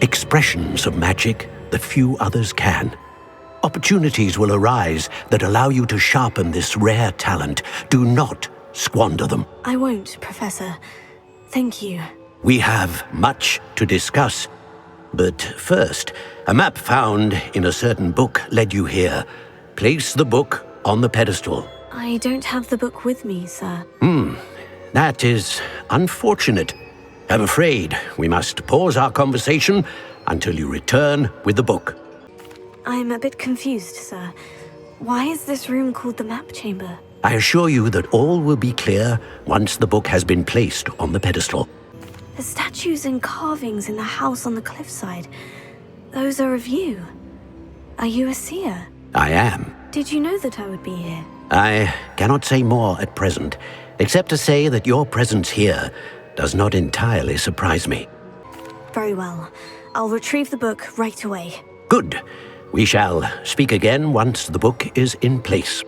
expressions of magic that few others can. Opportunities will arise that allow you to sharpen this rare talent. Do not squander them. I won't, Professor. Thank you. We have much to discuss. But first, a map found in a certain book led you here. Place the book on the pedestal. I don't have the book with me, sir. That is unfortunate. I'm afraid we must pause our conversation until you return with the book. I'm a bit confused, sir. Why is this room called the map chamber? I assure you that all will be clear once the book has been placed on the pedestal. The statues and carvings in the house on the cliffside, those are of you. Are you a seer? I am. Did you know that I would be here? I cannot say more at present, except to say that your presence here does not entirely surprise me. Very well. I'll retrieve the book right away. Good. We shall speak again once the book is in place.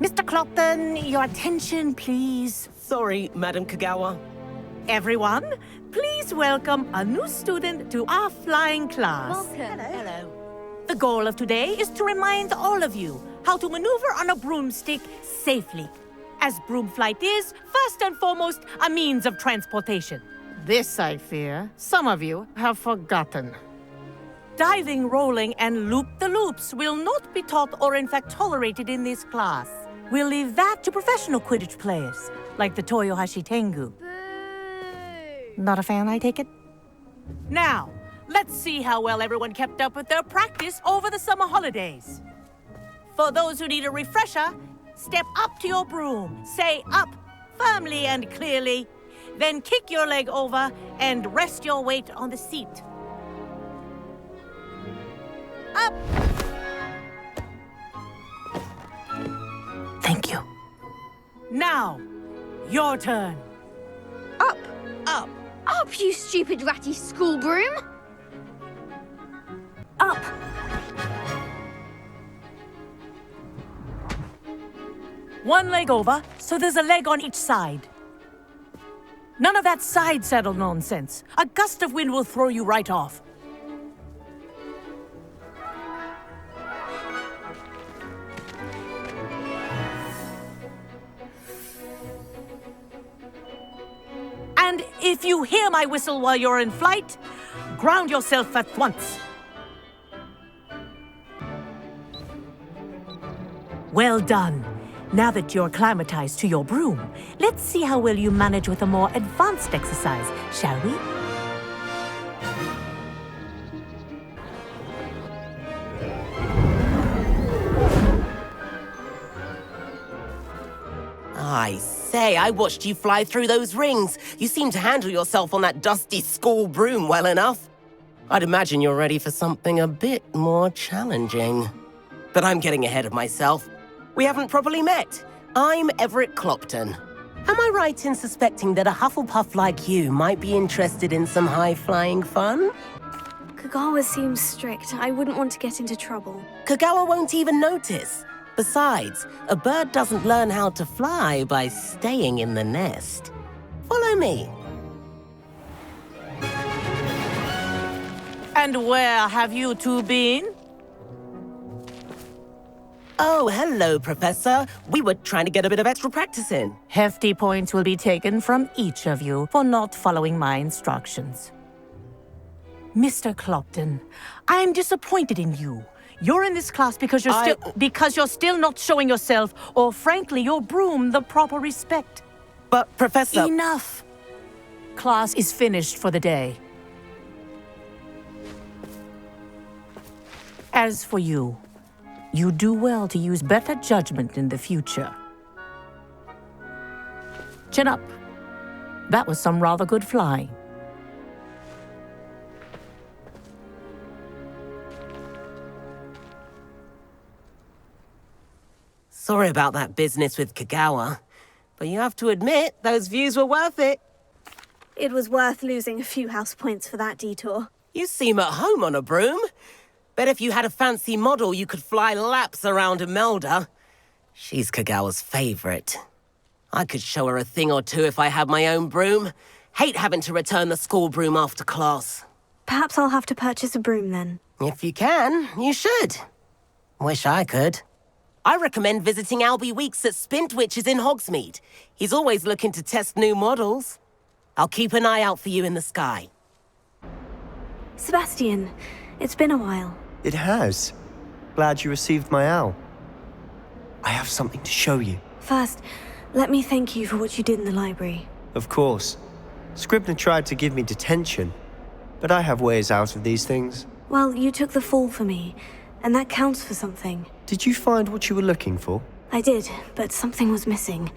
Mr. Clopton, your attention, please. Sorry, Madam Kagawa. Everyone, please welcome a new student to our flying class. Welcome. Hello. The goal of today is to remind all of you how to maneuver on a broomstick safely, as broom flight is, first and foremost, a means of transportation. This, I fear, some of you have forgotten. Diving, rolling, and loop-the-loops will not be taught or in fact tolerated in this class. We'll leave that to professional Quidditch players, like the Toyohashi Tengu. Not a fan, I take it? Now, let's see how well everyone kept up with their practice over the summer holidays. For those who need a refresher, step up to your broom, say up firmly and clearly, then kick your leg over and rest your weight on the seat. Up! Thank you. Now, your turn. Up! Up! Up, you stupid ratty school broom! Up! One leg over, so there's a leg on each side. None of that side saddle nonsense. A gust of wind will throw you right off. And if you hear my whistle while you're in flight, ground yourself at once. Well done. Now that you're acclimatized to your broom, let's see how well you manage with a more advanced exercise, shall we? I say, I watched you fly through those rings. You seem to handle yourself on that dusty school broom well enough. I'd imagine you're ready for something a bit more challenging. But I'm getting ahead of myself. We haven't properly met. I'm Everett Clopton. Am I right in suspecting that a Hufflepuff like you might be interested in some high-flying fun? Kagawa seems strict. I wouldn't want to get into trouble. Kagawa won't even notice. Besides, a bird doesn't learn how to fly by staying in the nest. Follow me. And where have you two been? Oh, hello, Professor. We were trying to get a bit of extra practice in. Hefty points will be taken from each of you for not following my instructions. Mr. Clopton, I'm disappointed in you. You're in this class because you're still not showing yourself, or frankly, your broom, the proper respect. But, Professor... Enough! Class is finished for the day. As for you, you do well to use better judgment in the future. Chin up. That was some rather good flying. Sorry about that business with Kagawa, but you have to admit, those views were worth it. It was worth losing a few house points for that detour. You seem at home on a broom. Bet if you had a fancy model, you could fly laps around Imelda. She's Kagawa's favorite. I could show her a thing or two if I had my own broom. Hate having to return the school broom after class. Perhaps I'll have to purchase a broom then. If you can, you should. Wish I could. I recommend visiting Albie Weeks at Spintwitches in Hogsmeade. He's always looking to test new models. I'll keep an eye out for you in the sky. Sebastian, it's been a while. It has. Glad you received my owl. I have something to show you. First, let me thank you for what you did in the library. Of course. Scribner tried to give me detention, but I have ways out of these things. Well, you took the fall for me, and that counts for something. Did you find what you were looking for? I did, but something was missing.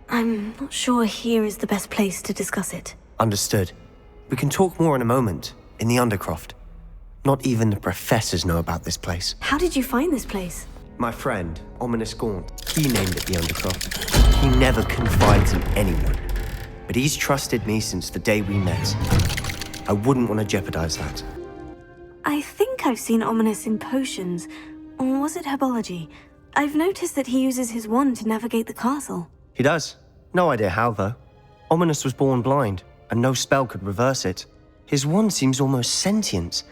I'm not sure here is the best place to discuss it. Understood. We can talk more in a moment, in the Undercroft. Not even the professors know about this place. How did you find this place? My friend, Ominous Gaunt, he named it the Undercroft. He never confides in anyone, but he's trusted me since the day we met. I wouldn't want to jeopardize that. I think I've seen Ominous in potions, or was it herbology? I've noticed that he uses his wand to navigate the castle. He does. No idea how, though. Ominous was born blind, and no spell could reverse it. His wand seems almost sentient.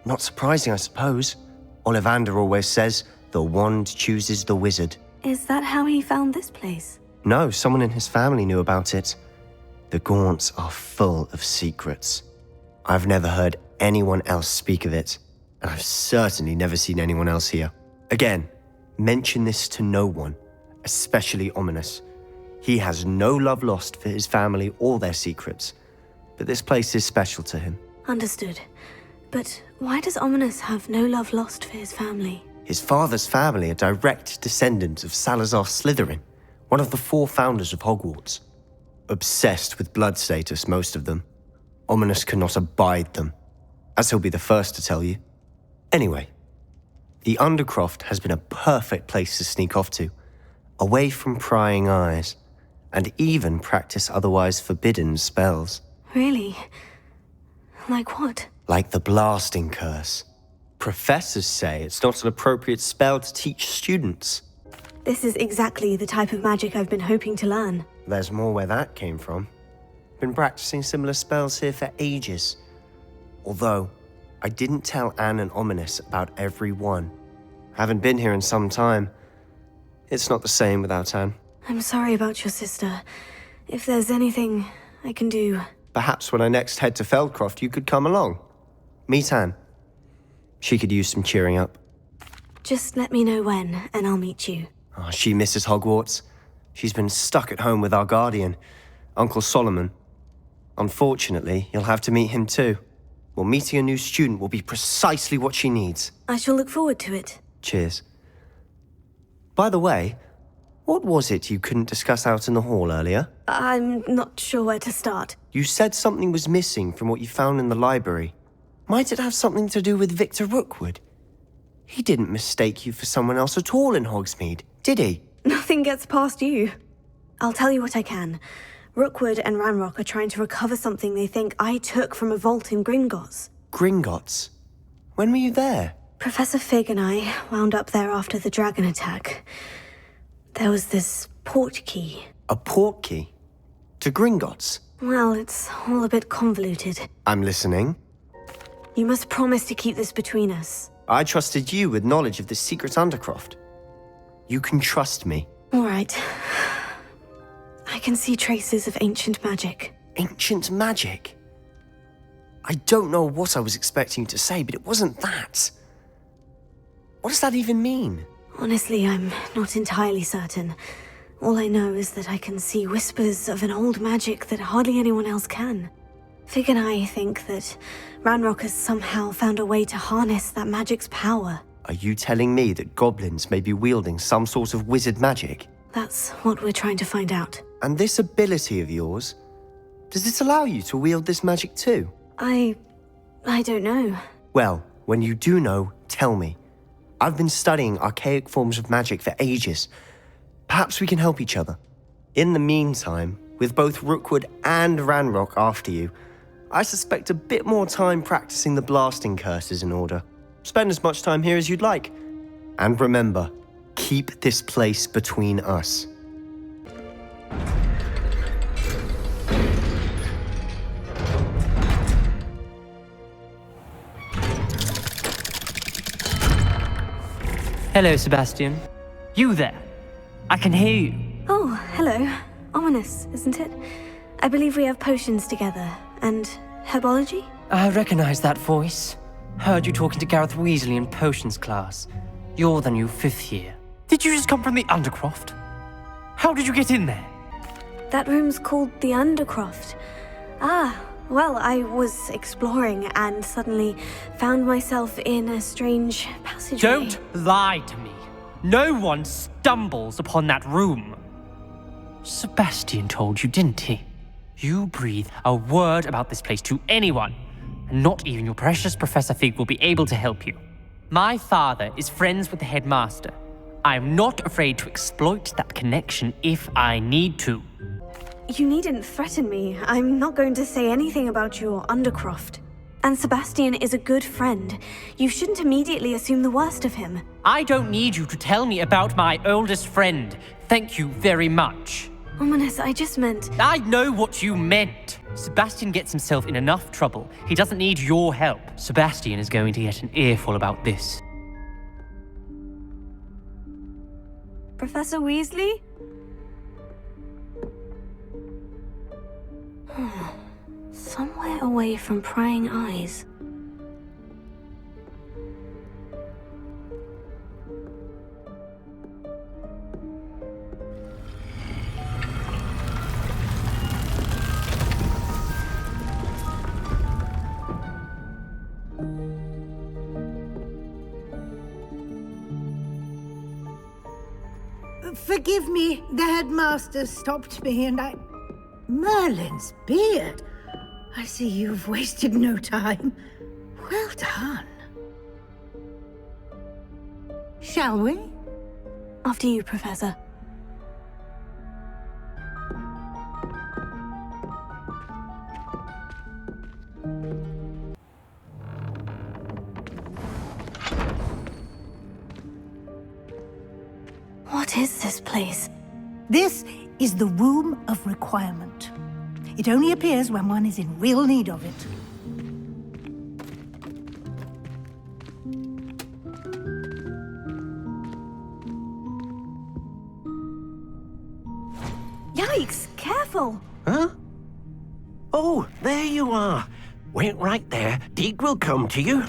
Not surprising, I suppose. Ollivander always says, the wand chooses the wizard. Is that how he found this place? No, someone in his family knew about it. The Gaunts are full of secrets. I've never heard anyone else speak of it, and I've certainly never seen anyone else here. Again, mention this to no one, especially Ominous. He has no love lost for his family or their secrets, but this place is special to him. Understood. But why does Ominous have no love lost for his family? His father's family are direct descendants of Salazar Slytherin, one of the 4 founders of Hogwarts. Obsessed with blood status, most of them. Ominous cannot abide them, as he'll be the first to tell you. Anyway, the Undercroft has been a perfect place to sneak off to, away from prying eyes, and even practice otherwise forbidden spells. Really? Like what? Like the blasting curse. Professors say it's not an appropriate spell to teach students. This is exactly the type of magic I've been hoping to learn. There's more where that came from. Been practicing similar spells here for ages. Although, I didn't tell Anne and Ominous about every one. Haven't been here in some time. It's not the same without Anne. I'm sorry about your sister. If there's anything I can do... Perhaps when I next head to Feldcroft, you could come along. Meet Anne. She could use some cheering up. Just let me know when, and I'll meet you. Oh, she misses Hogwarts. She's been stuck at home with our guardian, Uncle Solomon. Unfortunately, you'll have to meet him too. Well, meeting a new student will be precisely what she needs. I shall look forward to it. Cheers. By the way, what was it you couldn't discuss out in the hall earlier? I'm not sure where to start. You said something was missing from what you found in the library. Might it have something to do with Victor Rookwood? He didn't mistake you for someone else at all in Hogsmeade, did he? Nothing gets past you. I'll tell you what I can. Rookwood and Ranrock are trying to recover something they think I took from a vault in Gringotts. Gringotts? When were you there? Professor Fig and I wound up there after the dragon attack. There was this portkey. A portkey? To Gringotts? Well, it's all a bit convoluted. I'm listening. You must promise to keep this between us. I trusted you with knowledge of the secret Undercroft. You can trust me. All right. I can see traces of ancient magic. Ancient magic? I don't know what I was expecting you to say, but it wasn't that. What does that even mean? Honestly, I'm not entirely certain. All I know is that I can see whispers of an old magic that hardly anyone else can. Fig and I think that Ranrock has somehow found a way to harness that magic's power. Are you telling me that goblins may be wielding some sort of wizard magic? That's what we're trying to find out. And this ability of yours, does it allow you to wield this magic too? I don't know. Well, when you do know, tell me. I've been studying archaic forms of magic for ages. Perhaps we can help each other. In the meantime, with both Rookwood and Ranrock after you, I suspect a bit more time practicing the blasting curse is in order. Spend as much time here as you'd like. And remember, keep this place between us. Hello, Sebastian. You there? I can hear you. Oh, hello. Ominous, isn't it? I believe we have potions together. And herbology? I recognize that voice. Heard you talking to Gareth Weasley in potions class. You're the new 5th year. Did you just come from the Undercroft? How did you get in there? That room's called the Undercroft. Ah, well, I was exploring and suddenly found myself in a strange passageway. Don't lie to me. No one stumbles upon that room. Sebastian told you, didn't he? You breathe a word about this place to anyone, and not even your precious Professor Fig will be able to help you. My father is friends with the headmaster. I'm not afraid to exploit that connection if I need to. You needn't threaten me. I'm not going to say anything about your Undercroft. And Sebastian is a good friend. You shouldn't immediately assume the worst of him. I don't need you to tell me about my oldest friend. Thank you very much. Ominous, I just meant... I know what you meant. Sebastian gets himself in enough trouble. He doesn't need your help. Sebastian is going to get an earful about this. Professor Weasley? Somewhere away from prying eyes. Forgive me, the headmaster stopped me and I... Merlin's beard. I see you've wasted no time. Well done. Shall we? After you, Professor. What is this place? This is the Room of Requirement. It only appears when one is in real need of it. Yikes! Careful! Huh? Oh, there you are. Wait right there. Deke will come to you.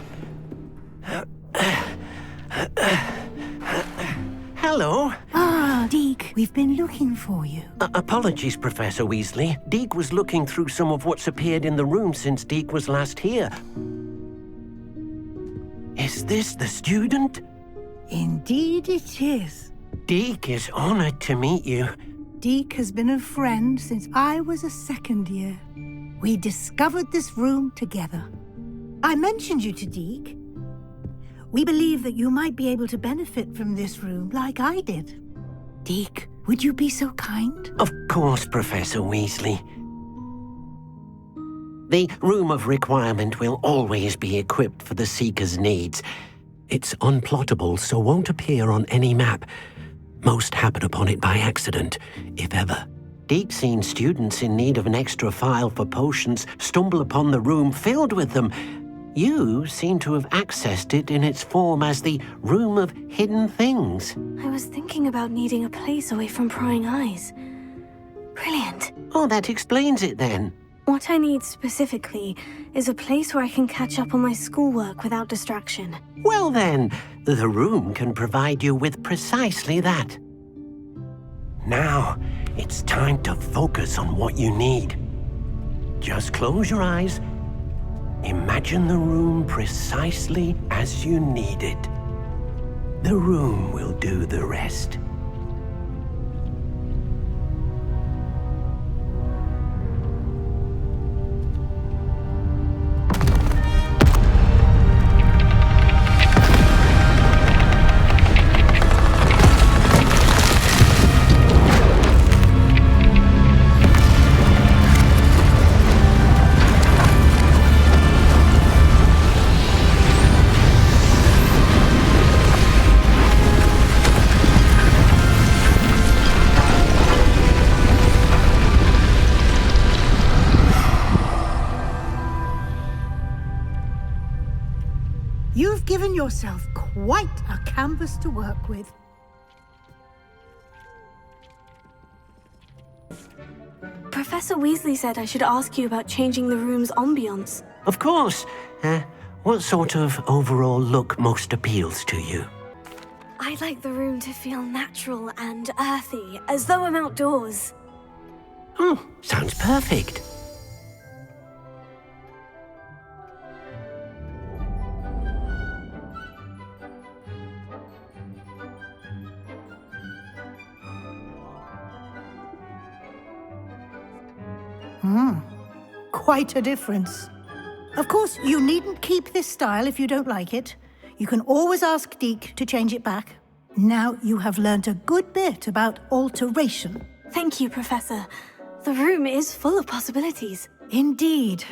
Hello. Ah, Deke, we've been looking for you. Apologies, Professor Weasley. Deke was looking through some of what's appeared in the room since Deke was last here. Is this the student? Indeed it is. Deke is honored to meet you. Deke has been a friend since I was a second year. We discovered this room together. I mentioned you to Deke. We believe that you might be able to benefit from this room like I did. Deke, would you be so kind? Of course, Professor Weasley. The Room of Requirement will always be equipped for the Seeker's needs. It's unplottable, so won't appear on any map. Most happen upon it by accident, if ever. Deke's seen students in need of an extra file for potions stumble upon the room filled with them. You seem to have accessed it in its form as the Room of Hidden Things. I was thinking about needing a place away from prying eyes. Brilliant. Oh, that explains it then. What I need specifically is a place where I can catch up on my schoolwork without distraction. Well then, the room can provide you with precisely that. Now, it's time to focus on what you need. Just close your eyes. Imagine the room precisely as you need it. The room will do the rest. You've given yourself quite a canvas to work with. Professor Weasley said I should ask you about changing the room's ambience. Of course. What sort of overall look most appeals to you? I'd like the room to feel natural and earthy, as though I'm outdoors. Oh, sounds perfect. Quite a difference. Of course, you needn't keep this style if you don't like it. You can always ask Deke to change it back. Now you have learned a good bit about alteration. Thank you, Professor. The room is full of possibilities. Indeed.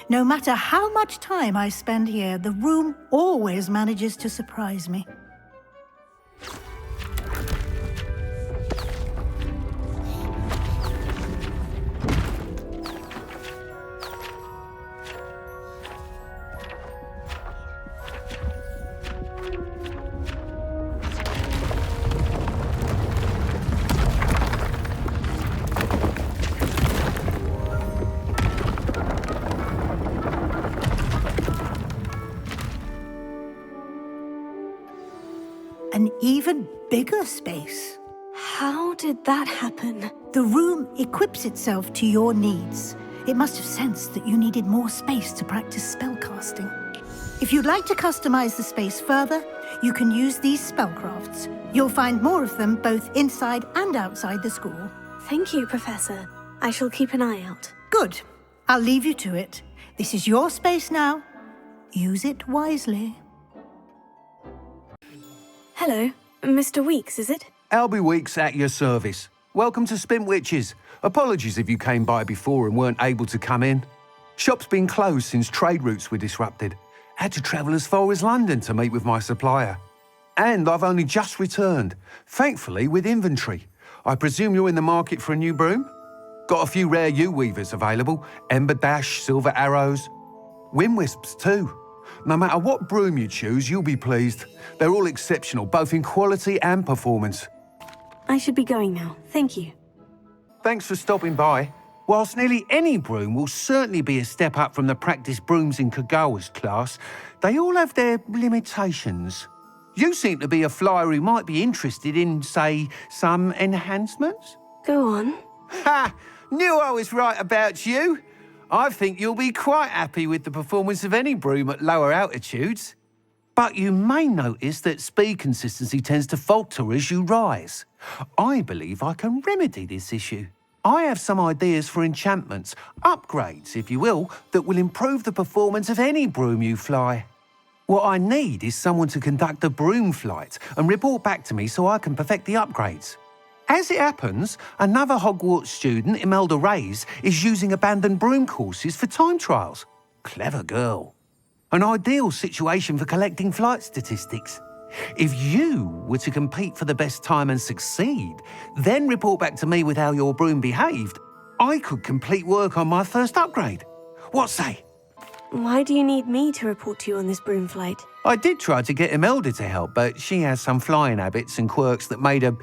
No matter how much time I spend here, the room always manages to surprise me. An even bigger space. How did that happen? The room equips itself to your needs. It must have sensed that you needed more space to practice spellcasting. If you'd like to customize the space further, you can use these spellcrafts. You'll find more of them both inside and outside the school. Thank you, Professor. I shall keep an eye out. Good. I'll leave you to it. This is your space now. Use it wisely. Hello, Mr. Weeks, is it? Albie Weeks at your service. Welcome to Spintwitches. Apologies if you came by before and weren't able to come in. Shop's been closed since trade routes were disrupted. Had to travel as far as London to meet with my supplier. And I've only just returned, thankfully with inventory. I presume you're in the market for a new broom? Got a few rare U-weavers available. Ember Dash, Silver Arrows. Wind Wisps too. No matter what broom you choose, you'll be pleased. They're all exceptional, both in quality and performance. I should be going now. Thank you. Thanks for stopping by. Whilst nearly any broom will certainly be a step up from the practice brooms in Kagawa's class, they all have their limitations. You seem to be a flyer who might be interested in, say, some enhancements? Go on. Ha! Knew I was right about you. I think you'll be quite happy with the performance of any broom at lower altitudes. But you may notice that speed consistency tends to falter as you rise. I believe I can remedy this issue. I have some ideas for enchantments, upgrades, if you will, that will improve the performance of any broom you fly. What I need is someone to conduct a broom flight and report back to me so I can perfect the upgrades. As it happens, another Hogwarts student, Imelda Reyes, is using abandoned broom courses for time trials. Clever girl. An ideal situation for collecting flight statistics. If you were to compete for the best time and succeed, then report back to me with how your broom behaved, I could complete work on my first upgrade. What say? Why do you need me to report to you on this broom flight? I did try to get Imelda to help, but she has some flying habits and quirks that made her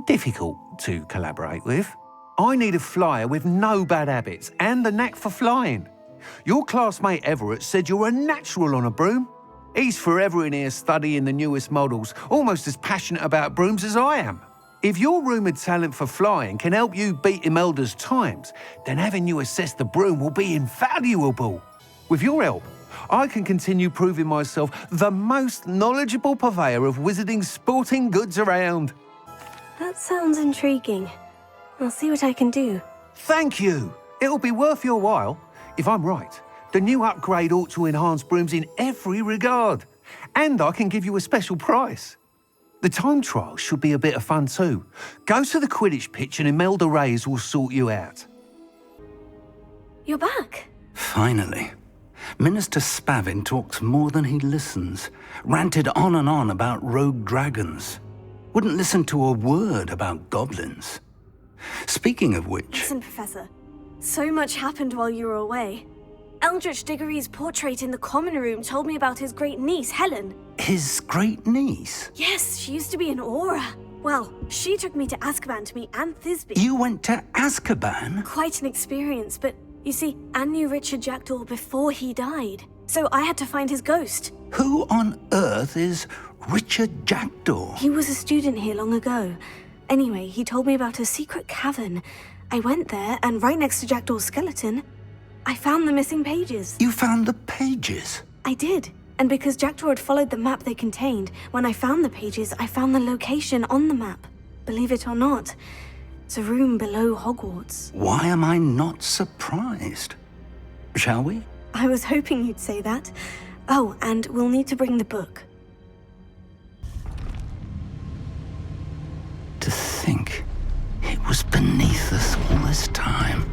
difficult to collaborate with. I need a flyer with no bad habits and the knack for flying. Your classmate Everett said you're a natural on a broom. He's forever in here studying the newest models, almost as passionate about brooms as I am. If your rumoured talent for flying can help you beat Imelda's times, then having you assess the broom will be invaluable. With your help, I can continue proving myself the most knowledgeable purveyor of wizarding sporting goods around. That sounds intriguing. I'll see what I can do. Thank you. It'll be worth your while. If I'm right, the new upgrade ought to enhance brooms in every regard. And I can give you a special price. The time trial should be a bit of fun too. Go to the Quidditch pitch and Imelda Reyes will sort you out. You're back. Finally. Minister Spavin talks more than he listens. Ranted on and on about rogue dragons. Wouldn't listen to a word about goblins. Speaking of which... Listen, Professor. So much happened while you were away. Eldritch Diggory's portrait in the common room told me about his great niece, Helen. His great niece? Yes, she used to be an Aura. Well, she took me to Azkaban to meet Anne Thisbe. You went to Azkaban? Quite an experience, but you see, Anne knew Richard Jackdaw before he died. So I had to find his ghost. Who on earth is Richard Jackdaw? He was a student here long ago. Anyway, he told me about a secret cavern. I went there, and right next to Jackdaw's skeleton, I found the missing pages. You found the pages? I did. And because Jackdaw had followed the map they contained, when I found the pages, I found the location on the map. Believe it or not, it's a room below Hogwarts. Why am I not surprised? Shall we? I was hoping you'd say that. Oh, and we'll need to bring the book. To think it was beneath us all this time.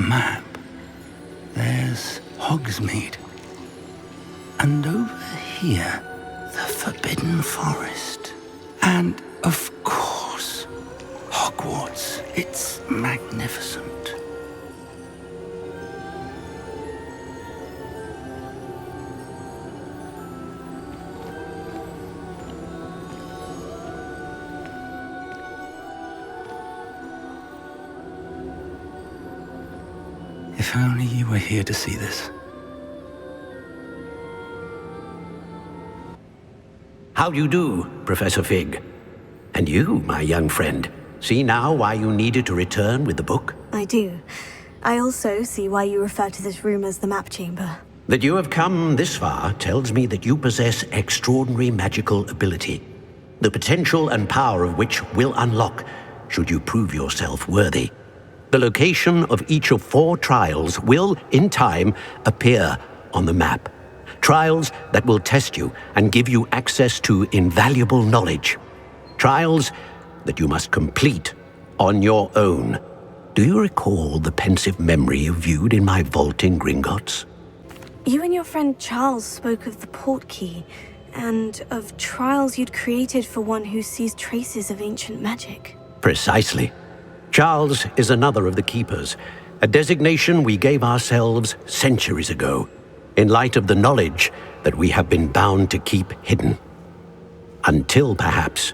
map, there's Hogsmeade. And over here, the Forbidden Forest. And, of course, Hogwarts. It's magnificent. If only you were here to see this. How do you do, Professor Fig? And you, my young friend, see now why you needed to return with the book? I do. I also see why you refer to this room as the map chamber. That you have come this far tells me that you possess extraordinary magical ability, the potential and power of which will unlock should you prove yourself worthy. The location of each of 4 trials will, in time, appear on the map. Trials that will test you and give you access to invaluable knowledge. Trials that you must complete on your own. Do you recall the pensive memory you viewed in my vault in Gringotts? You and your friend Charles spoke of the portkey, and of trials you'd created for one who sees traces of ancient magic. Precisely. Charles is another of the Keepers, a designation we gave ourselves centuries ago, in light of the knowledge that we have been bound to keep hidden. Until, perhaps,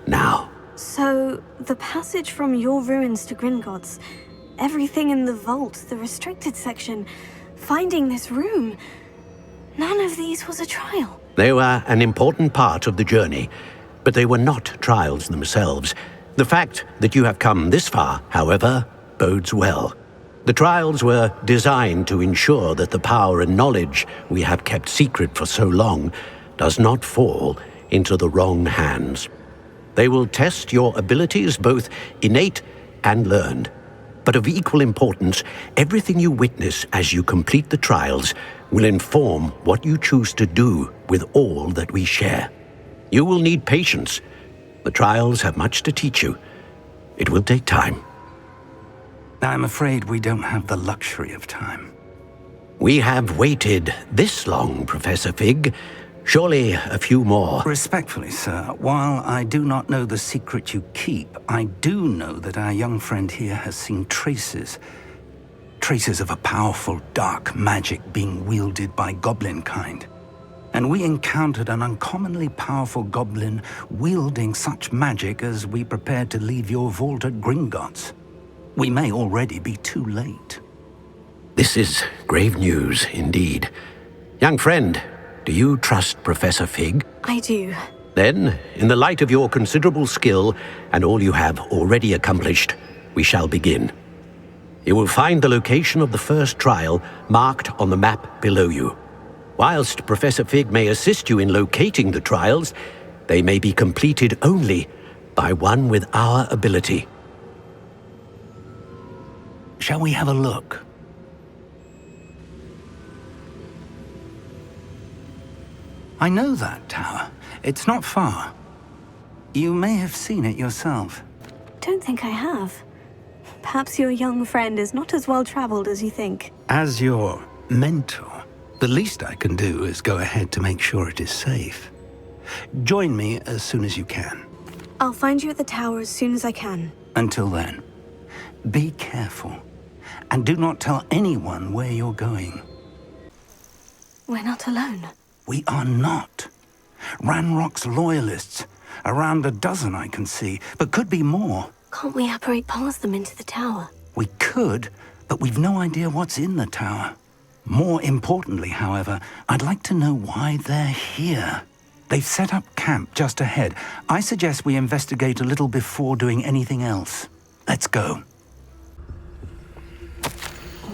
now. So, the passage from your ruins to Gringotts, everything in the vault, the restricted section, finding this room, none of these was a trial. They were an important part of the journey, but they were not trials themselves. The fact that you have come this far, however, bodes well. The trials were designed to ensure that the power and knowledge we have kept secret for so long does not fall into the wrong hands. They will test your abilities, both innate and learned. But of equal importance, everything you witness as you complete the trials will inform what you choose to do with all that we share. You will need patience. The trials have much to teach you. It will take time. I'm afraid we don't have the luxury of time. We have waited this long, Professor Fig. Surely a few more. Respectfully, sir, while I do not know the secret you keep, I do know that our young friend here has seen traces of a powerful dark magic being wielded by goblin kind. And we encountered an uncommonly powerful goblin wielding such magic as we prepared to leave your vault at Gringotts. We may already be too late. This is grave news indeed. Young friend, do you trust Professor Fig? I do. Then, in the light of your considerable skill and all you have already accomplished, we shall begin. You will find the location of the first trial marked on the map below you. Whilst Professor Fig may assist you in locating the trials, they may be completed only by one with our ability. Shall we have a look? I know that tower. It's not far. You may have seen it yourself. Don't think I have. Perhaps your young friend is not as well traveled as you think. As your mentor, the least I can do is go ahead to make sure it is safe. Join me as soon as you can. I'll find you at the tower as soon as I can. Until then, be careful. And do not tell anyone where you're going. We're not alone. We are not. Ranrock's loyalists. Around a dozen I can see, but could be more. Can't we apparate past them into the tower? We could, but we've no idea what's in the tower. More importantly, however, I'd like to know why they're here. They've set up camp just ahead. I suggest we investigate a little before doing anything else. Let's go.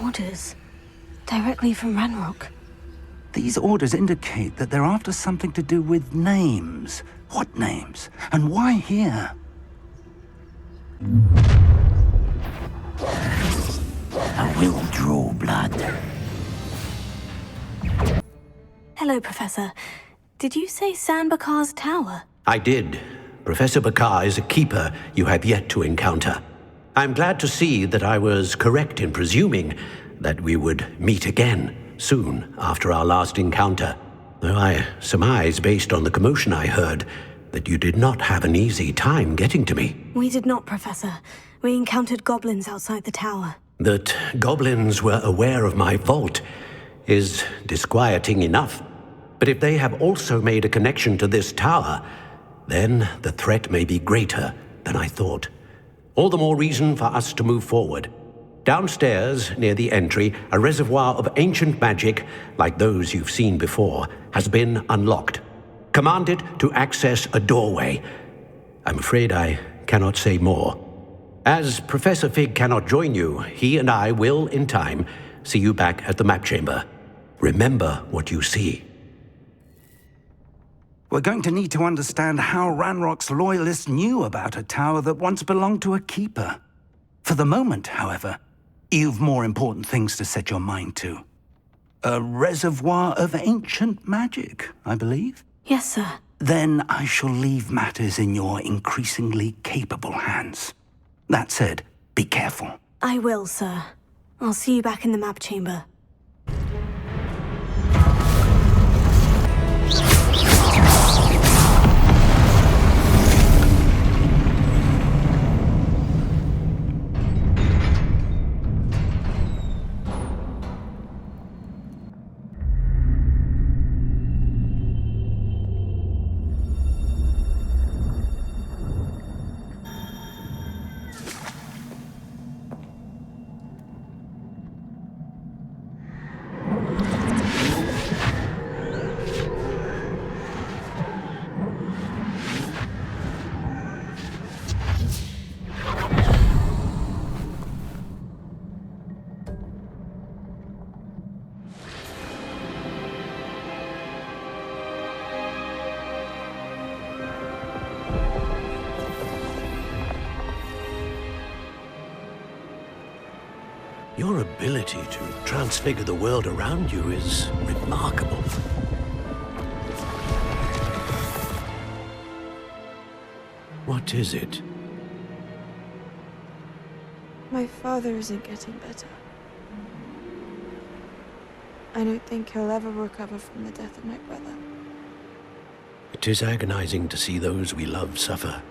Orders. Directly from Ranrock. These orders indicate that they're after something to do with names. What names? And why here? I will draw blood. Hello, Professor. Did you say San Bakar's tower? I did. Professor Bakar is a keeper you have yet to encounter. I'm glad to see that I was correct in presuming that we would meet again soon after our last encounter. Though I surmise, based on the commotion I heard, that you did not have an easy time getting to me. We did not, Professor. We encountered goblins outside the tower. That goblins were aware of my vault is disquieting enough. But if they have also made a connection to this tower, then the threat may be greater than I thought. All the more reason for us to move forward. Downstairs, near the entry, a reservoir of ancient magic, like those you've seen before, has been unlocked. Command it to access a doorway. I'm afraid I cannot say more. As Professor Fig cannot join you, he and I will, in time, see you back at the map chamber. Remember what you see. We're going to need to understand how Ranrock's loyalists knew about a tower that once belonged to a keeper. For the moment, however, you've more important things to set your mind to. A reservoir of ancient magic, I believe? Yes, sir. Then I shall leave matters in your increasingly capable hands. That said, be careful. I will, sir. I'll see you back in the map chamber. Your ability to transfigure the world around you is remarkable. What is it? My father isn't getting better. I don't think he'll ever recover from the death of my brother. It is agonizing to see those we love suffer.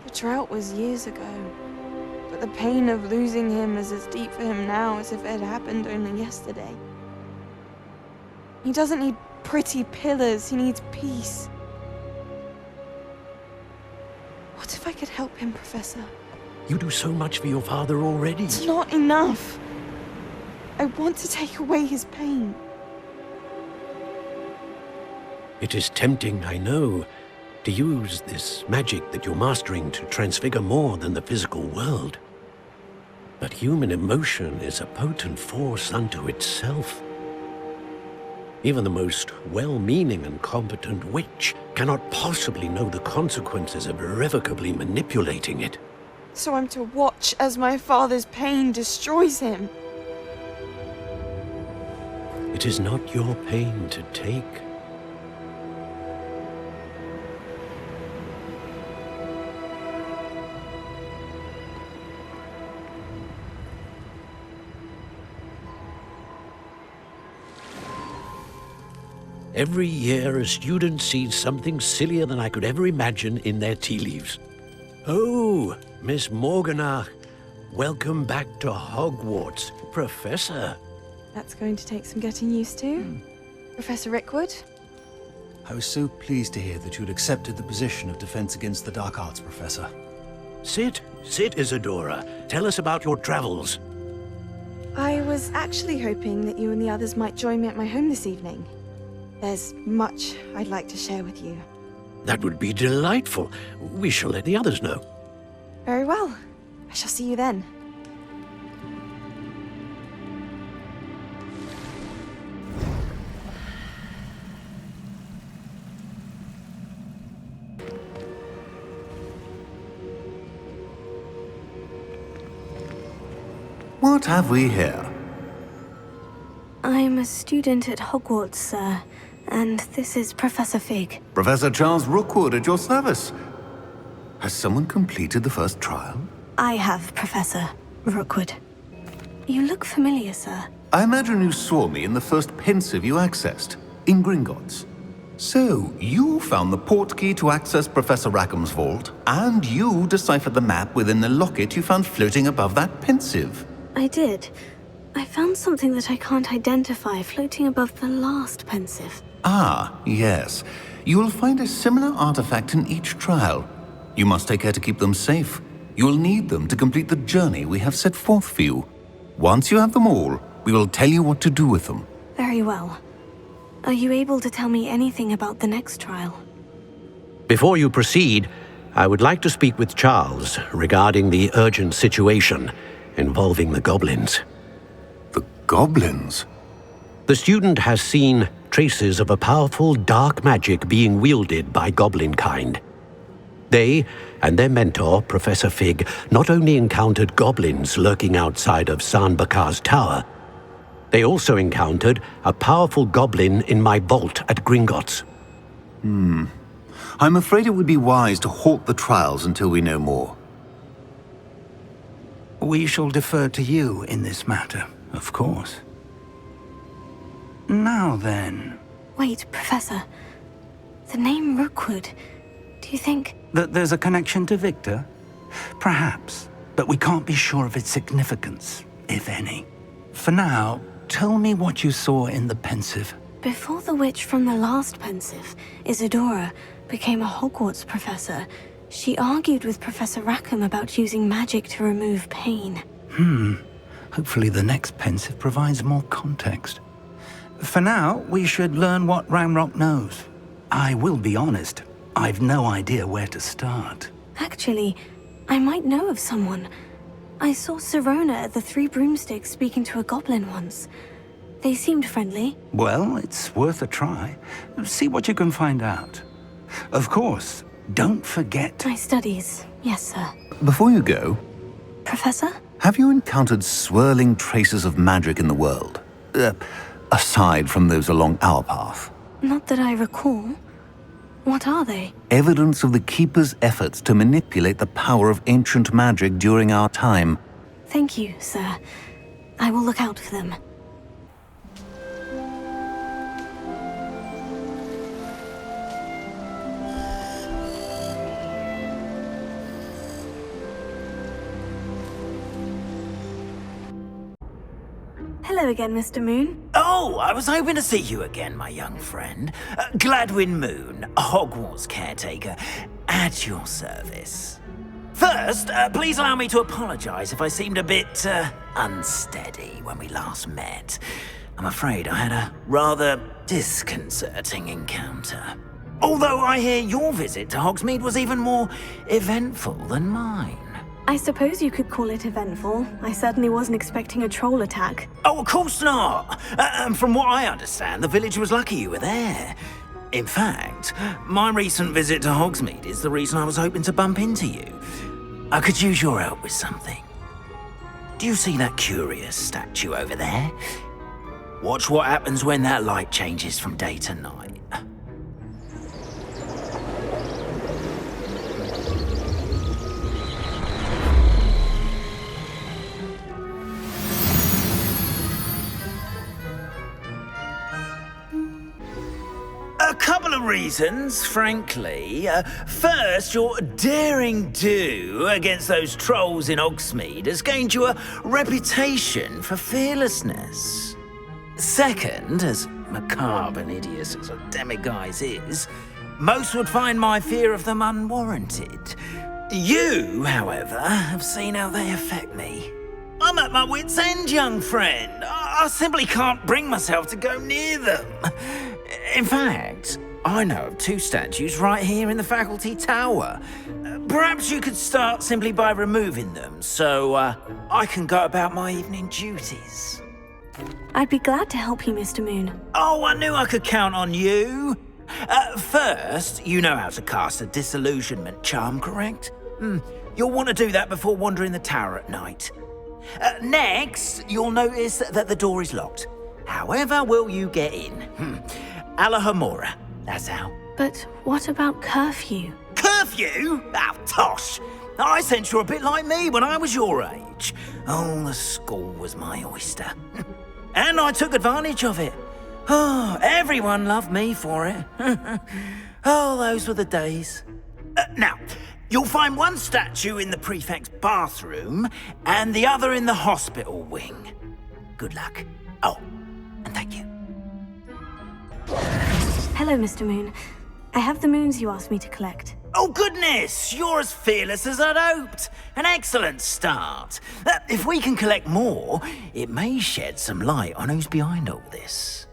The drought was years ago, but the pain of losing him is as deep for him now as if it had happened only yesterday. He doesn't need pretty pillars, he needs peace. What if I could help him, Professor? You do so much for your father already. It's not enough. I want to take away his pain. It is tempting, I know, to use this magic that you're mastering to transfigure more than the physical world. But human emotion is a potent force unto itself. Even the most well-meaning and competent witch cannot possibly know the consequences of irrevocably manipulating it. So I'm to watch as my father's pain destroys him. It is not your pain to take. Every year, a student sees something sillier than I could ever imagine in their tea leaves. Oh, Miss Morganach, welcome back to Hogwarts, Professor. That's going to take some getting used to. Professor Rickwood? I was so pleased to hear that you'd accepted the position of Defense Against the Dark Arts, Professor. Sit, Isadora. Tell us about your travels. I was actually hoping that you and the others might join me at my home this evening. There's much I'd like to share with you. That would be delightful. We shall let the others know. Very well. I shall see you then. What have we here? I'm a student at Hogwarts, sir, and this is Professor Fig. Professor Charles Rookwood at your service. Has someone completed the first trial? I have, Professor Rookwood. You look familiar, sir. I imagine you saw me in the first pensive you accessed, in Gringotts. So, you found the portkey to access Professor Rackham's vault, and you deciphered the map within the locket you found floating above that pensive. I did. I found something that I can't identify floating above the last pensive. Ah, yes. You will find a similar artifact in each trial. You must take care to keep them safe. You will need them to complete the journey we have set forth for you. Once you have them all, we will tell you what to do with them. Very well. Are you able to tell me anything about the next trial? Before you proceed, I would like to speak with Charles regarding the urgent situation involving the goblins. The goblins? The student has seen traces of a powerful dark magic being wielded by goblin kind. They and their mentor, Professor Fig, not only encountered goblins lurking outside of San Bakar's tower, they also encountered a powerful goblin in my vault at Gringotts. I'm afraid it would be wise to halt the trials until we know more. We shall defer to you in this matter, of course. Now then... Wait, Professor. The name Rookwood. Do you think... That there's a connection to Victor? Perhaps, but we can't be sure of its significance, if any. For now, tell me what you saw in the pensive. Before the witch from the last pensive, Isadora, became a Hogwarts professor, she argued with Professor Rackham about using magic to remove pain. Hopefully the next pensive provides more context. For now, we should learn what Ranrock knows. I will be honest, I've no idea where to start. Actually, I might know of someone. I saw Sirona at the Three Broomsticks speaking to a goblin once. They seemed friendly. Well, it's worth a try. See what you can find out. Of course, don't forget... My studies, yes, sir. Before you go... Professor? Have you encountered swirling traces of magic in the world? Aside from those along our path? Not that I recall. What are they? Evidence of the Keeper's efforts to manipulate the power of ancient magic during our time. Thank you, sir. I will look out for them. Hello again, Mr. Moon. Oh, I was hoping to see you again, my young friend. Gladwin Moon, Hogwarts caretaker, at your service. First, please allow me to apologize if I seemed a bit, unsteady when we last met. I'm afraid I had a rather disconcerting encounter. Although I hear your visit to Hogsmeade was even more eventful than mine. I suppose you could call it eventful. I certainly wasn't expecting a troll attack. Oh, of course not. From what I understand, the village was lucky you were there. In fact, my recent visit to Hogsmeade is the reason I was hoping to bump into you. I could use your help with something. Do you see that curious statue over there? Watch what happens when that light changes from day to night. A couple of reasons, frankly. First, your daring do against those trolls in Hogsmeade has gained you a reputation for fearlessness. Second, as macabre and hideous as a demiguise is, most would find my fear of them unwarranted. You, however, have seen how they affect me. I'm at my wit's end, young friend. I simply can't bring myself to go near them. In fact, I know of 2 statues right here in the faculty tower. Perhaps you could start simply by removing them, so I can go about my evening duties. I'd be glad to help you, Mr. Moon. Oh, I knew I could count on you. First, you know how to cast a disillusionment charm, correct? You'll want to do that before wandering the tower at night. Next, you'll notice that the door is locked. However will you get in? Alahomora, that's how. But what about curfew? Curfew? Oh, tosh. I sense you're a bit like me when I was your age. Oh, the school was my oyster. And I took advantage of it. Oh, everyone loved me for it. Oh, those were the days. Now, you'll find one statue in the prefect's bathroom and the other in the hospital wing. Good luck. Oh, and thank you. Hello, Mr. Moon. I have the moons you asked me to collect. Oh, goodness! You're as fearless as I'd hoped. An excellent start. If we can collect more, it may shed some light on who's behind all this.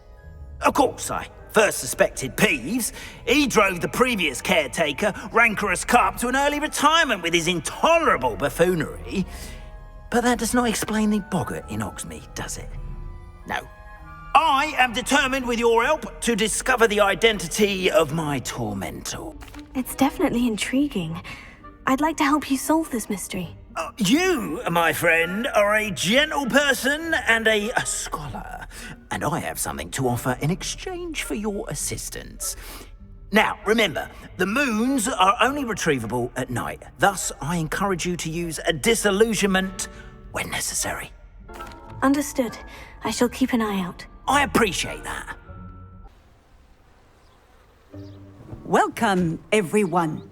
Of course, I first suspected Peeves. He drove the previous caretaker, Rancorous Carp, to an early retirement with his intolerable buffoonery. But that does not explain the boggart in Hogsmeade, does it? No. I am determined, with your help, to discover the identity of my tormentor. It's definitely intriguing. I'd like to help you solve this mystery. You, my friend, are a gentle person and a scholar, and I have something to offer in exchange for your assistance. Now, remember, the moons are only retrievable at night. Thus, I encourage you to use a disillusionment when necessary. Understood. I shall keep an eye out. I appreciate that. Welcome, everyone.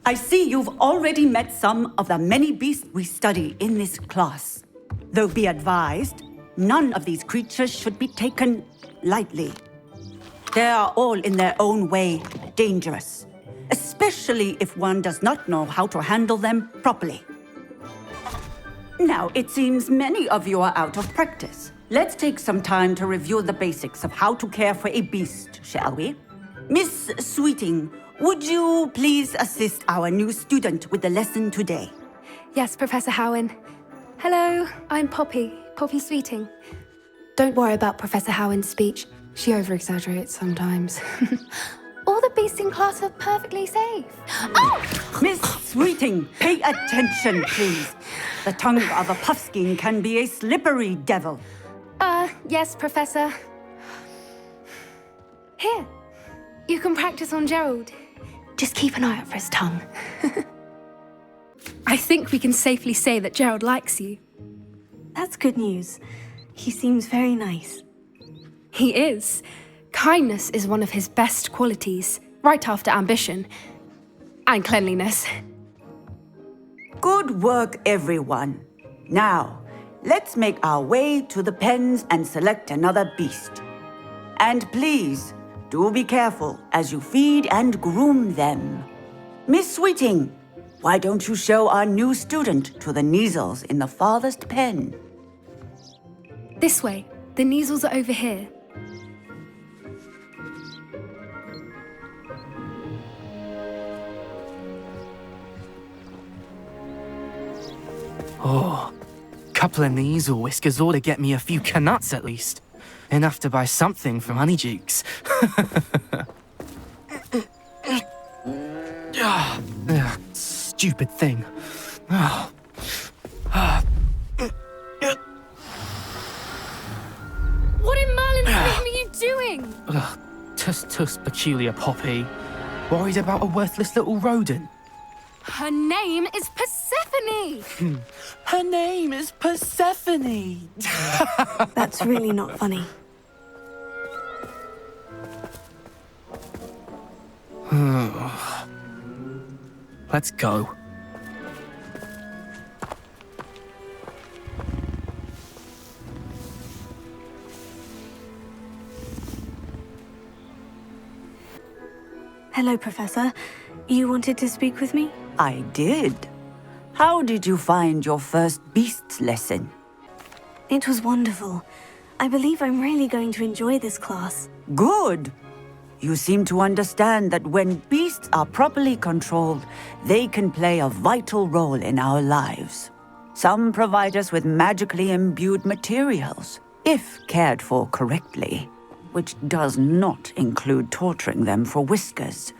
I see you've already met some of the many beasts we study in this class. Though be advised, none of these creatures should be taken lightly. They are all in their own way dangerous, especially if one does not know how to handle them properly. Now, it seems many of you are out of practice. Let's take some time to review the basics of how to care for a beast, shall we? Miss Sweeting, would you please assist our new student with the lesson today? Yes, Professor Howen. Hello, I'm Poppy Sweeting. Don't worry about Professor Howen's speech. She over-exaggerates sometimes. All the beasts in class are perfectly safe. Oh! Miss Sweeting, pay attention, please. The tongue of a puffskein can be a slippery devil. Yes, Professor. Here, you can practice on Gerald. Just keep an eye out for his tongue. I think we can safely say that Gerald likes you. That's good news. He seems very nice. He is. Kindness is one of his best qualities, right after ambition. And cleanliness. Good work, everyone. Now, let's make our way to the pens and select another beast. And please, do be careful as you feed and groom them. Miss Sweeting, why don't you show our new student to the Kneazles in the farthest pen? This way. The Kneazles are over here. Oh, couple of Kneazle whiskers ought to get me a few canuts at least. Enough to buy something from Honeydukes. Stupid thing. What in Merlin's name are you doing? Tuss, peculiar Poppy. Worried about a worthless little rodent. Her name is Persephone! Her name is Persephone! That's really not funny. Let's go. Hello, Professor. You wanted to speak with me? I did. How did you find your first beasts lesson? It was wonderful. I believe I'm really going to enjoy this class. Good. You seem to understand that when beasts are properly controlled, they can play a vital role in our lives. Some provide us with magically imbued materials, if cared for correctly, which does not include torturing them for whiskers.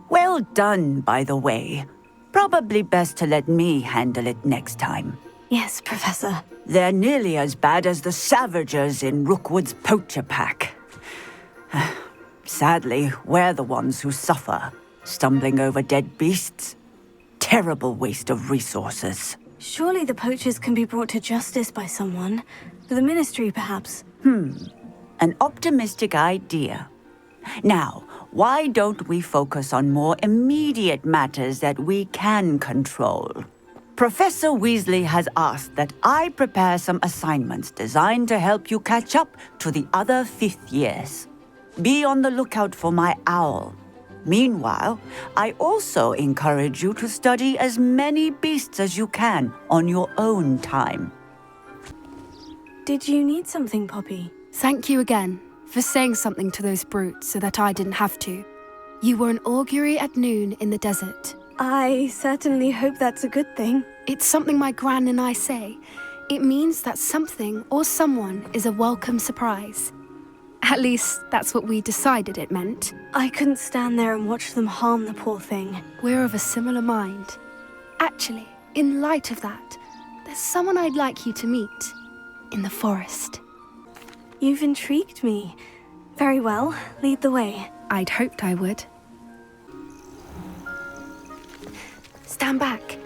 Well done, by the way. Probably best to let me handle it next time. Yes, Professor. They're nearly as bad as the Savagers in Rookwood's poacher pack. Sadly, we're the ones who suffer. stumbling over dead beasts. Terrible waste of resources. Surely the poachers can be brought to justice by someone. The Ministry, perhaps. An optimistic idea. Now, why don't we focus on more immediate matters that we can control? Professor Weasley has asked that I prepare some assignments designed to help you catch up to the other 5th years. Be on the lookout for my owl. Meanwhile, I also encourage you to study as many beasts as you can on your own time. Did you need something, Poppy? Thank you again for saying something to those brutes so that I didn't have to. You were an augury at noon in the desert. I certainly hope that's a good thing. It's something my gran and I say. It means that something or someone is a welcome surprise. At least, that's what we decided it meant. I couldn't stand there and watch them harm the poor thing. We're of a similar mind. Actually, in light of that, there's someone I'd like you to meet. In the forest. You've intrigued me. Very well, lead the way. I'd hoped I would. Stand back.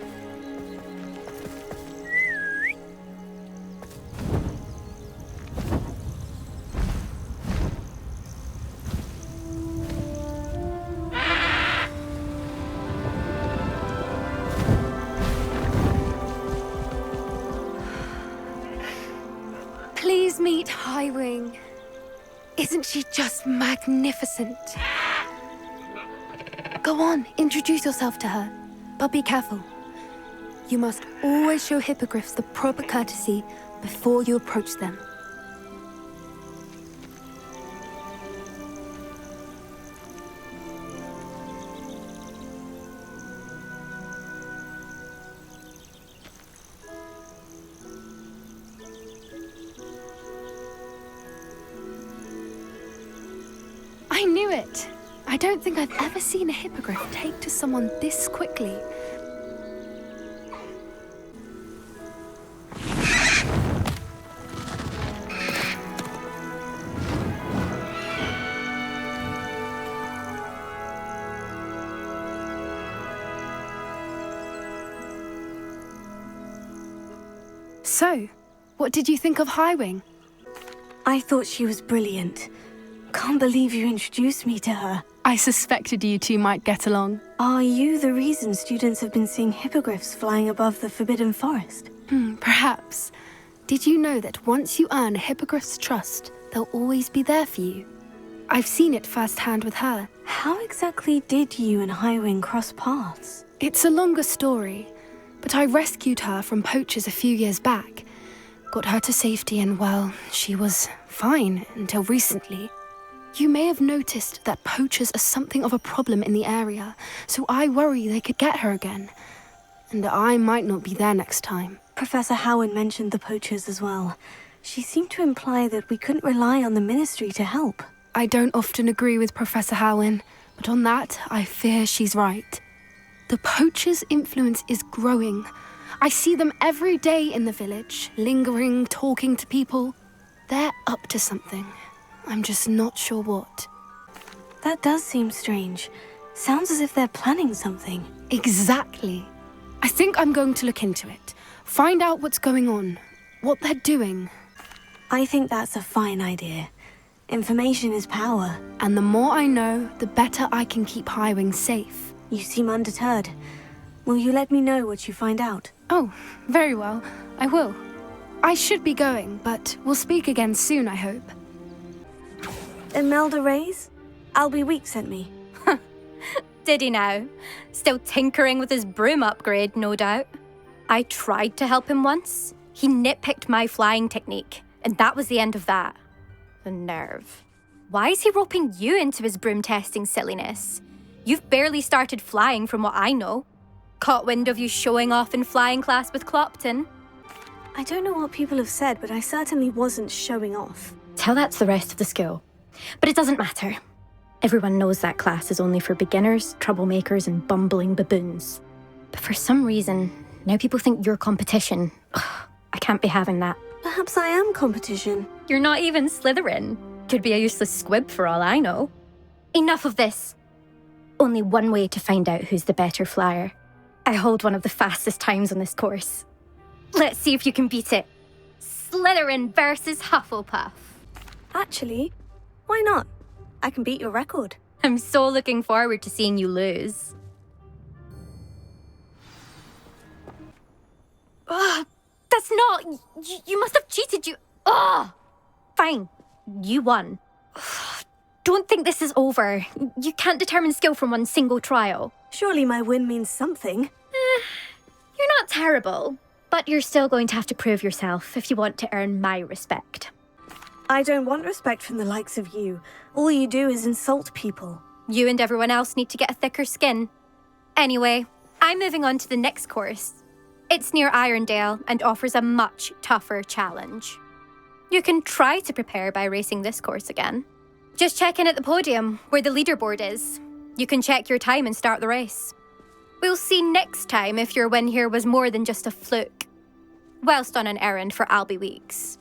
Please meet Highwing. Isn't she just magnificent? Go on, introduce yourself to her. But be careful. You must always show hippogriffs the proper courtesy before you approach them. I knew it! I don't think I've ever seen a hippogriff take to someone this quickly. So, what did you think of Highwing? I thought she was brilliant. Can't believe you introduced me to her. I suspected you two might get along. Are you the reason students have been seeing hippogriffs flying above the Forbidden Forest? Perhaps. Did you know that once you earn a hippogriff's trust, they'll always be there for you? I've seen it firsthand with her. How exactly did you and Highwing cross paths? It's a longer story, but I rescued her from poachers a few years back. Got her to safety and, well, she was fine until recently. You may have noticed that poachers are something of a problem in the area, so I worry they could get her again. And I might not be there next time. Professor Howard mentioned the poachers as well. She seemed to imply that we couldn't rely on the Ministry to help. I don't often agree with Professor Howin, but on that, I fear she's right. The poachers' influence is growing. I see them every day in the village, lingering, talking to people. They're up to something. I'm just not sure what. That does seem strange. Sounds as if they're planning something. Exactly. I think I'm going to look into it. Find out what's going on, what they're doing. I think that's a fine idea. Information is power. And the more I know, the better I can keep Highwing safe. You seem undeterred. Will you let me know what you find out? Oh, very well. I will. I should be going, but we'll speak again soon, I hope. Imelda Reyes? Albie Week sent me. Did he now? Still tinkering with his broom upgrade, no doubt. I tried to help him once. He nitpicked my flying technique, and that was the end of that. The nerve. Why is he roping you into his broom testing silliness? You've barely started flying from what I know. Caught wind of you showing off in flying class with Clopton. I don't know what people have said, but I certainly wasn't showing off. Tell that to the rest of the school. But it doesn't matter. Everyone knows that class is only for beginners, troublemakers, and bumbling baboons. But for some reason, now people think you're competition. Ugh, I can't be having that. Perhaps I am competition. You're not even Slytherin. Could be a useless squib for all I know. Enough of this. only one way to find out who's the better flyer. I hold one of the fastest times on this course. Let's see if you can beat it. Slytherin versus Hufflepuff. Actually, why not? I can beat your record. I'm so looking forward to seeing you lose. Ugh, that's not... You must have cheated, you... Ugh! Fine. You won. Ugh, don't think this is over. You can't determine skill from one single trial. Surely my win means something. You're not terrible, but you're still going to have to prove yourself if you want to earn my respect. I don't want respect from the likes of you. All you do is insult people. You and everyone else need to get a thicker skin. Anyway, I'm moving on to the next course. It's near Irondale and offers a much tougher challenge. You can try to prepare by racing this course again. Just check in at the podium, where the leaderboard is. You can check your time and start the race. We'll see next time if your win here was more than just a fluke. Whilst on an errand for Albie Weeks.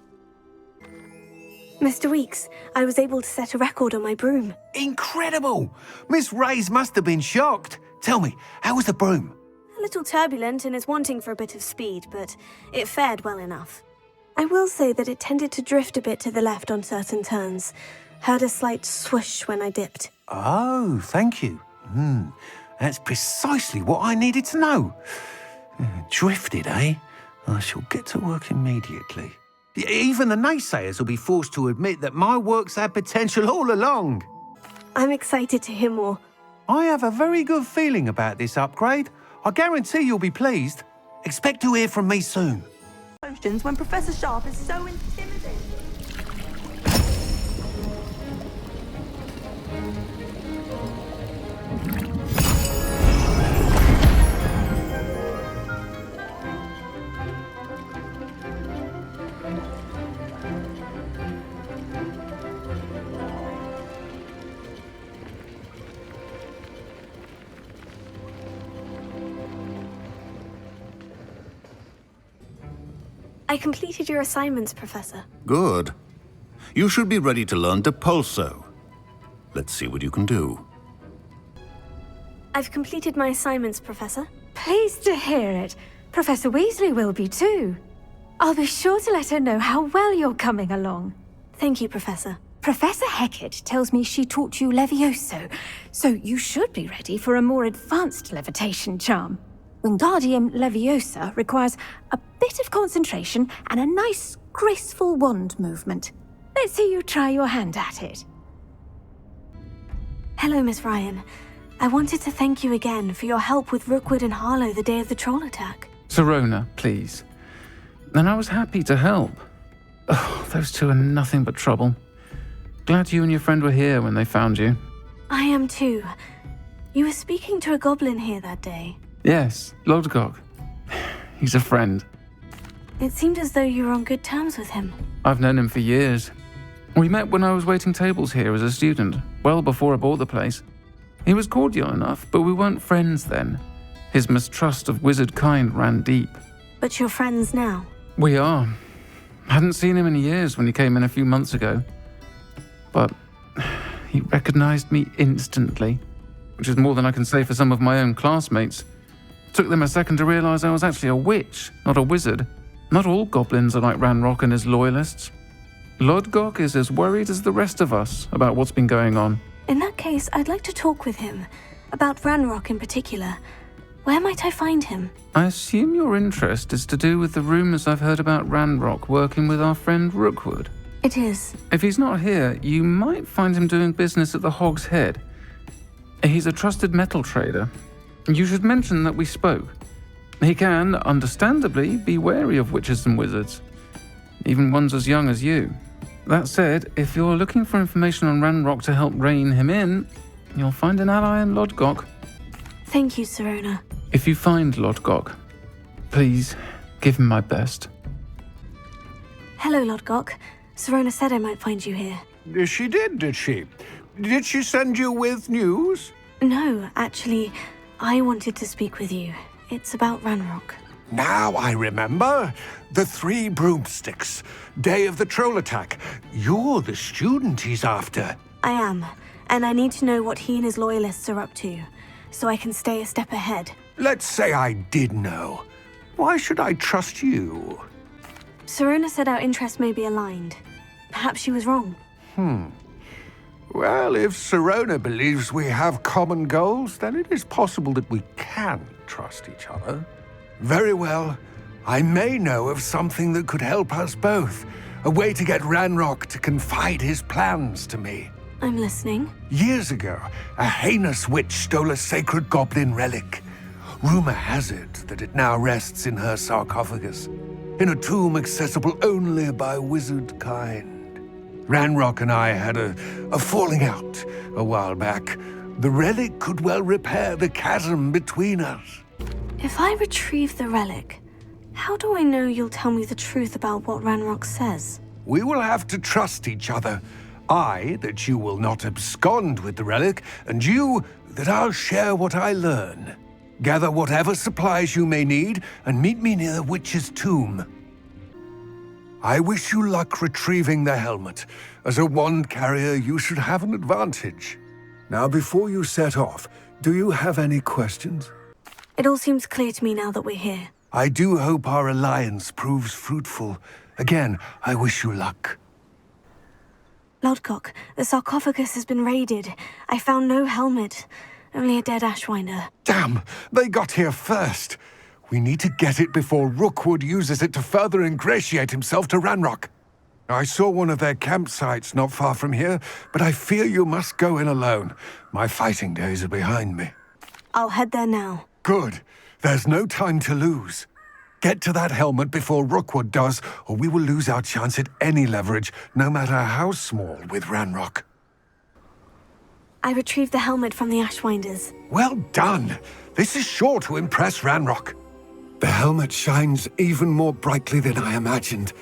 Mr. Weeks, I was able to set a record on my broom. Incredible! Miss Reyes must have been shocked. Tell me, how was the broom? A little turbulent and is wanting for a bit of speed, but it fared well enough. I will say that it tended to drift a bit to the left on certain turns. Heard a slight swoosh when I dipped. Oh, thank you. That's precisely what I needed to know. Drifted, eh? I shall get to work immediately. Even the naysayers will be forced to admit that my work's had potential all along. I'm excited to hear more. I have a very good feeling about this upgrade. I guarantee you'll be pleased. Expect to hear from me soon. Potions when Professor Sharp is so intimidating. I completed your assignments, Professor. Good. You should be ready to learn Depulso. Let's see what you can do. I've completed my assignments, Professor. Pleased to hear it. Professor Weasley will be too. I'll be sure to let her know how well you're coming along. Thank you, Professor. Professor Hecat tells me she taught you Levioso, so you should be ready for a more advanced levitation charm. Wingardium Leviosa requires a bit of concentration and a nice, graceful wand movement. Let's see you try your hand at it. Hello, Miss Ryan. I wanted to thank you again for your help with Rookwood and Harlow the day of the troll attack. Sirona, please. And I was happy to help. Oh, those two are nothing but trouble. Glad you and your friend were here when they found you. I am too. You were speaking to a goblin here that day. Yes, Lodgok. He's a friend. It seemed as though you were on good terms with him. I've known him for years. We met when I was waiting tables here as a student, well before I bought the place. He was cordial enough, but we weren't friends then. His mistrust of wizard kind ran deep. But you're friends now? We are. Hadn't seen him in years when he came in a few months ago. But he recognized me instantly, which is more than I can say for some of my own classmates. Took them a second to realize I was actually a witch, not a wizard. Not all goblins are like Ranrock and his loyalists. Lodgok is as worried as the rest of us about what's been going on. In that case, I'd like to talk with him. About Ranrock in particular. Where might I find him? I assume your interest is to do with the rumors I've heard about Ranrock working with our friend Rookwood. It is. If he's not here, you might find him doing business at the Hog's Head. He's a trusted metal trader. You should mention that we spoke. He can, understandably, be wary of witches and wizards, even ones as young as you. That said, if you're looking for information on Ranrock to help rein him in, you'll find an ally in Lodgok. Thank you, Sirona. If you find Lodgok, please give him my best. Hello, Lodgok. Sirona said I might find you here. She did she? Did she send you with news? No, actually, I wanted to speak with you. It's about Ranrock. Now I remember. The 3 broomsticks. Day of the troll attack. You're the student he's after. I am. And I need to know what he and his loyalists are up to, so I can stay a step ahead. Let's say I did know. Why should I trust you? Serona said our interests may be aligned. Perhaps she was wrong. Well, if Serona believes we have common goals, then it is possible that we can trust each other. Very well. I may know of something that could help us both. A way to get Ranrock to confide his plans to me. I'm listening. Years ago, a heinous witch stole a sacred goblin relic. Rumor has it that it now rests in her sarcophagus, in a tomb accessible only by wizard kind. Ranrock and I had a falling out a while back. The relic could well repair the chasm between us. If I retrieve the relic, how do I know you'll tell me the truth about what Ranrock says? We will have to trust each other. I, that you will not abscond with the relic, and you, that I'll share what I learn. Gather whatever supplies you may need, and meet me near the witch's tomb. I wish you luck retrieving the helmet. As a wand carrier, you should have an advantage. Now, before you set off, do you have any questions? It all seems clear to me now that we're here. I do hope our alliance proves fruitful. Again, I wish you luck. Lodgok, the sarcophagus has been raided. I found no helmet, only a dead Ashwinder. Damn! They got here first. We need to get it before Rookwood uses it to further ingratiate himself to Ranrock. I saw one of their campsites not far from here, but I fear you must go in alone. My fighting days are behind me. I'll head there now. Good. There's no time to lose. Get to that helmet before Rookwood does, or we will lose our chance at any leverage, no matter how small, with Ranrock. I retrieved the helmet from the Ashwinders. Well done! This is sure to impress Ranrock. The helmet shines even more brightly than I imagined.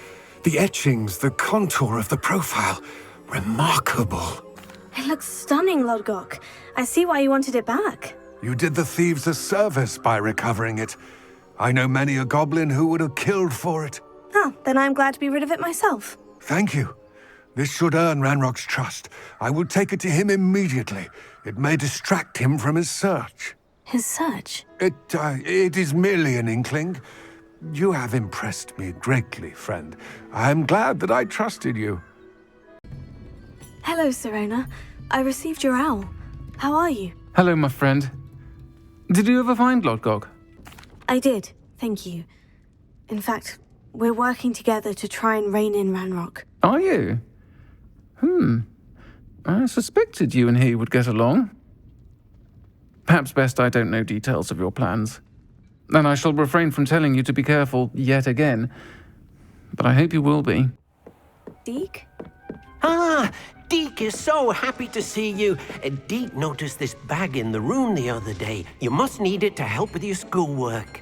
The etchings, the contour of the profile, remarkable. It looks stunning, Lodgok. I see why you wanted it back. You did the thieves a service by recovering it. I know many a goblin who would have killed for it. Ah, then I'm glad to be rid of it myself. Thank you. This should earn Ranrock's trust. I will take it to him immediately. It may distract him from his search. His search? It is merely an inkling. You have impressed me greatly, friend. I am glad that I trusted you. Hello, Serona. I received your owl. How are you? Hello, my friend. Did you ever find Lodgok? I did, thank you. In fact, we're working together to try and rein in Ranrock. Are you? I suspected you and he would get along. Perhaps best I don't know details of your plans. Then I shall refrain from telling you to be careful yet again. But I hope you will be. Deke? Ah, Deke is so happy to see you. Deke noticed this bag in the room the other day. You must need it to help with your schoolwork.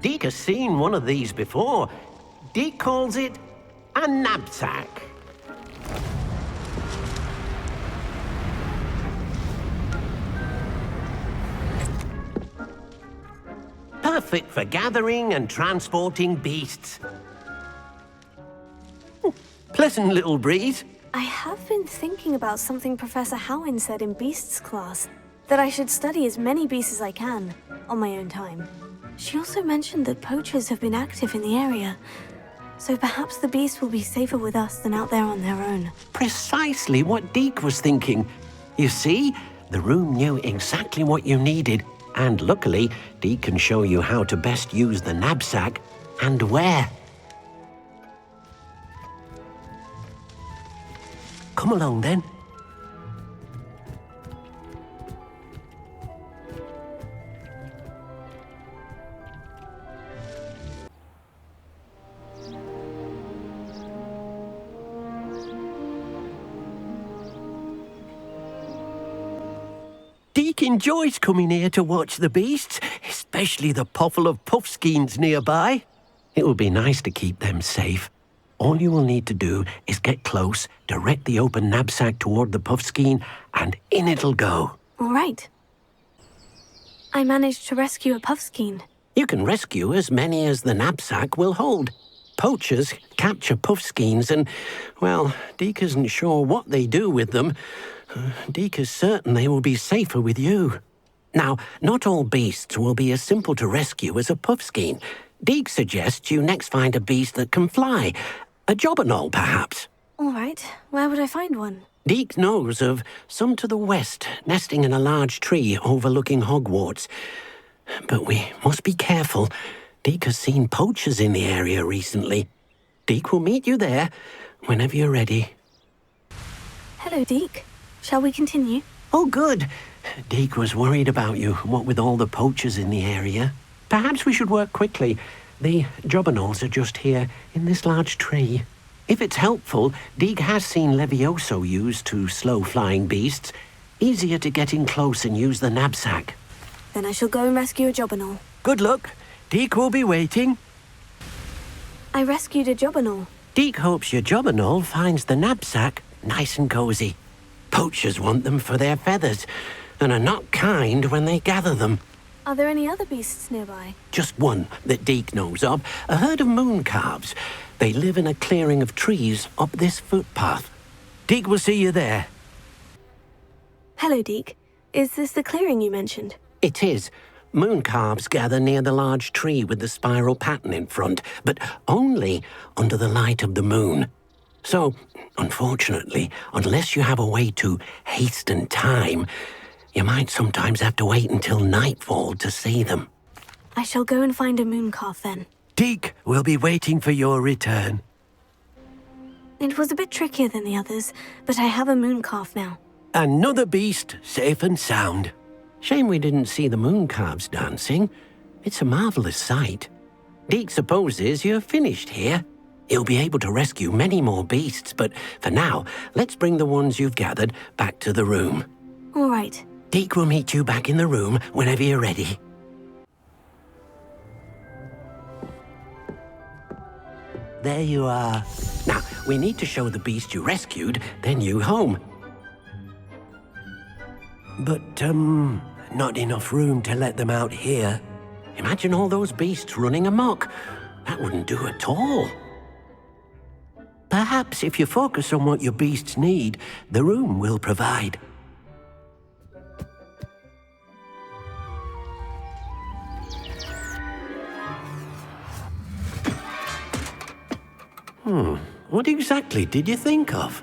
Deke has seen one of these before. Deke calls it a knapsack. Perfect for gathering and transporting beasts. Pleasant little breeze. I have been thinking about something Professor Howin said in Beasts class, that I should study as many beasts as I can, on my own time. She also mentioned that poachers have been active in the area, so perhaps the beasts will be safer with us than out there on their own. Precisely what Deke was thinking. You see, the room knew exactly what you needed, and luckily, Deke can show you how to best use the knapsack and where. Come along, then. Deke enjoys coming here to watch the beasts, especially the puffle of puffskeins nearby. It will be nice to keep them safe. All you will need to do is get close, direct the open knapsack toward the puffskein, and in it'll go. All right. I managed to rescue a puffskein. You can rescue as many as the knapsack will hold. Poachers capture puffskeins and, well, Deke isn't sure what they do with them. Deke is certain they will be safer with you. Now, not all beasts will be as simple to rescue as a puffskein. Deke suggests you next find a beast that can fly. A jobberknoll, perhaps. All right, where would I find one? Deke knows of some to the west, nesting in a large tree overlooking Hogwarts. But we must be careful. Deke has seen poachers in the area recently. Deke will meet you there whenever you're ready. Hello, Deke. Shall we continue? Oh, good. Deke was worried about you, what with all the poachers in the area. Perhaps we should work quickly. The jobberknolls are just here, in this large tree. If it's helpful, Deke has seen Levioso used to slow flying beasts. Easier to get in close and use the knapsack. Then I shall go and rescue a jobberknoll. Good luck. Deke will be waiting. I rescued a jobberknoll. Deke hopes your jobberknoll finds the knapsack nice and cozy. Poachers want them for their feathers, and are not kind when they gather them. Are there any other beasts nearby? Just one that Deke knows of, a herd of moon calves. They live in a clearing of trees up this footpath. Deke will see you there. Hello, Deke. Is this the clearing you mentioned? It is. Moon calves gather near the large tree with the spiral pattern in front, but only under the light of the moon. So, unfortunately, unless you have a way to hasten time, you might sometimes have to wait until nightfall to see them. I shall go and find a mooncalf then. Deke will be waiting for your return. It was a bit trickier than the others, but I have a mooncalf now. Another beast, safe and sound. Shame we didn't see the mooncalves dancing. It's a marvelous sight. Deke supposes you're finished here. He'll be able to rescue many more beasts, but for now, let's bring the ones you've gathered back to the room. All right. Deke will meet you back in the room whenever you're ready. There you are. Now, we need to show the beast you rescued their new home. But, not enough room to let them out here. Imagine all those beasts running amok. That wouldn't do at all. Perhaps if you focus on what your beasts need, the room will provide. What exactly did you think of?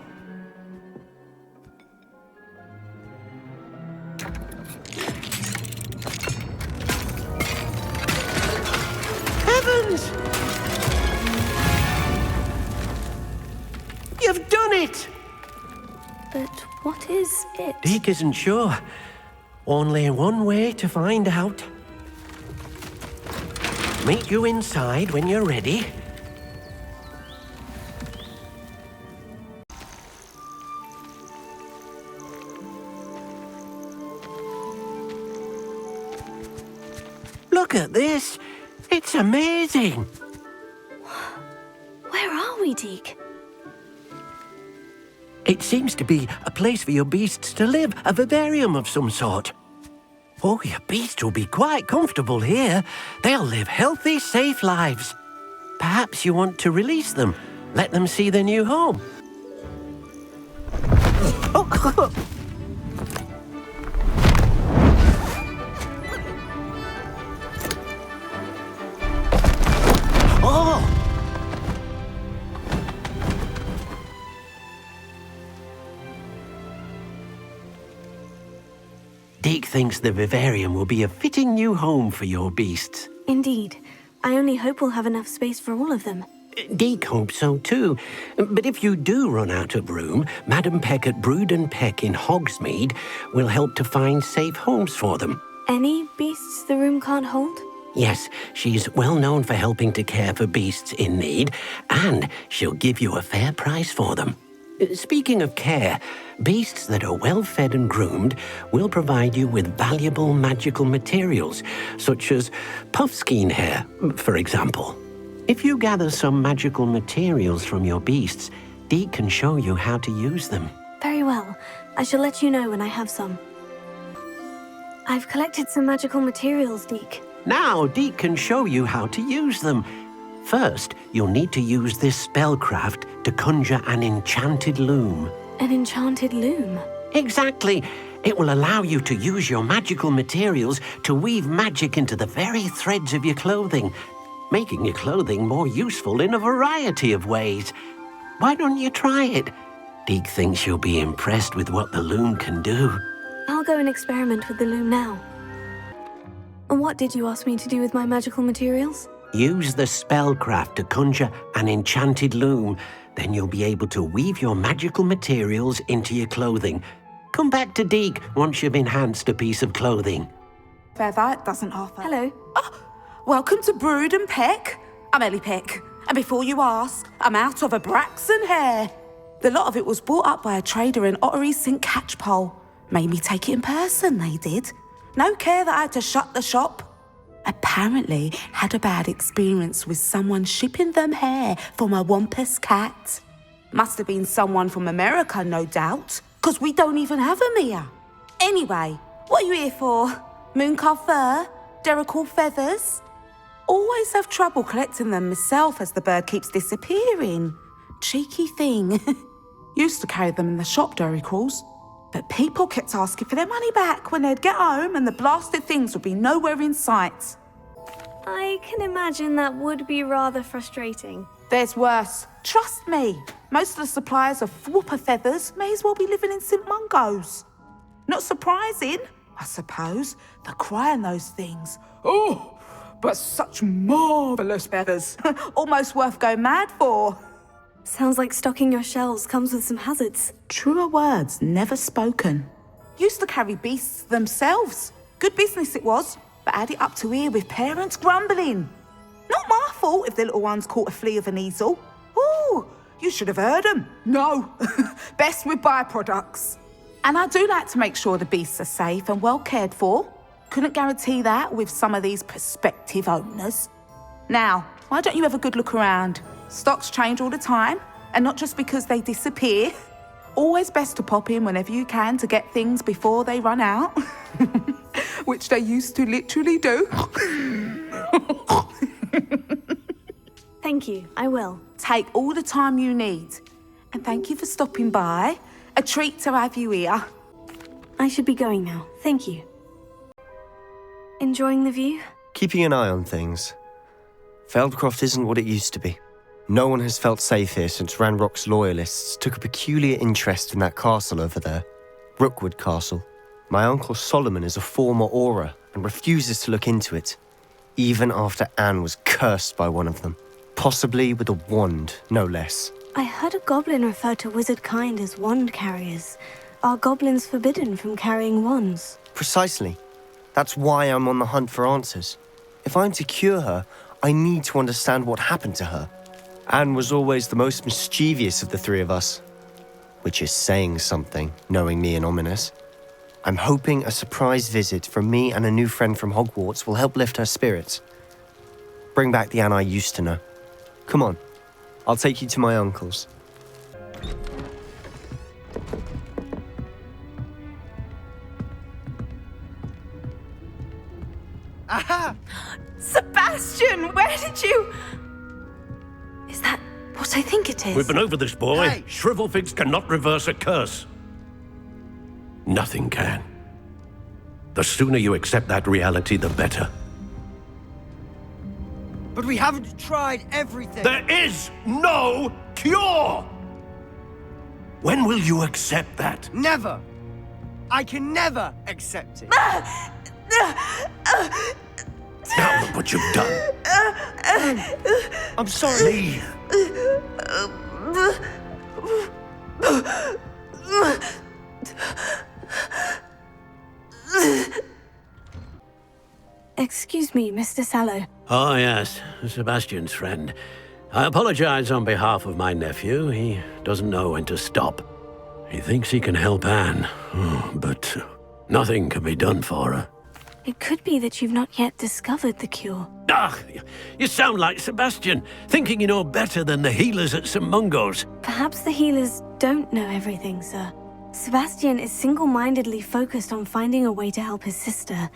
Heavens! You've done it! But what is it? Deke isn't sure. Only one way to find out. Meet you inside when you're ready. Look at this. It's amazing. Where are we, Deke? It seems to be a place for your beasts to live, a vivarium of some sort. Oh, your beasts will be quite comfortable here. They'll live healthy, safe lives. Perhaps you want to release them, let them see their new home. Oh. Oh! Deke thinks the vivarium will be a fitting new home for your beasts. Indeed. I only hope we'll have enough space for all of them. Deke hopes so too. But if you do run out of room, Madam Peck at Brood and Peck in Hogsmeade will help to find safe homes for them. Any beasts the room can't hold? Yes, she's well known for helping to care for beasts in need, and she'll give you a fair price for them. Speaking of care, beasts that are well fed and groomed will provide you with valuable magical materials, such as puffskein hair, for example. If you gather some magical materials from your beasts, Deke can show you how to use them. Very well. I shall let you know when I have some. I've collected some magical materials, Deke. Now Deke can show you how to use them. First, you'll need to use this spellcraft to conjure an enchanted loom. An enchanted loom? Exactly. It will allow you to use your magical materials to weave magic into the very threads of your clothing, making your clothing more useful in a variety of ways. Why don't you try it? Deek thinks you'll be impressed with what the loom can do. I'll go and experiment with the loom now. And what did you ask me to do with my magical materials? Use the spellcraft to conjure an enchanted loom. Then you'll be able to weave your magical materials into your clothing. Come back to Deek once you've enhanced a piece of clothing. Feather doesn't offer. Hello. Oh, welcome to Brood and Peck. I'm Ellie Peck. And before you ask, I'm out of a Braxton hair. The lot of it was bought up by a trader in Ottery St. Catchpole. Made me take it in person, they did. No care that I had to shut the shop. Apparently had a bad experience with someone shipping them hair from a Wampus cat. Must have been someone from America, no doubt, because we don't even have them here. Anyway, what are you here for? Mooncarved fur? Derrickle feathers? Always have trouble collecting them myself as the bird keeps disappearing. Cheeky thing. Used to carry them in the shop, Derricles. But people kept asking for their money back when they'd get home and the blasted things would be nowhere in sight. I can imagine that would be rather frustrating. There's worse. Trust me. Most of the suppliers of whooper feathers may as well be living in St. Mungo's. Not surprising, I suppose, the cry on those things. Oh, but such marvellous feathers. Almost worth going mad for. Sounds like stocking your shelves comes with some hazards. Truer words never spoken. Used to carry beasts themselves. Good business it was, but had it up to here with parents grumbling. Not my fault if the little ones caught a flea of an easel. Ooh, you should have heard them. No, best with byproducts. And I do like to make sure the beasts are safe and well cared for. Couldn't guarantee that with some of these prospective owners. Now, why don't you have a good look around? Stocks change all the time, and not just because they disappear. Always best to pop in whenever you can to get things before they run out. Which they used to literally do. Thank you, I will. Take all the time you need. And thank you for stopping by. A treat to have you here. I should be going now, thank you. Enjoying the view? Keeping an eye on things. Feldcroft isn't what it used to be. No one has felt safe here since Ranrock's loyalists took a peculiar interest in that castle over there. Rookwood Castle. My uncle Solomon is a former Auror and refuses to look into it, even after Anne was cursed by one of them. Possibly with a wand, no less. I heard a goblin refer to wizard kind as wand carriers. Are goblins forbidden from carrying wands? Precisely. That's why I'm on the hunt for answers. If I'm to cure her, I need to understand what happened to her. Anne was always the most mischievous of the three of us. Which is saying something, knowing me and Ominous. I'm hoping a surprise visit from me and a new friend from Hogwarts will help lift her spirits. Bring back the Anne I used to know. Come on, I'll take you to my uncle's. Aha! Sebastian, where did you... Is that what I think it is? We've been over this, boy. Hey. Shrivelfigs cannot reverse a curse. Nothing can. The sooner you accept that reality, the better. But we haven't tried everything. There is no cure! When will you accept that? Never. I can never accept it. Now look what you've done. I'm sorry. Excuse me, Mr. Sallow. Oh, yes, Sebastian's friend. I apologize on behalf of my nephew. He doesn't know when to stop. He thinks he can help Anne, but nothing can be done for her. It could be that you've not yet discovered the cure. Ah, you sound like Sebastian, thinking you know better than the healers at St. Mungo's. Perhaps the healers don't know everything, sir. Sebastian is single-mindedly focused on finding a way to help his sister.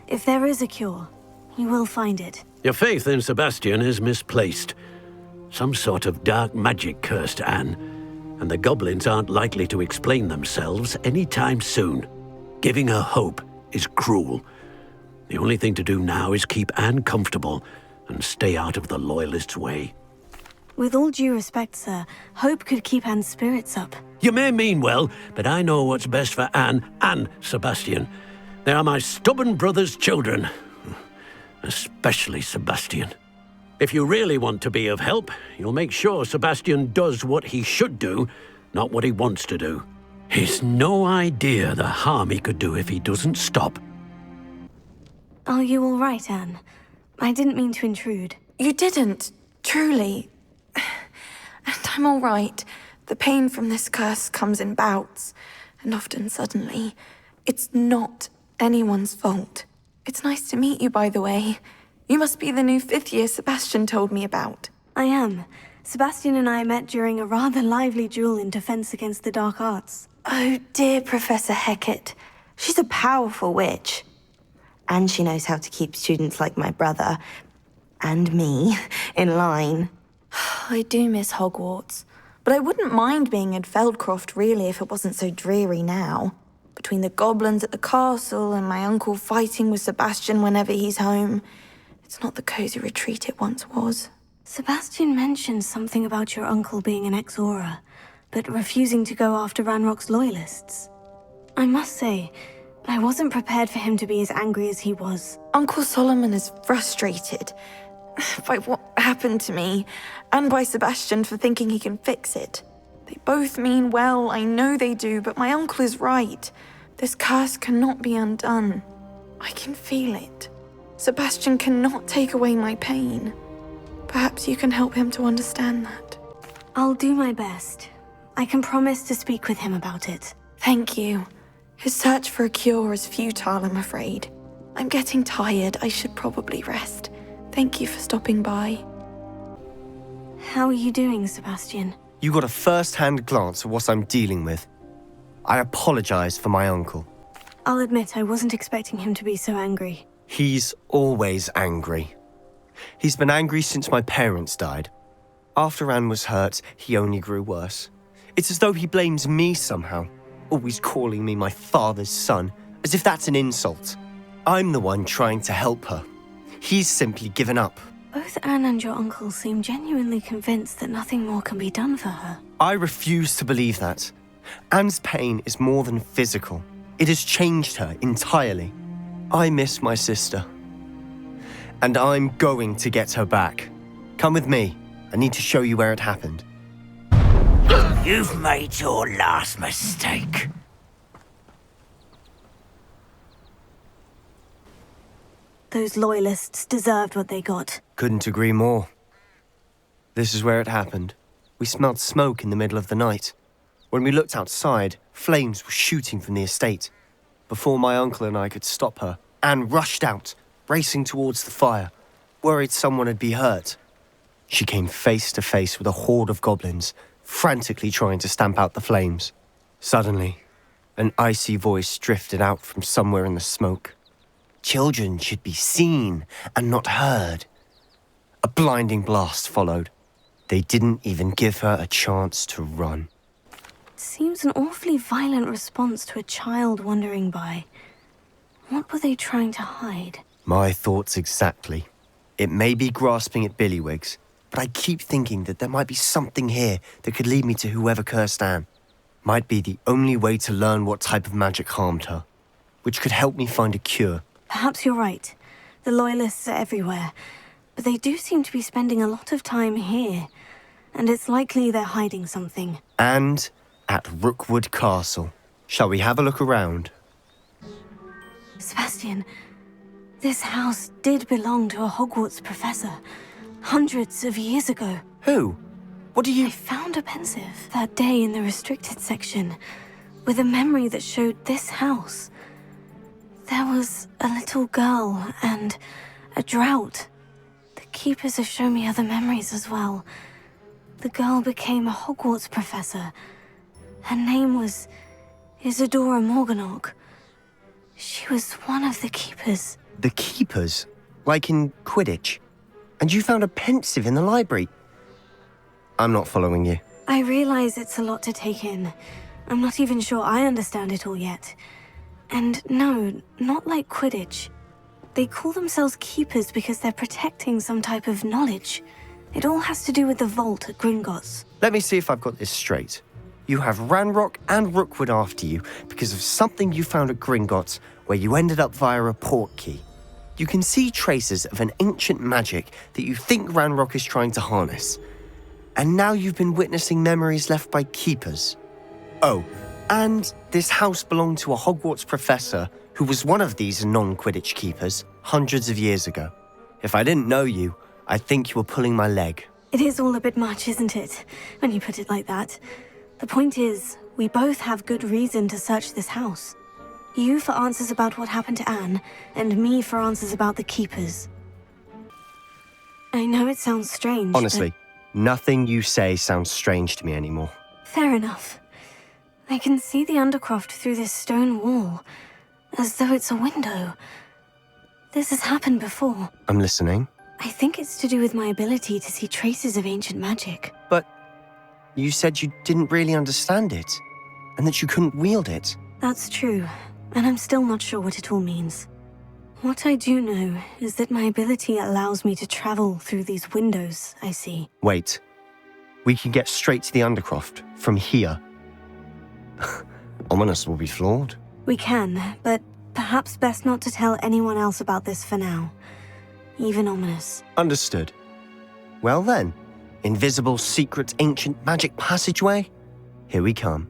If there is a cure, he will find it. Your faith in Sebastian is misplaced. Some sort of dark magic cursed Anne. and the goblins aren't likely to explain themselves anytime soon. Giving her hope is cruel. The only thing to do now is keep Anne comfortable and stay out of the Loyalists' way. With all due respect, sir, hope could keep Anne's spirits up. You may mean well, but I know what's best for Anne and Sebastian. They are my stubborn brother's children. Especially Sebastian. If you really want to be of help, you'll make sure Sebastian does what he should do, not what he wants to do. He's no idea the harm he could do if he doesn't stop. Are you all right, Anne? I didn't mean to intrude. You didn't, truly. And I'm all right. The pain from this curse comes in bouts, and often suddenly. It's not anyone's fault. It's nice to meet you, by the way. You must be the new 5th year Sebastian told me about. I am. Sebastian and I met during a rather lively duel in Defense Against the Dark Arts. Oh, dear Professor Hecat. She's a powerful witch. And she knows how to keep students like my brother, and me, in line. I do miss Hogwarts, but I wouldn't mind being in Feldcroft, really, if it wasn't so dreary now. Between the goblins at the castle and my uncle fighting with Sebastian whenever he's home, it's not the cozy retreat it once was. Sebastian mentioned something about your uncle being an ex-Auror, but refusing to go after Ranrock's Loyalists. I must say, I wasn't prepared for him to be as angry as he was. Uncle Solomon is frustrated by what happened to me, and by Sebastian for thinking he can fix it. They both mean well, I know they do, but my uncle is right. This curse cannot be undone. I can feel it. Sebastian cannot take away my pain. Perhaps you can help him to understand that. I'll do my best. I can promise to speak with him about it. Thank you. His search for a cure is futile, I'm afraid. I'm getting tired. I should probably rest. Thank you for stopping by. How are you doing, Sebastian? You got a first-hand glance at what I'm dealing with. I apologize for my uncle. I'll admit I wasn't expecting him to be so angry. He's always angry. He's been angry since my parents died. After Anne was hurt, he only grew worse. It's as though he blames me somehow, always calling me my father's son, as if that's an insult. I'm the one trying to help her. He's simply given up. Both Anne and your uncle seem genuinely convinced that nothing more can be done for her. I refuse to believe that. Anne's pain is more than physical. It has changed her entirely. I miss my sister. And I'm going to get her back. Come with me. I need to show you where it happened. You've made your last mistake. Those Loyalists deserved what they got. Couldn't agree more. This is where it happened. We smelled smoke in the middle of the night. When we looked outside, flames were shooting from the estate. Before my uncle and I could stop her, Anne rushed out, racing towards the fire, worried someone had been hurt. She came face to face with a horde of goblins, frantically trying to stamp out the flames. Suddenly, an icy voice drifted out from somewhere in the smoke. Children should be seen and not heard. A blinding blast followed. They didn't even give her a chance to run. It seems an awfully violent response to a child wandering by. What were they trying to hide? My thoughts exactly. It may be grasping at Billywigs, but I keep thinking that there might be something here that could lead me to whoever cursed Anne. Might be the only way to learn what type of magic harmed her, which could help me find a cure. Perhaps you're right. The Loyalists are everywhere, but they do seem to be spending a lot of time here, and it's likely they're hiding something. And at Rookwood Castle. Shall we have a look around? Sebastian, this house did belong to a Hogwarts professor, hundreds of years ago. Who? What do you... I found a pensive that day in the restricted section, with a memory that showed this house. There was a little girl and a drought. The keepers have shown me other memories as well. The girl became a Hogwarts professor. Her name was Isadora Morganach. She was one of the keepers. The keepers? Like in Quidditch? And you found a pensive in the library? I'm not following you. I realize it's a lot to take in. I'm not even sure I understand it all yet. And no, not like Quidditch. They call themselves Keepers because they're protecting some type of knowledge. It all has to do with the vault at Gringotts. Let me see if I've got this straight. You have Ranrock and Rookwood after you because of something you found at Gringotts where you ended up via a port key. You can see traces of an ancient magic that you think Ranrock is trying to harness. And now you've been witnessing memories left by Keepers. Oh, and this house belonged to a Hogwarts professor who was one of these non-Quidditch Keepers hundreds of years ago. If I didn't know you, I'd think you were pulling my leg. It is all a bit much, isn't it, when you put it like that? The point is, we both have good reason to search this house. You for answers about what happened to Anne, and me for answers about the Keepers. I know it sounds strange, Honestly, nothing you say sounds strange to me anymore. Fair enough. I can see the Undercroft through this stone wall, as though it's a window. This has happened before. I'm listening. I think it's to do with my ability to see traces of ancient magic. But you said you didn't really understand it, and that you couldn't wield it. That's true, and I'm still not sure what it all means. What I do know is that my ability allows me to travel through these windows I see. Wait. We can get straight to the Undercroft from here. Ominous will be flawed. We can, but perhaps best not to tell anyone else about this for now. Even Ominous. Understood. Well then, invisible, secret, ancient magic passageway? Here we come.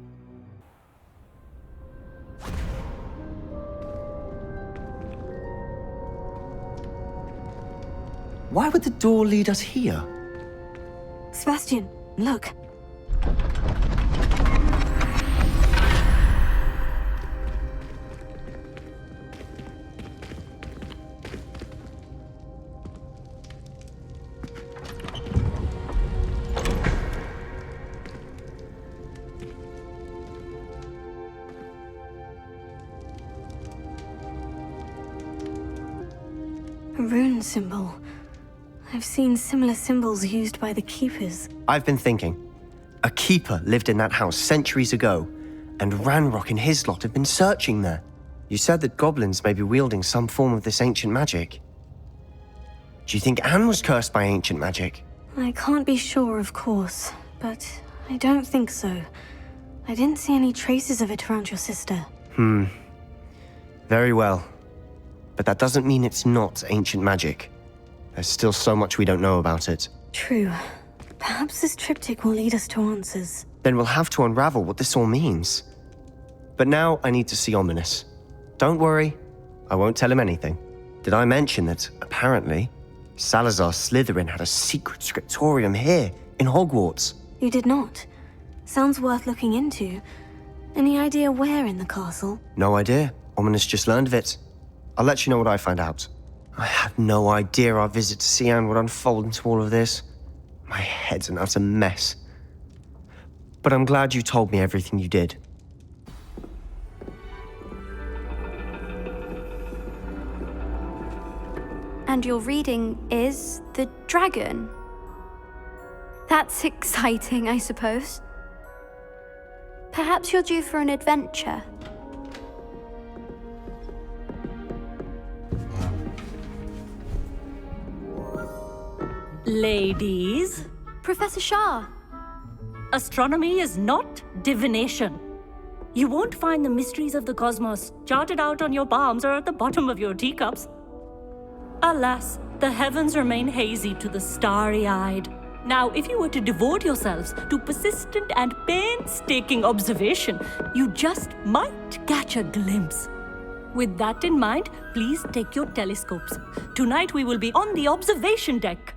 Why would the door lead us here? Sebastian, look. A rune symbol. I've seen similar symbols used by the Keepers. I've been thinking. A keeper lived in that house centuries ago, and Ranrock and his lot have been searching there. You said that goblins may be wielding some form of this ancient magic. Do you think Anne was cursed by ancient magic? I can't be sure, of course, but I don't think so. I didn't see any traces of it around your sister. Very well. But that doesn't mean it's not ancient magic. There's still so much we don't know about it. True. Perhaps this triptych will lead us to answers. Then we'll have to unravel what this all means. But now I need to see Ominous. Don't worry, I won't tell him anything. Did I mention that, apparently, Salazar Slytherin had a secret scriptorium here, in Hogwarts? You did not. Sounds worth looking into. Any idea where in the castle? No idea. Ominous just learned of it. I'll let you know what I find out. I had no idea our visit to see Anne would unfold into all of this. My head's an utter mess. But I'm glad you told me everything you did. And your reading is the dragon. That's exciting, I suppose. Perhaps you're due for an adventure. Ladies, Professor Shah. astronomy is not divination. You won't find the mysteries of the cosmos charted out on your palms or at the bottom of your teacups. Alas, the heavens remain hazy to the starry-eyed. Now, if you were to devote yourselves to persistent and painstaking observation, you just might catch a glimpse. With that in mind, please take your telescopes. Tonight we will be on the observation deck.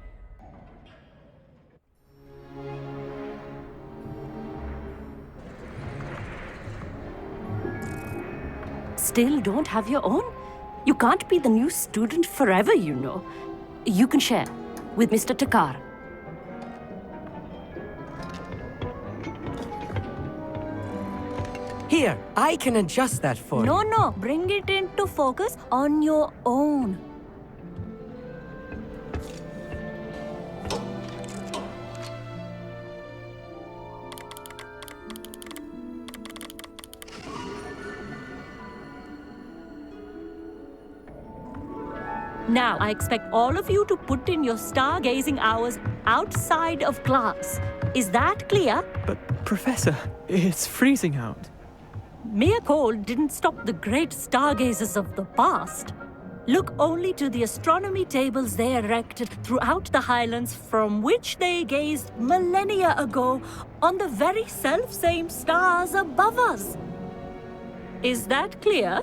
Still don't have your own? You can't be the new student forever, you know. You can share with Mr. Takar. Here, I can adjust that for you. No, bring it into focus on your own. Now, I expect all of you to put in your stargazing hours outside of class. Is that clear? But, Professor, it's freezing out. Mere cold didn't stop the great stargazers of the past. Look only to the astronomy tables they erected throughout the Highlands from which they gazed millennia ago on the very self-same stars above us. Is that clear?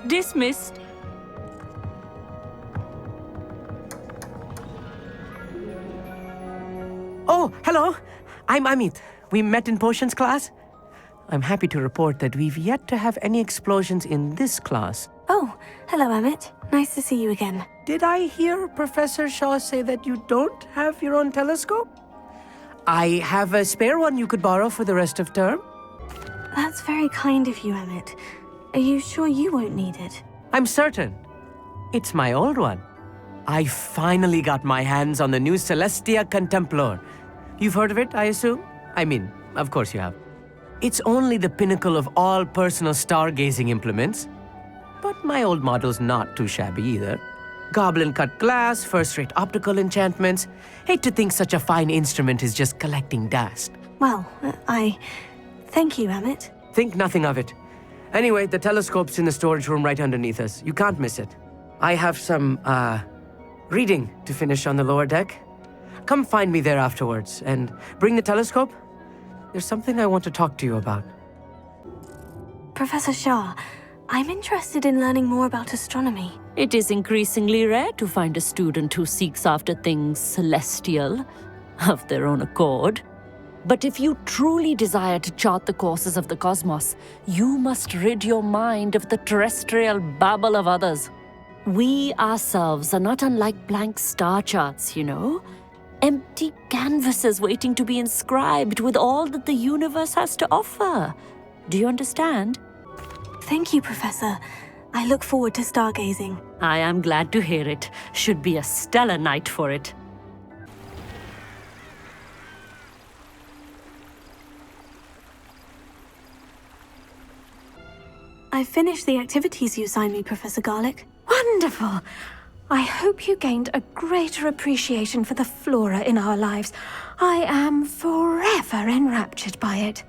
Dismissed. Oh, hello. I'm Amit. We met in potions class. I'm happy to report that we've yet to have any explosions in this class. Oh, hello, Amit. Nice to see you again. Did I hear Professor Shaw say that you don't have your own telescope? I have a spare one you could borrow for the rest of term. That's very kind of you, Amit. Are you sure you won't need it? I'm certain. It's my old one. I finally got my hands on the new Celestia Contemplar. You've heard of it, I assume? I mean, of course you have. It's only the pinnacle of all personal stargazing implements. But my old model's not too shabby either. Goblin-cut glass, first-rate optical enchantments. Hate to think such a fine instrument is just collecting dust. Well, thank you, Amit. Think nothing of it. Anyway, the telescope's in the storage room right underneath us. You can't miss it. I have some, reading to finish on the lower deck. Come find me there afterwards, and bring the telescope. There's something I want to talk to you about. Professor Shah, I'm interested in learning more about astronomy. It is increasingly rare to find a student who seeks after things celestial, of their own accord. But if you truly desire to chart the courses of the cosmos, you must rid your mind of the terrestrial babble of others. We ourselves are not unlike blank star charts, you know? Empty canvases waiting to be inscribed with all that the universe has to offer. Do you understand? Thank you, Professor. I look forward to stargazing. I am glad to hear it. Should be a stellar night for it. I've finished the activities you assigned me, Professor Garlick. Wonderful! I hope you gained a greater appreciation for the flora in our lives. I am forever enraptured by it.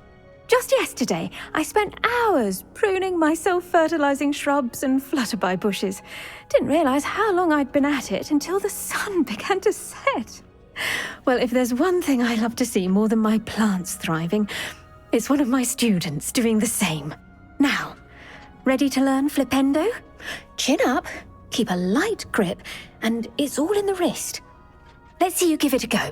Just yesterday, I spent hours pruning my self-fertilizing shrubs and flutterby bushes. Didn't realize how long I'd been at it until the sun began to set. Well, if there's one thing I love to see more than my plants thriving, it's one of my students doing the same. Now, ready to learn flipendo? Chin up, keep a light grip, and it's all in the wrist. Let's see you give it a go.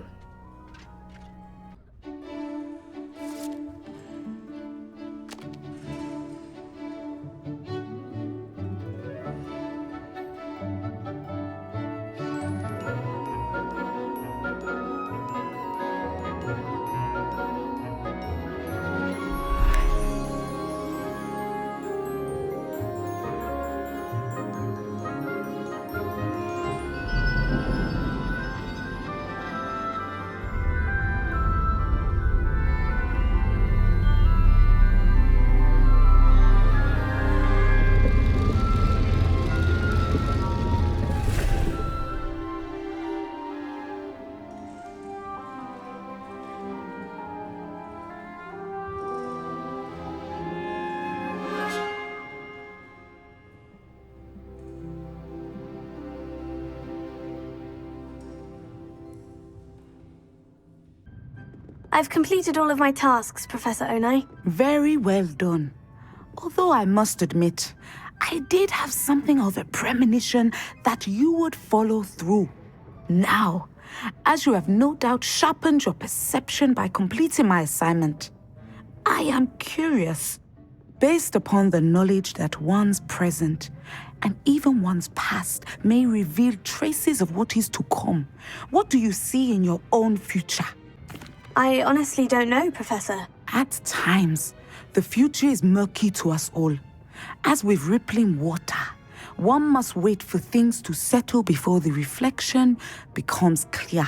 I've completed all of my tasks, Professor Onai. Very well done. Although I must admit, I did have something of a premonition that you would follow through. Now, as you have no doubt sharpened your perception by completing my assignment, I am curious, based upon the knowledge that one's present and even one's past may reveal traces of what is to come. What do you see in your own future? I honestly don't know, Professor. At times, the future is murky to us all. As with rippling water, one must wait for things to settle before the reflection becomes clear.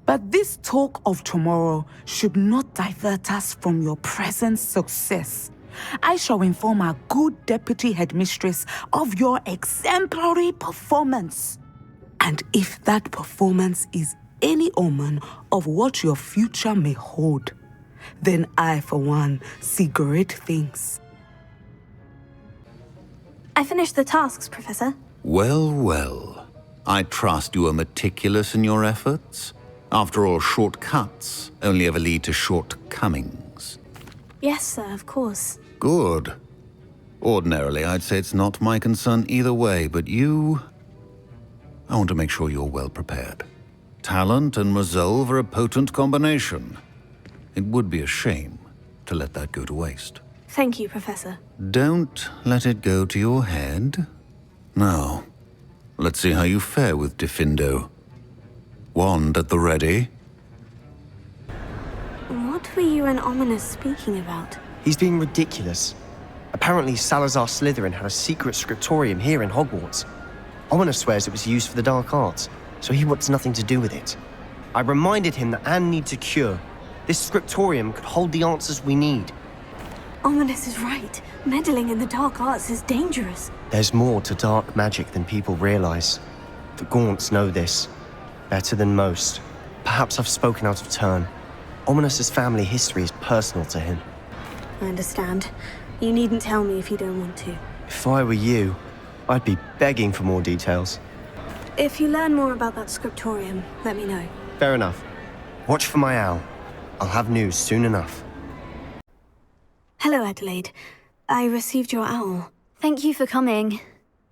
But this talk of tomorrow should not divert us from your present success. I shall inform our good deputy headmistress of your exemplary performance. And if that performance is any omen of what your future may hold, then I, for one, see great things. I finished the tasks, Professor. Well, well. I trust you are meticulous in your efforts. After all, shortcuts only ever lead to shortcomings. Yes, sir, of course. Good. Ordinarily, I'd say it's not my concern either way, but you... I want to make sure you're well prepared. Talent and resolve are a potent combination. It would be a shame to let that go to waste. Thank you, Professor. Don't let it go to your head. Now, let's see how you fare with Diffindo. Wand at the ready. What were you and Ominous speaking about? He's being ridiculous. Apparently, Salazar Slytherin had a secret scriptorium here in Hogwarts. Ominous swears it was used for the dark arts, so he wants nothing to do with it. I reminded him that Anne needs a cure. This scriptorium could hold the answers we need. Ominous is right. Meddling in the dark arts is dangerous. There's more to dark magic than people realize. The Gaunts know this. Better than most. Perhaps I've spoken out of turn. Ominous's family history is personal to him. I understand. You needn't tell me if you don't want to. If I were you, I'd be begging for more details. If you learn more about that scriptorium, let me know. Fair enough. Watch for my owl. I'll have news soon enough. Hello, Adelaide. I received your owl. Thank you for coming.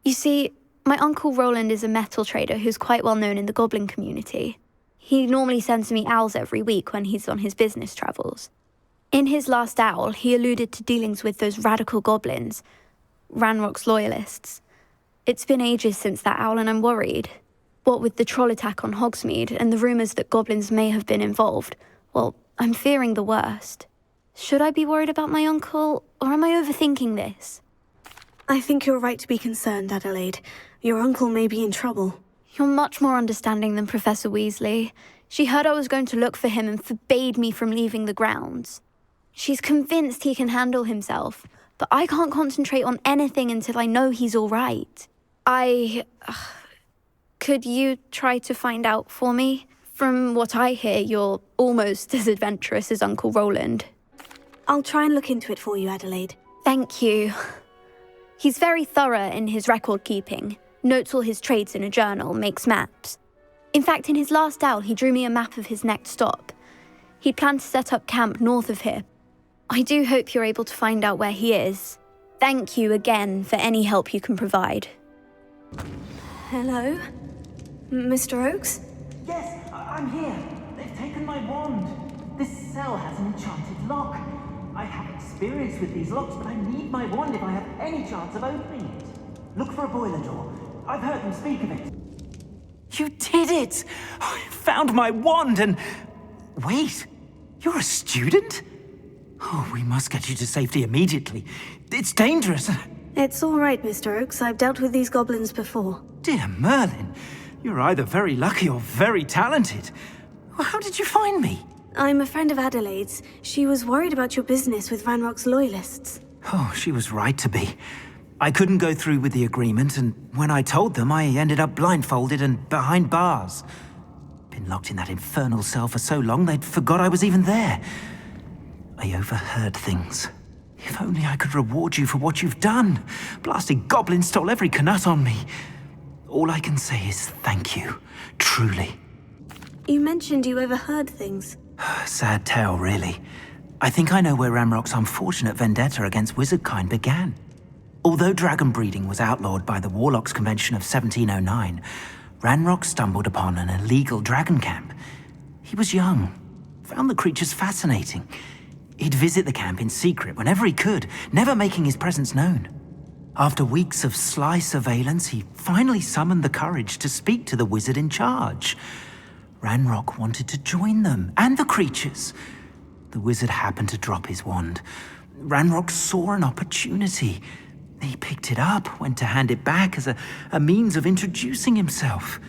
You see, my Uncle Roland is a metal trader who's quite well known in the goblin community. He normally sends me owls every week when he's on his business travels. In his last owl, he alluded to dealings with those radical goblins, Ranrock's loyalists. It's been ages since that owl and I'm worried. What with the troll attack on Hogsmeade and the rumours that goblins may have been involved, well, I'm fearing the worst. Should I be worried about my uncle, or am I overthinking this? I think you're right to be concerned, Adelaide. Your uncle may be in trouble. You're much more understanding than Professor Weasley. She heard I was going to look for him and forbade me from leaving the grounds. She's convinced he can handle himself, but I can't concentrate on anything until I know he's all right. Could you try to find out for me? From what I hear, you're almost as adventurous as Uncle Roland. I'll try and look into it for you, Adelaide. Thank you. He's very thorough in his record keeping, notes all his trades in a journal, makes maps. In fact, in his last owl, he drew me a map of his next stop. He'd planned to set up camp north of here. I do hope you're able to find out where he is. Thank you again for any help you can provide. Hello? Mr. Oakes? Yes, I'm here. They've taken my wand. This cell has an enchanted lock. I have experience with these locks, but I need my wand if I have any chance of opening it. Look for a boiler door. I've heard them speak of it. You did it! I found my wand and... Wait, you're a student? Oh, we must get you to safety immediately. It's dangerous. It's all right, Mr. Oakes. I've dealt with these goblins before. Dear Merlin, you're either very lucky or very talented. How did you find me? I'm a friend of Adelaide's. She was worried about your business with Ranrock's loyalists. Oh, she was right to be. I couldn't go through with the agreement, and when I told them, I ended up blindfolded and behind bars. Been locked in that infernal cell for so long, they'd forgot I was even there. I overheard things. If only I could reward you for what you've done. Blasted goblins stole every knut on me. All I can say is thank you, truly. You mentioned you overheard things. Sad tale, really. I think I know where Ranrock's unfortunate vendetta against wizardkind began. Although dragon breeding was outlawed by the Warlocks Convention of 1709, Ranrock stumbled upon an illegal dragon camp. He was young, found the creatures fascinating. He'd visit the camp in secret whenever he could, never making his presence known. After weeks of sly surveillance, he finally summoned the courage to speak to the wizard in charge. Ranrock wanted to join them, and the creatures. The wizard happened to drop his wand. Ranrock saw an opportunity. He picked it up, went to hand it back as a means of introducing himself.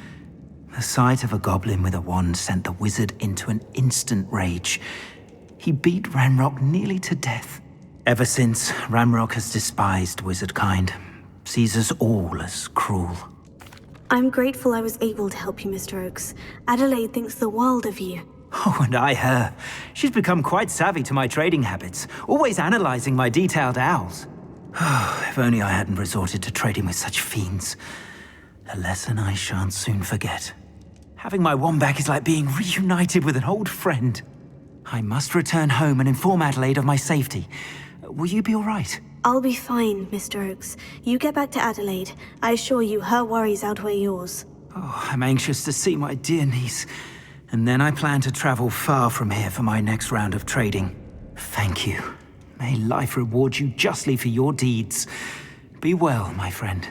The sight of a goblin with a wand sent the wizard into an instant rage. He beat Ranrock nearly to death, Ever since, Ranrock has despised wizard kind, sees us all as cruel. I'm grateful I was able to help you, Mr. Oakes. Adelaide thinks the world of you. Oh, and I her. She's become quite savvy to my trading habits, always analyzing my detailed owls. If only I hadn't resorted to trading with such fiends. A lesson I shan't soon forget. Having my womback is like being reunited with an old friend. I must return home and inform Adelaide of my safety. Will you be all right? I'll be fine, Mr. Oakes. You get back to Adelaide. I assure you, her worries outweigh yours. Oh, I'm anxious to see my dear niece. And then I plan to travel far from here for my next round of trading. Thank you. May life reward you justly for your deeds. Be well, my friend.